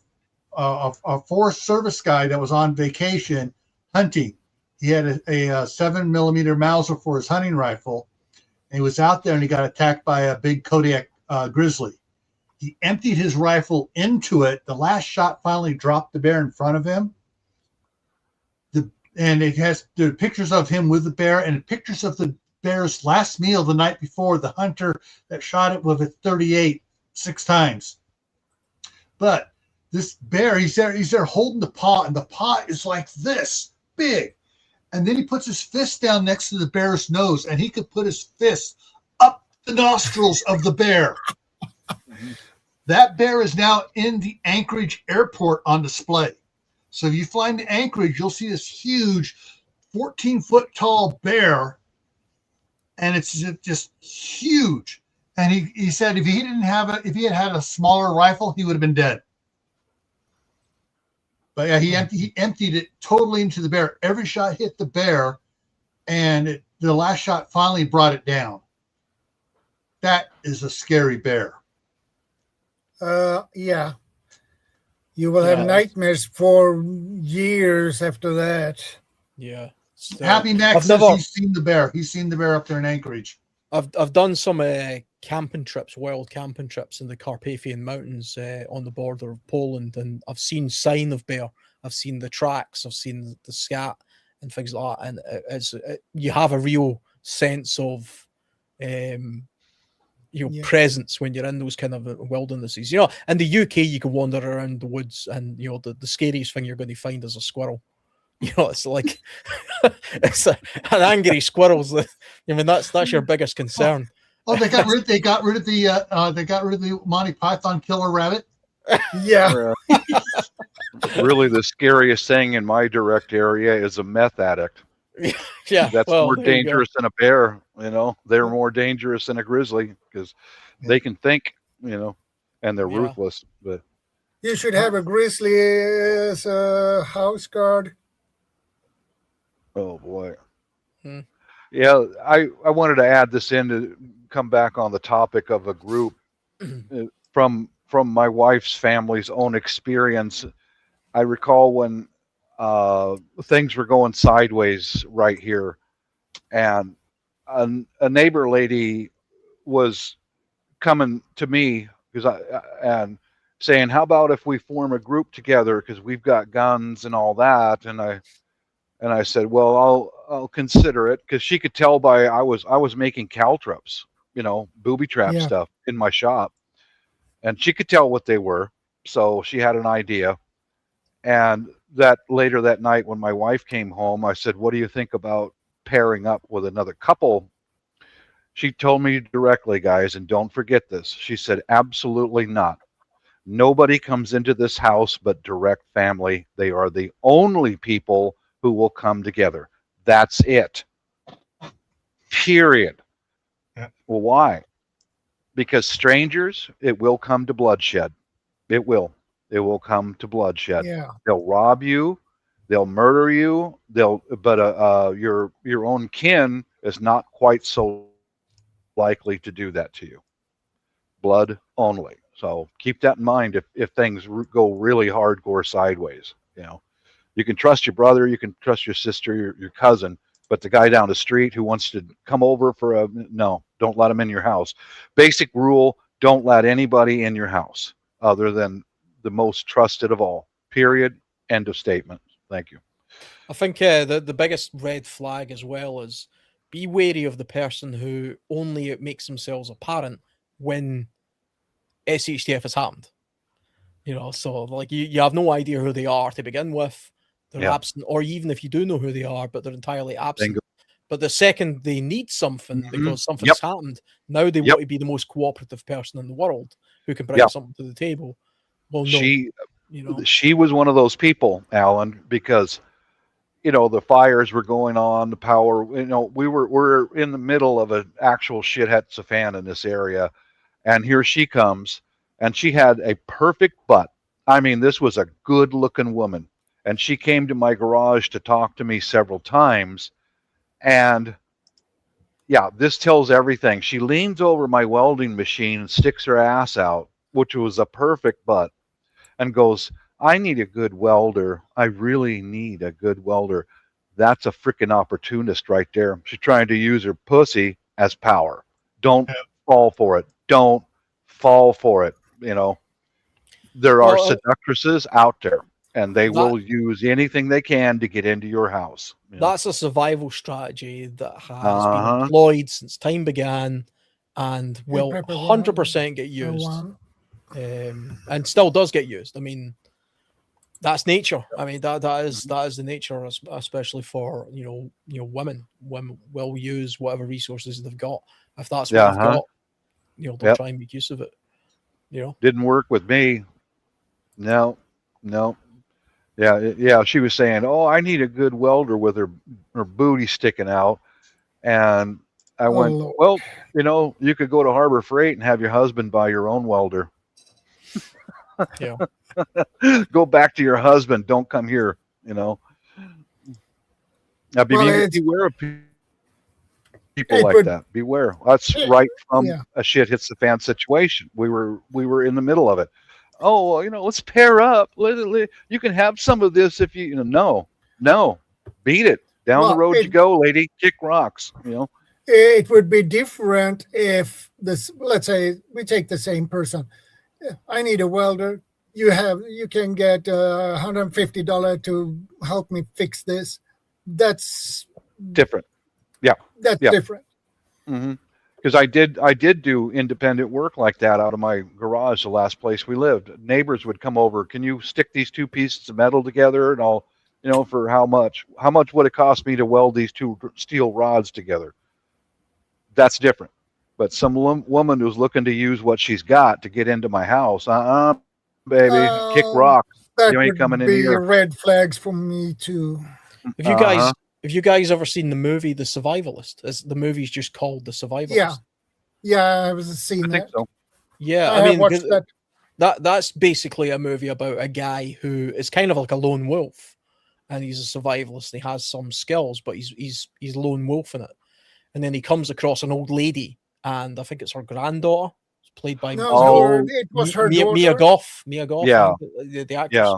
Forest Service guy that was on vacation hunting. He had a 7mm Mauser for his hunting rifle, and he was out there and he got attacked by a big Kodiak grizzly. He emptied his rifle into it. The last shot finally dropped the bear in front of him. And it has the pictures of him with the bear and pictures of the bear's last meal the night before, the hunter that shot it with a 38 6 times. But this bear, he's there holding the paw, and the paw is like this big. And then he puts his fist down next to the bear's nose, and he could put his fist up the nostrils of the bear. That bear is now in the Anchorage airport on display. So if you fly into Anchorage, you'll see this huge 14-foot tall bear, and it's just huge. And he said if he had had a smaller rifle, he would have been dead. But yeah, he emptied it totally into the bear. Every shot hit the bear, and the last shot finally brought it down. That is a scary bear. Yeah. You will have nightmares for years after that. Yeah. So, Happy Max says he's seen the bear. He's seen the bear up there in Anchorage. I've done some camping trips, wild camping trips in the Carpathian Mountains on the border of Poland, and I've seen sign of bear. I've seen the tracks. I've seen the scat and things like that. And you have a real sense of presence when you're in those kind of wildernesses. In the UK, you can wander around the woods, and the scariest thing you're going to find is a squirrel. It's like an angry squirrel's. I mean, that's your biggest concern. They got rid of the Monty Python killer rabbit. Yeah. Really, the scariest thing in my direct area is a meth addict. Yeah, that's more dangerous than a bear. They're more dangerous than a grizzly because they can think. And they're ruthless. But you should have a grizzly as a house guard. Oh boy. Yeah, I wanted to add this in to come back on the topic of a group from my wife's family's own experience. I recall when things were going sideways right here, and a neighbor lady was coming to me and saying, "How about if we form a group together? Because we've got guns and all that." And I said, "Well, I'll consider it," because she could tell by I was making caltrops, booby trap stuff in my shop, and she could tell what they were. So she had an idea. And that later that night when my wife came home, I said, "What do you think about pairing up with another couple?" She told me directly, guys, and don't forget this. She said, "Absolutely not. Nobody comes into this house but direct family. They are the only people who will come together. That's it. Period." Yeah. Well, why? Because strangers, it will come to bloodshed. It will come to bloodshed. Yeah. They'll rob you. They'll murder you. But your own kin is not quite so likely to do that to you. Blood only. So keep that in mind if things go really hardcore sideways. You can trust your brother, you can trust your sister, your cousin, but the guy down the street who wants to come over no, don't let him in your house. Basic rule, don't let anybody in your house other than the most trusted of all. Period. End of statement. Thank you. I think the biggest red flag as well is be wary of the person who only makes themselves apparent when SHTF has happened. So like you have no idea who they are to begin with. They're absent, or even if you do know who they are, but they're entirely absent. Bingo. But the second they need something Mhm. because something's Yep. happened, now they Yep. want to be the most cooperative person in the world who can bring Yep. something to the table. Well, no, She you know. she was one of those people, Alan, because the fires were going on, the power. We're in the middle of an actual shithead fan in this area, and here she comes, and she had a perfect butt. I mean, this was a good-looking woman, and she came to my garage to talk to me several times, and yeah, this tells everything. She leans over my welding machine and sticks her ass out, which was a perfect butt, and goes, I need a good welder. I really need a good welder. That's a freaking opportunist right there. She's trying to use her pussy as power. Don't fall for it. Don't fall for it. There are Well, seductresses out there, and they that will use anything they can to get into your house. that's a survival strategy that has been Uh-huh. employed since time began and will Pepper 100% get used. one. And still does get used. I mean, that's nature. I mean, that is the nature, especially for women. Women will use whatever resources they've got. If that's what Yeah, they've huh? got, they'll Yep. try and make use of it. Didn't work with me. No. Yeah. She was saying, "Oh, I need a good welder with her booty sticking out," and I went, Lord. "Well, you could go to Harbor Freight and have your husband buy your own welder. Yeah. Go back to your husband. Don't come here. Now, Well, beware of people it like would- that. Beware. That's it- right from yeah. a shit hits the fan situation. We were in the middle of it. Oh, well, let's pair up. You can have some of this if you no, beat it. Down the Well, road you go, lady. Kick rocks. It would be different if let's say we take the same person. I need a welder. You can get $150 to help me fix this. That's Different. Yeah. different. Because I did do independent work like that out of my garage, the last place we lived. Neighbors would come over. Can you stick these two pieces of metal together? And I'll, for how much? How much would it cost me to weld these two steel rods together? That's different. But some woman who's looking to use what she's got to get into my house, baby, kick rocks. That You ain't would coming in be here. red flags for me too. Have you guys ever seen the movie The Survivalist? The movie's just called The Survivalist. Yeah, I was seeing I think that. so. Yeah, I mean, watched that. That's basically a movie about a guy who is kind of like a lone wolf, and he's a survivalist. And he has some skills, but he's lone wolf in it. And then he comes across an old lady, and I think it's her granddaughter. It's played by It was her daughter. Mia Goth. Mia Goth, Yeah. the actress.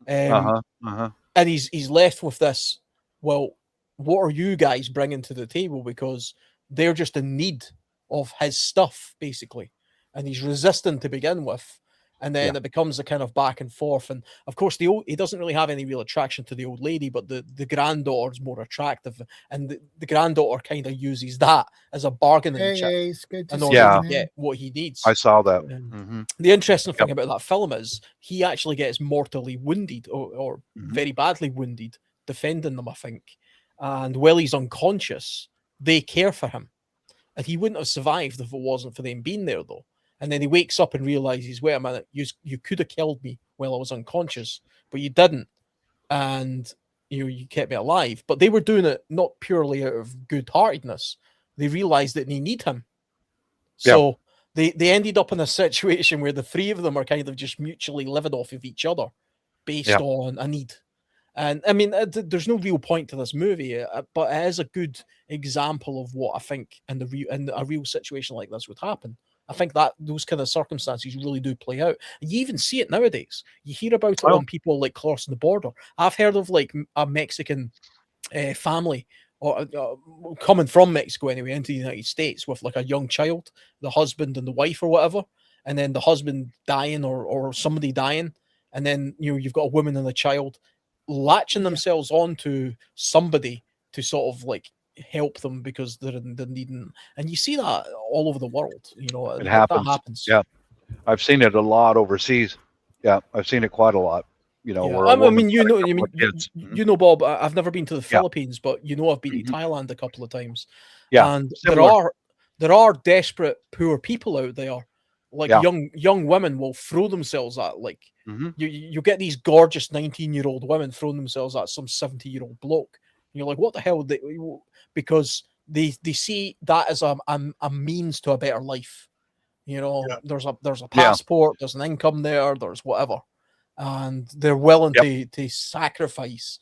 Yeah. And he's left with this. Well, what are you guys bringing to the table? Because they're just in need of his stuff, basically, and he's resistant to begin with. And then it becomes a kind of back and forth. And of course, he doesn't really have any real attraction to the old lady, but the granddaughter's more attractive. And the granddaughter kind of uses that as a bargaining chip It's good to in see order you, to get what he needs. I saw that. The interesting thing about that film is he actually gets mortally wounded or very badly wounded defending them, I think. And while he's unconscious, they care for him. And he wouldn't have survived if it wasn't for them being there, though. And then he wakes up and realizes, wait a minute, you could have killed me while I was unconscious, but you didn't. And you kept me alive. But they were doing it not purely out of good-heartedness. They realized that they need him. So they ended up in a situation where the three of them are kind of just mutually living off of each other based on a need. And I mean, there's no real point to this movie, but it is a good example of what I think in a real situation like this would happen. I think that those kind of circumstances really do play out. You even see it nowadays. You hear about it on people like crossing the border. I've heard of like a Mexican family or coming from Mexico anyway into the United States with like a young child, the husband and the wife or whatever, and then the husband dying or somebody dying, and then you've got a woman and a child latching themselves onto somebody to sort of like help them because they're needing, and you see that all over the world. It happens. That happens. Yeah, I've seen it a lot overseas. Yeah, I've seen it quite a lot. you know, Yeah. or a I woman mean, you got a know, couple of kids. you know, Bob. I've never been to the Yeah. Philippines, but you know, I've been Mhm. to Thailand a couple of times. Yeah, And similar. there are desperate poor people out there. Like Yeah. young women will throw themselves at like Mhm. you get these gorgeous 19-year-old women throwing themselves at some 70-year-old bloke. And you're like, what the hell? Because they see that as a means to a better life. You know, Yeah. there's a Yeah. passport, there's an income there, there's whatever, and they're willing Yep. to sacrifice,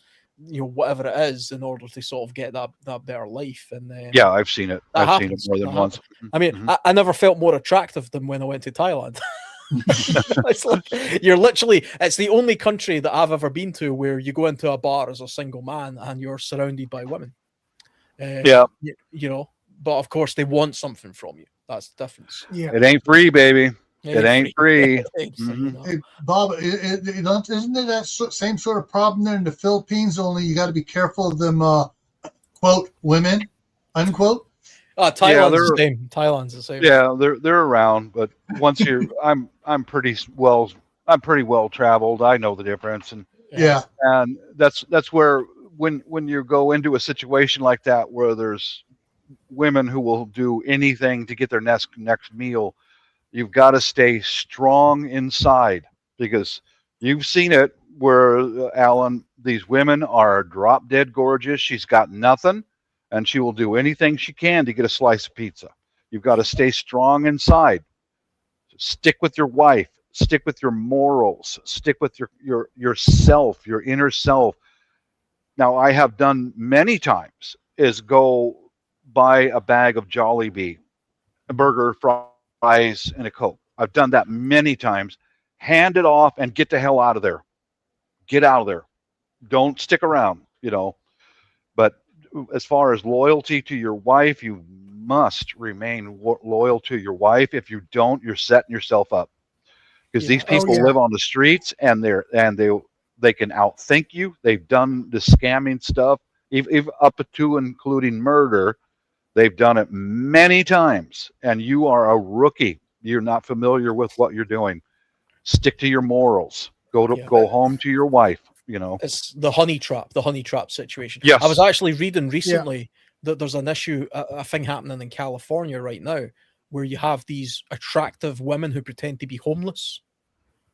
you know, whatever it is in order to sort of get that better life. And Yeah, I've seen it. that I've seen it happens. more than That once. happens. I mean, Mhm. I never felt more attractive than when I went to Thailand. It's like it's the only country that I've ever been to where you go into a bar as a single man and you're surrounded by women. Yeah. You know, but of course they want something from you. That's the difference. Yeah. It ain't free, baby. It ain't free. It's, Mhm. you know. Hey, Bob, isn't there that same sort of problem there in the Philippines? Only you got to be careful of them, quote, women, unquote. Thailand's the they're- same. Thailand's the same. Yeah, they're around, but once you're, I'm pretty well traveled. I know the difference, Yeah. and that's where when you go into a situation like that where there's women who will do anything to get their next meal, you've got to stay strong inside, because you've seen it where Alan, these women are drop dead gorgeous. She's got nothing, and she will do anything she can to get a slice of pizza. You've got to stay strong inside. Stick with your wife. Stick with your morals. Stick with yourself, your inner self. Now, I have done many times is go buy a bag of Jollibee, a burger, fries, and a Coke. I've done that many times. Hand it off and get the hell out of there. Get out of there. Don't stick around, you know. But as far as loyalty to your wife, you must remain loyal to your wife. If you don't, you're setting yourself up, because Yeah. these Oh, people yeah. live on the streets, and they can outthink you. They've done the scamming stuff, even up to including murder. They've done it many times, and you are a rookie. You're not familiar with what you're doing. Stick to your morals. Yeah. Go home to your wife. You know. It's the honey trap situation. Yes. I was actually reading recently that there's an issue, a thing happening in California right now, where you have these attractive women who pretend to be homeless,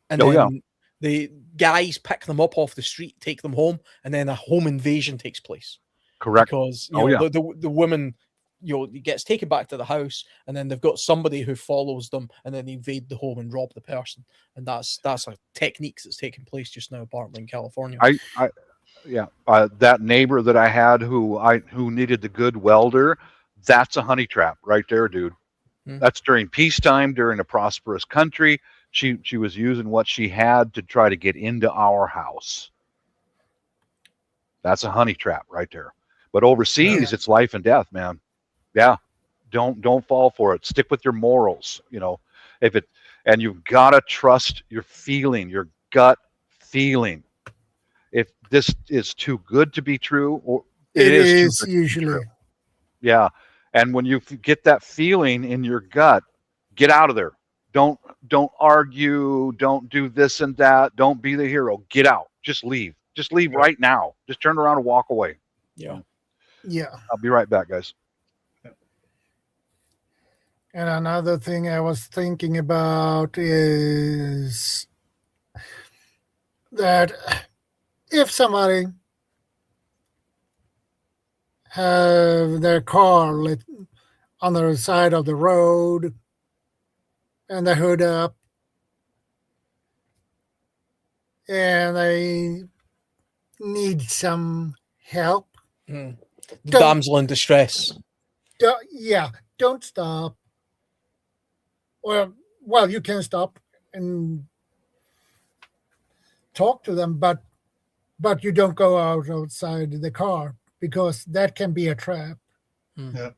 and Oh, yeah. then the guys pick them up off the street, take them home, and then a home invasion takes place. Correct. Because Oh, yeah. the woman, you know, gets taken back to the house, and then they've got somebody who follows them, and then they invade the home and rob the person. And that's a technique that's taking place just now, apparently in California. That neighbor that I had who needed the good welder, that's a honey trap right there, dude. That's during peacetime, during a prosperous country. She was using what she had to try to get into our house. That's a honey trap right there. But overseas, it's life and death, man. Yeah. Don't fall for it. Stick with your morals, you know. And you've got to trust your feeling, your gut feeling. If this is too good to be true, or It is too is good to be usually. true. Yeah. And when you get that feeling in your gut, get out of there. Don't argue. Don't do this and that. Don't be the hero. Get out. Just leave. Just leave right now. Just turn around and walk away. Yeah. Yeah. I'll be right back, guys. And another thing I was thinking about is that if somebody have their car lit on the side of the road and the hood up, and they need some help, The Don't- damsel in distress. don't stop. Well, you can stop and talk to them, but you don't go outside the car, because that can be a trap. Yeah.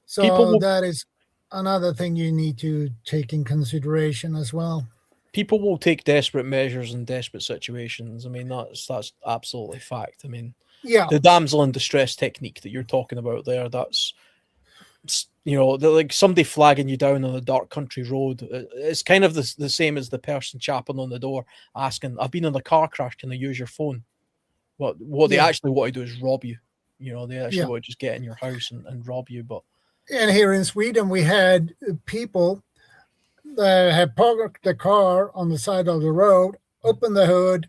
So People will- that is another thing you need to take in consideration as well. People will take desperate measures in desperate situations. I mean, that's absolutely fact. I mean, Yeah, the damsel in distress technique that you're talking about there, that's like somebody flagging you down on a dark country road. It's kind of the same as the person chapping on the door asking, "I've been in a car crash. Can I use your phone?" What they actually want to do is rob you. They actually want to just get in your house and rob you. But and here in Sweden, we had people that had parked the car on the side of the road, opened the hood,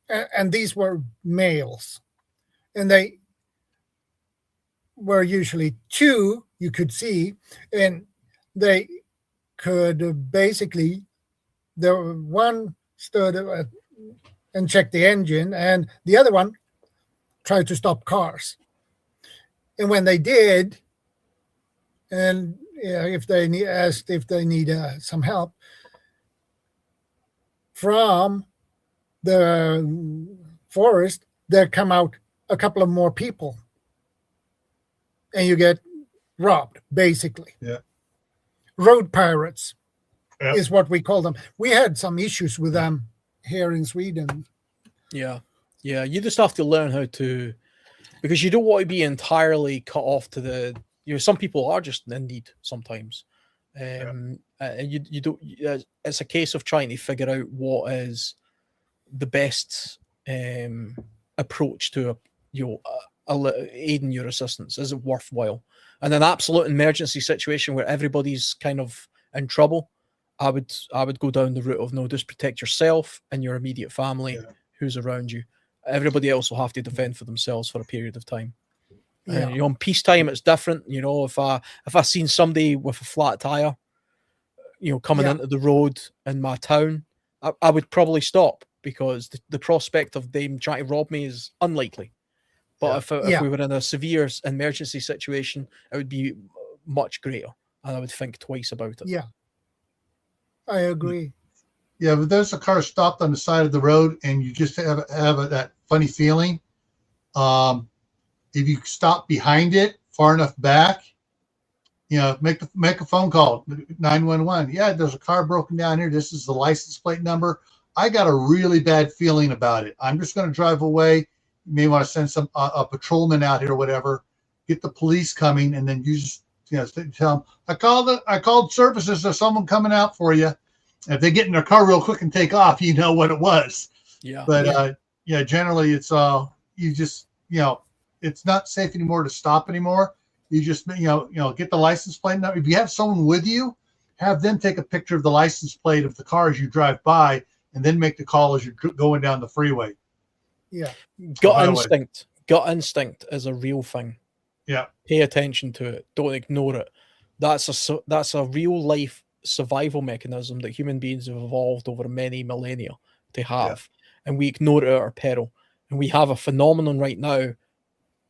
and these were males, and they were usually two you could see, and they could basically, the one stood and checked the engine, and the other one tried to stop cars. And when they did, and if they asked if they need some help from the forest, there come out a couple of more people, and you get robbed, basically. Yeah. Road pirates Yep. is what we call them. We had some issues with them here in Sweden. yeah, you just have to learn how to, because you don't want to be entirely cut off to the. Some people are just in need sometimes, and you don't. It's a case of trying to figure out what is the best approach to aiding your assistance. Is it worthwhile? In an absolute emergency situation where everybody's kind of in trouble, I would go down the route of no, just protect yourself and your immediate family who's around you. Everybody else will have to defend for themselves for a period of time. In peacetime, it's different. If I seen somebody with a flat tire, coming into the road in my town, I would probably stop, because the prospect of them trying to rob me is unlikely. But if we were in a severe emergency situation, it would be much greater, and I would think twice about it. Yeah, I agree. Yeah, but there's a car stopped on the side of the road, and you just have that funny feeling. If you stop behind it far enough back, make a phone call, 911. Yeah, there's a car broken down here. This is the license plate number. I got a really bad feeling about it. I'm just going to drive away. You may want to send some a patrolman out here or whatever. Get the police coming, and then you just tell them, I called services. There's someone coming out for you. And if they get in their car real quick and take off, you know what it was. Yeah. But generally it's you just it's not safe anymore to stop anymore. You just get the license plate number. If you have someone with you, have them take a picture of the license plate of the car as you drive by, and then make the call as you're going down the freeway. Yeah. Gut instinct is a real thing. Yeah. Pay attention to it. Don't ignore it. That's a real life survival mechanism that human beings have evolved over many millennia to have, and we ignore it at our peril. And we have a phenomenon right now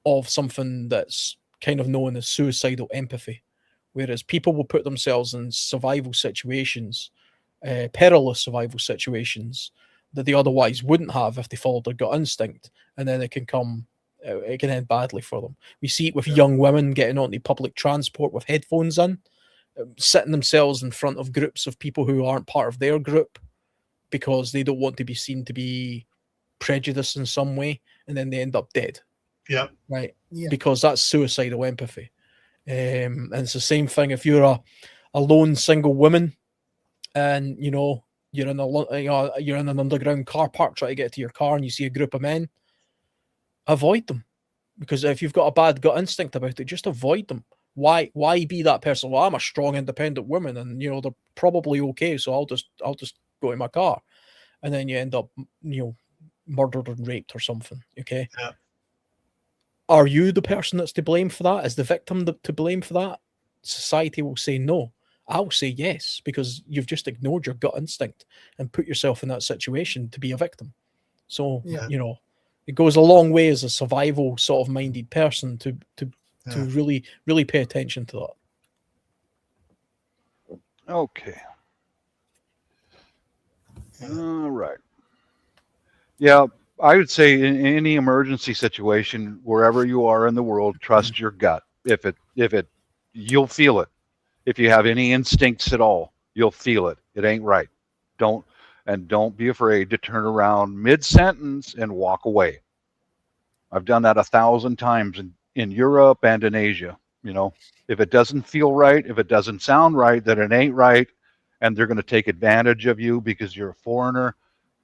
of something that's kind of known as suicidal empathy, whereas people will put themselves in survival situations, perilous survival situations, that they otherwise wouldn't have if they followed their gut instinct, and then it can end badly for them. We see it with young women getting onto public transport with headphones in, sitting themselves in front of groups of people who aren't part of their group because they don't want to be seen to be prejudiced in some way, and then they end up dead. Yeah. Right. Yeah. Because that's suicidal empathy. And it's the same thing if you're a lone single woman, and you're in an underground car park trying to get to your car, and you see a group of men. Avoid them, because if you've got a bad gut instinct about it, just avoid them. Why be that person? Well, I'm a strong, independent woman, and they're probably okay, so I'll just go in my car, and then you end up murdered and raped or something. Okay. Yeah. Are you the person that's to blame for that? Is the victim to blame for that? Society will say no. I'll say yes, because you've just ignored your gut instinct and put yourself in that situation to be a victim. So, it goes a long way as a survival sort of minded person to really, really pay attention to that. Okay. All right. Yeah, I would say in any emergency situation, wherever you are in the world, trust your gut. If it, you'll feel it. If you have any instincts at all, you'll feel it. It ain't right. Don't be afraid to turn around mid-sentence and walk away. I've done that 1,000 times in Europe and in Asia. You know, if it doesn't feel right, if it doesn't sound right, then it ain't right, and they're going to take advantage of you because you're a foreigner.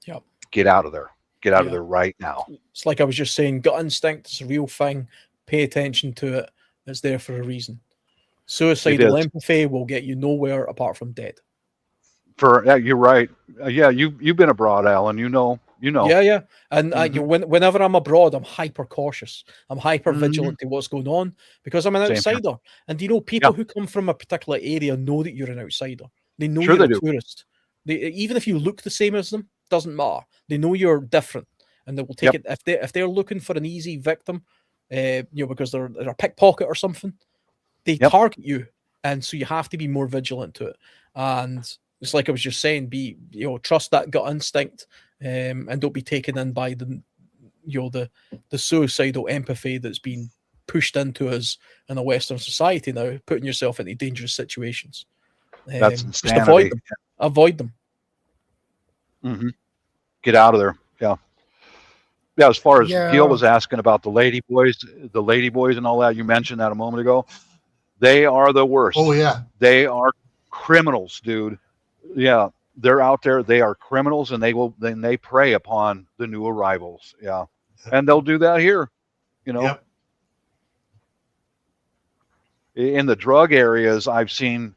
Yep. Get out of there. Get out of Yeah. there right now. It's like I was just saying, gut instinct is a real thing. Pay attention to it. It's there for a reason. Suicidal empathy will get you nowhere apart from dead. You're right. Yeah, you've been abroad, Alan. You know. Yeah. And whenever I'm abroad, I'm hyper cautious. I'm hyper vigilant to what's going on because I'm an outsider. And you know, people who come from a particular area know that you're an outsider. They know you're a tourist. Even if you look the same as them, doesn't matter. They know you're different, and they will take it if they're looking for an easy victim, because they're a pickpocket or something. They target you, and so you have to be more vigilant to it. And it's like I was just saying, trust that gut instinct, and don't be taken in by the suicidal empathy that's been pushed into us in a Western society now, putting yourself into dangerous situations. That's insanity. Just avoid them. Avoid them. Mm-hmm. Get out of there. Yeah. As far as Gil was asking about the lady boys and all that, you mentioned that a moment ago. They are the worst. Oh yeah. They are criminals, dude. Yeah. They're out there. They are criminals, and they prey upon the new arrivals. Yeah. And they'll do that here, Yep. In the drug areas, I've seen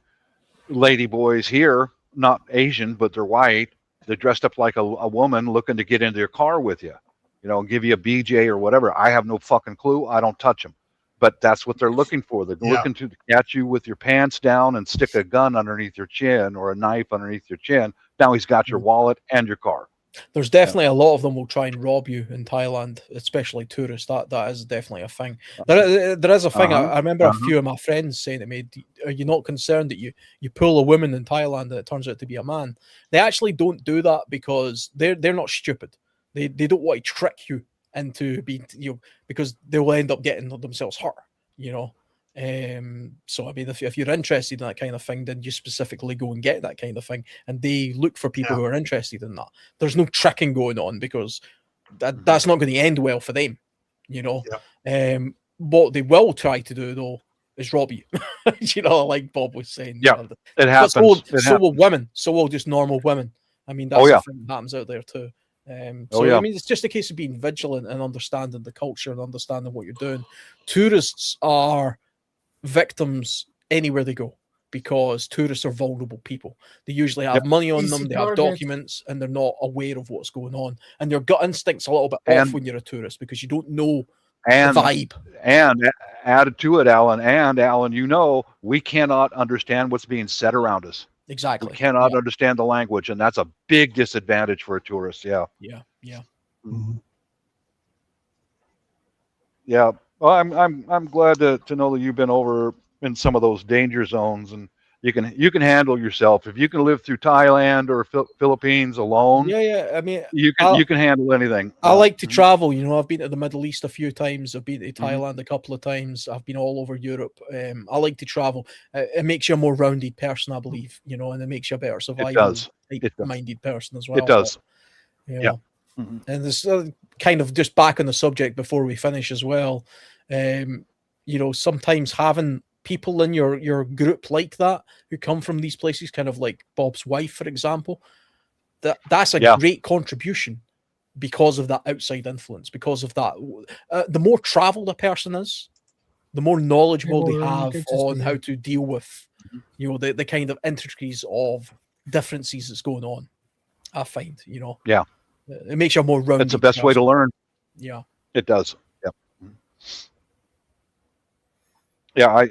lady boys here, not Asian, but they're white. They're dressed up like a woman looking to get into your car with you, give you a BJ or whatever. I have no fucking clue. I don't touch them, but that's what they're looking for. They're looking to catch you with your pants down and stick a gun underneath your chin or a knife underneath your chin. Now he's got your wallet and your car. There's definitely a lot of them will try and rob you in Thailand, especially tourists. That is definitely a thing. There is a thing. I remember a few of my friends saying to me, "Are you not concerned that you pull a woman in Thailand and it turns out to be a man?" They actually don't do that because they're not stupid. They don't want to trick you into being because they will end up getting themselves hurt. So I mean, if you're interested in that kind of thing, then you specifically go and get that kind of thing, and they look for people who are interested in that. There's no tricking going on because that's not going to end well for them. What they will try to do though is rob you. Like Bob was saying. Yeah, it happens. So will women. So will just normal women. I mean, that's the thing that happens out there too. I mean, it's just a case of being vigilant and understanding the culture and understanding what you're doing. Tourists are victims anywhere they go because tourists are vulnerable people. They usually have money on them, they have documents, and they're not aware of what's going on. And your gut instinct's a little bit off when you're a tourist because you don't know the vibe. And added to it, Alan, we cannot understand what's being said around us. Exactly. We cannot understand the language, and that's a big disadvantage for a tourist. Yeah. Mm-hmm. Yeah. Well, I'm glad to know that you've been over in some of those danger zones, and you can handle yourself. If you can live through Thailand or Philippines alone, I mean, you can handle anything. I like to travel. I've been to the Middle East a few times. I've been to Thailand a couple of times. I've been all over Europe. I like to travel. It makes you a more rounded person, I believe. And it makes you a better survival-minded person as well. It does. Yeah. And this kind of just back on the subject before we finish as well. Sometimes having people in your group like that who come from these places, kind of like Bob's wife, for example, that's a great contribution because of that outside influence. Because of that, the more traveled a person is, the more knowledgeable they have on how to deal with, the kind of intricacies of differences that's going on. I find, Yeah. It makes you a more rounded. It's the best way to learn. Yeah, it does. Yeah,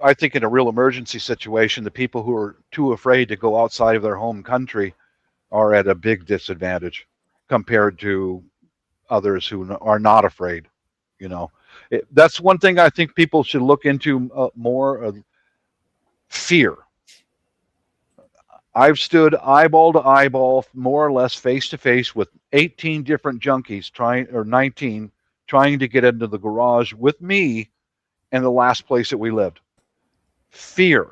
I think in a real emergency situation, the people who are too afraid to go outside of their home country are at a big disadvantage compared to others who are not afraid. That's one thing I think people should look into more. Fear. I've stood eyeball to eyeball, more or less face to face with 18 different junkies 19 trying to get into the garage with me in the last place that we lived. Fear.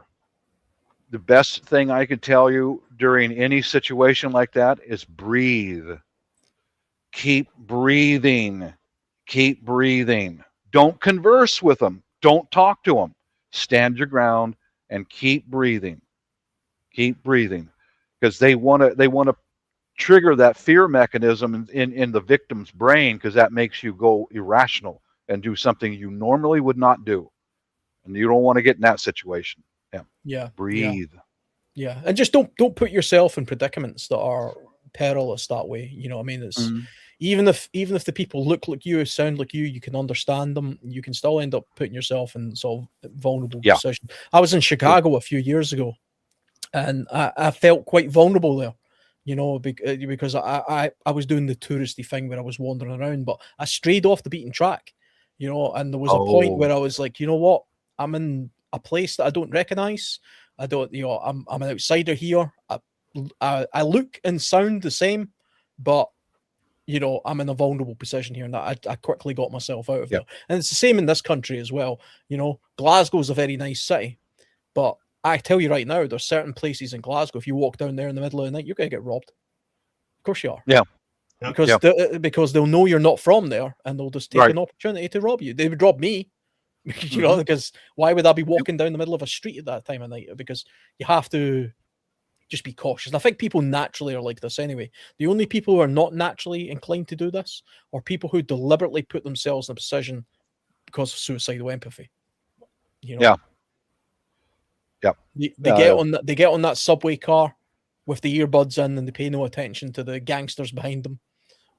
The best thing I could tell you during any situation like that is breathe. Keep breathing. Keep breathing. Don't converse with them. Don't talk to them. Stand your ground and keep breathing. Keep breathing, because they want to trigger that fear mechanism in the victim's brain, because that makes you go irrational and do something you normally would not do, and you don't want to get in that situation. Breathe. Yeah, and just don't put yourself in predicaments that are perilous that way. You know what I mean? It's even if the people look like you, sound like you can understand them, you can still end up putting yourself in sort of vulnerable position. I was in Chicago a few years ago, and I felt quite vulnerable there, you know, because I was doing the touristy thing where I was wandering around, but I strayed off the beaten track, you know, and there was a point where I was like, you know what, I'm in a place that I don't recognize. I don't, you know, I'm an outsider here. I look and sound the same, but you know, I'm in a vulnerable position here, and I quickly got myself out of there. And it's the same in this country as well. You know, Glasgow's a very nice city, but I tell you right now, there's certain places in Glasgow, if you walk down there in the middle of the night, you're going to get robbed. Of course you are. Yeah. Because they'll know you're not from there, and they'll just take an opportunity to rob you. They would rob me, you know, because why would I be walking down the middle of a street at that time of night? Because you have to just be cautious. And I think people naturally are like this anyway. The only people who are not naturally inclined to do this are people who deliberately put themselves in a position because of suicidal empathy. You know? They get on that subway car with the earbuds in, and they pay no attention to the gangsters behind them,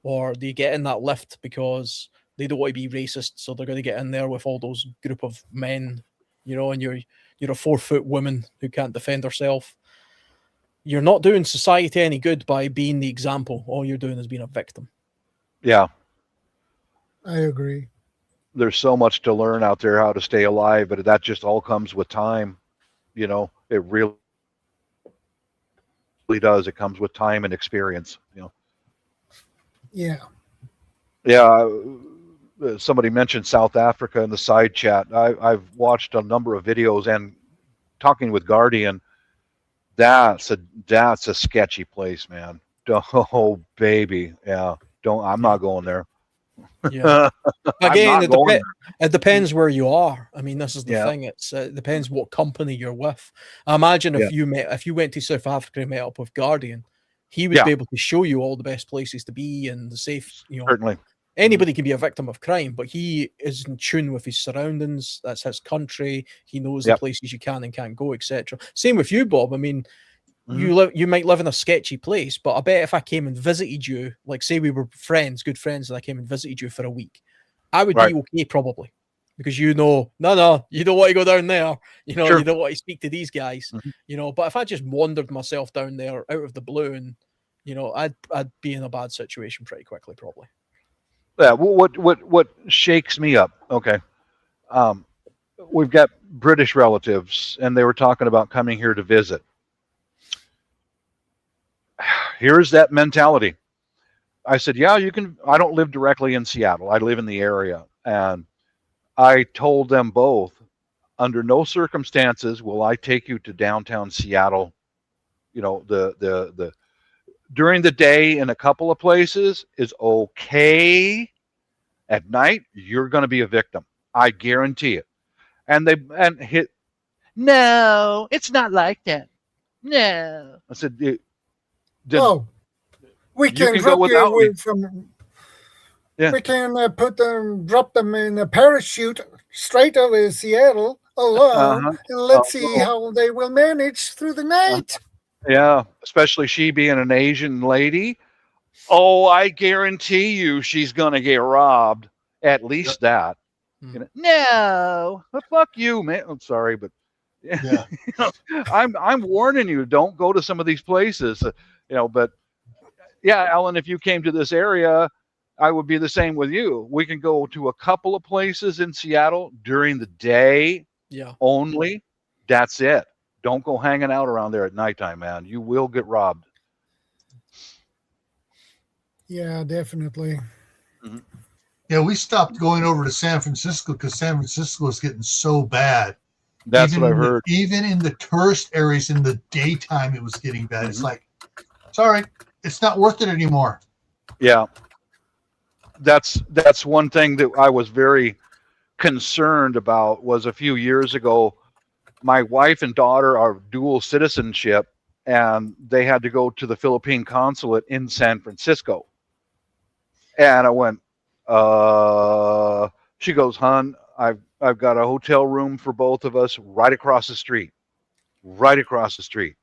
or they get in that lift because they don't want to be racist, so they're going to get in there with all those group of men, you know, and you're a 4-foot woman who can't defend herself. You're not doing society any good by being the example. All you're doing is being a victim. Yeah. I agree. There's so much to learn out there how to stay alive, but that just all comes with time. You know, it really does. It comes with time and experience, you know. Yeah. Yeah. Somebody mentioned South Africa in the side chat. I've watched a number of videos, and talking with Guardian, that's a sketchy place, man. Oh, baby. Yeah. I'm not going there. Yeah. Again, it depends where you are. I mean, this is the thing. It depends what company you're with. I imagine if you went to South Africa and met up with Guardian, he would be able to show you all the best places to be and the safe, you know. Certainly. Anybody can be a victim of crime, but he is in tune with his surroundings. That's his country. He knows the places you can and can't go, etc. Same with you, Bob. I mean, you might live in a sketchy place, but I bet if I came and visited you, like say we were good friends, and I came and visited you for a week, I would be okay probably, because you know, no, you don't want to go down there. You know, you don't want to speak to these guys. You know, but if I just wandered myself down there out of the blue, and you know, I'd be in a bad situation pretty quickly, probably. Yeah. What shakes me up? Okay. We've got British relatives, and they were talking about coming here to visit. Here's that mentality. I said, yeah, you can. I don't live directly in Seattle. I live in the area. And I told them both, under no circumstances will I take you to downtown Seattle. You know, the during the day in a couple of places is okay. At night, you're going to be a victim. I guarantee it. No, it's not like that. No. I said, we can drop you from. Yeah. We can drop them in a parachute straight over Seattle alone, and let's see how they will manage through the night. Yeah, especially she being an Asian lady. Oh, I guarantee you, she's gonna get robbed. At least that. You know, no, fuck you, man. I'm sorry, but yeah, you know, I'm warning you. Don't go to some of these places. You know, but yeah, Alan, if you came to this area, I would be the same with you. We can go to a couple of places in Seattle during the day. Yeah. Only. That's it. Don't go hanging out around there at nighttime, man. You will get robbed. Yeah, definitely. Yeah, we stopped going over to San Francisco because San Francisco is getting so bad. That's what I've heard. Even in the tourist areas in the daytime, it was getting bad. It's like, sorry, it's not worth it anymore. Yeah. That's one thing that I was very concerned about was a few years ago. My wife and daughter are dual citizenship, and they had to go to the Philippine consulate in San Francisco. And I went, she goes, hon, I've got a hotel room for both of us right across the street. Right across the street.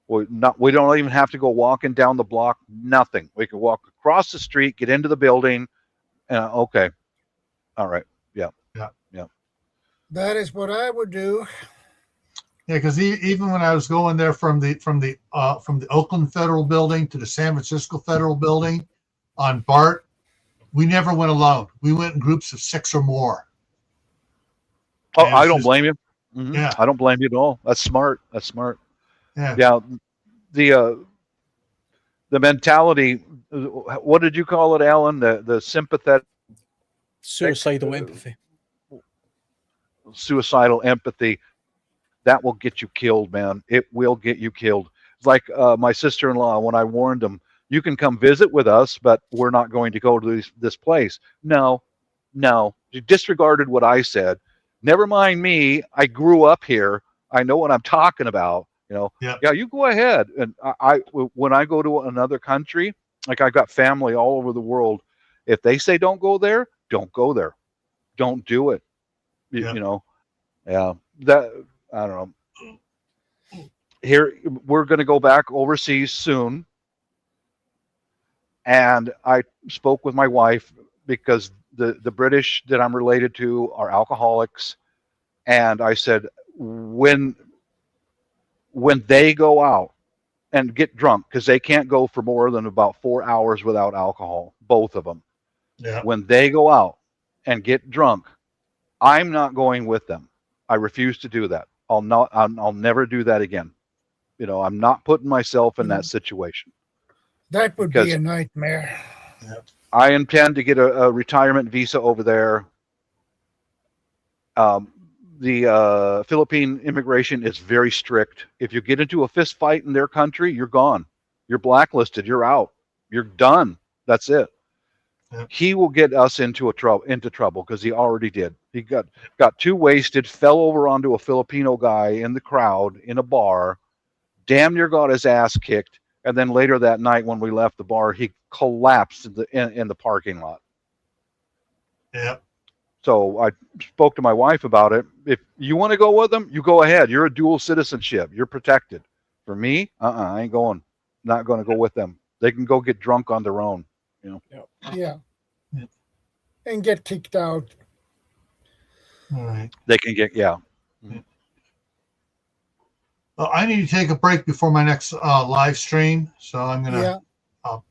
We don't even have to go walking down the block, nothing. We can walk across the street, get into the building, and okay. All right. Yeah. Yeah. Yeah. That is what I would do. Yeah, because even when I was going there from the Oakland Federal Building to the San Francisco Federal Building on BART, we never went alone. We went in groups of 6 or more. Oh, I don't blame you. Mm-hmm. Yeah. I don't blame you at all. That's smart. That's smart. Yeah. Yeah. The mentality, what did you call it, Alan? The sympathetic, Suicidal empathy. suicidal empathy. That will get you killed, man. It will get you killed. It's like my sister-in-law, when I warned them, you can come visit with us, but we're not going to go to this place. No. You disregarded what I said. Never mind me. I grew up here. I know what I'm talking about. Yeah, you go ahead. And when I go to another country, like I've got family all over the world, if they say don't go there, don't go there. Don't do it. Yeah. That, I don't know. Here, we're going to go back overseas soon. And I spoke with my wife because the British that I'm related to are alcoholics. And I said, when they go out and get drunk, because they can't go for more than about 4 hours without alcohol, both of them. Yeah. When they go out and get drunk, I'm not going with them. I refuse to do that. I'll never do that again. I'm not putting myself in that situation. That would be a nightmare. I intend to get a retirement visa over there. The Philippine immigration is very strict. If you get into a fist fight in their country, you're gone. You're blacklisted. You're out. You're done. That's it. Yeah. He will get us into trouble because he already did. He got too wasted, fell over onto a Filipino guy in the crowd in a bar, damn near got his ass kicked, and then later that night when we left the bar, he collapsed in the parking lot. Yeah. So I spoke to my wife about it. If you want to go with them, you go ahead. You're a dual citizenship. You're protected. For me, I ain't going. Not going to go with them. They can go get drunk on their own. Yeah. And get kicked out. All right. They can get, yeah. Well, I need to take a break before my next live stream. So I'm going to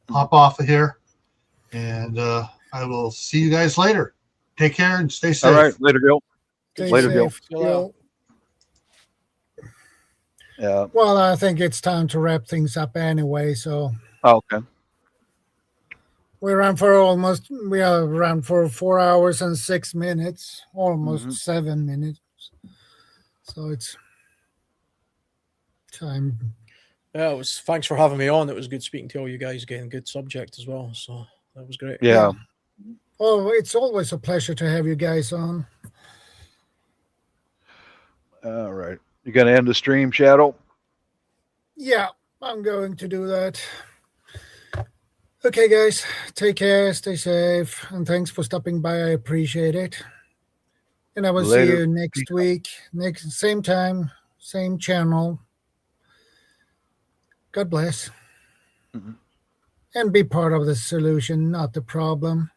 hop off of here. And I will see you guys later. Take care and stay safe. All right. Later, Gil. Later, Gil. Yeah. Well, I think it's time to wrap things up anyway. So. Okay. We are around for 4 hours and 6 minutes, almost 7 minutes. So it's time. Yeah, thanks for having me on. It was good speaking to all you guys, getting good subject as well. So that was great. Yeah. Oh, it's always a pleasure to have you guys on. All right. You going to end the stream, Shadow? Yeah, I'm going to do that. Okay, guys, take care, stay safe, and thanks for stopping by. I appreciate it. And I will see you next week, same time, same channel. God bless. And be part of the solution, not the problem.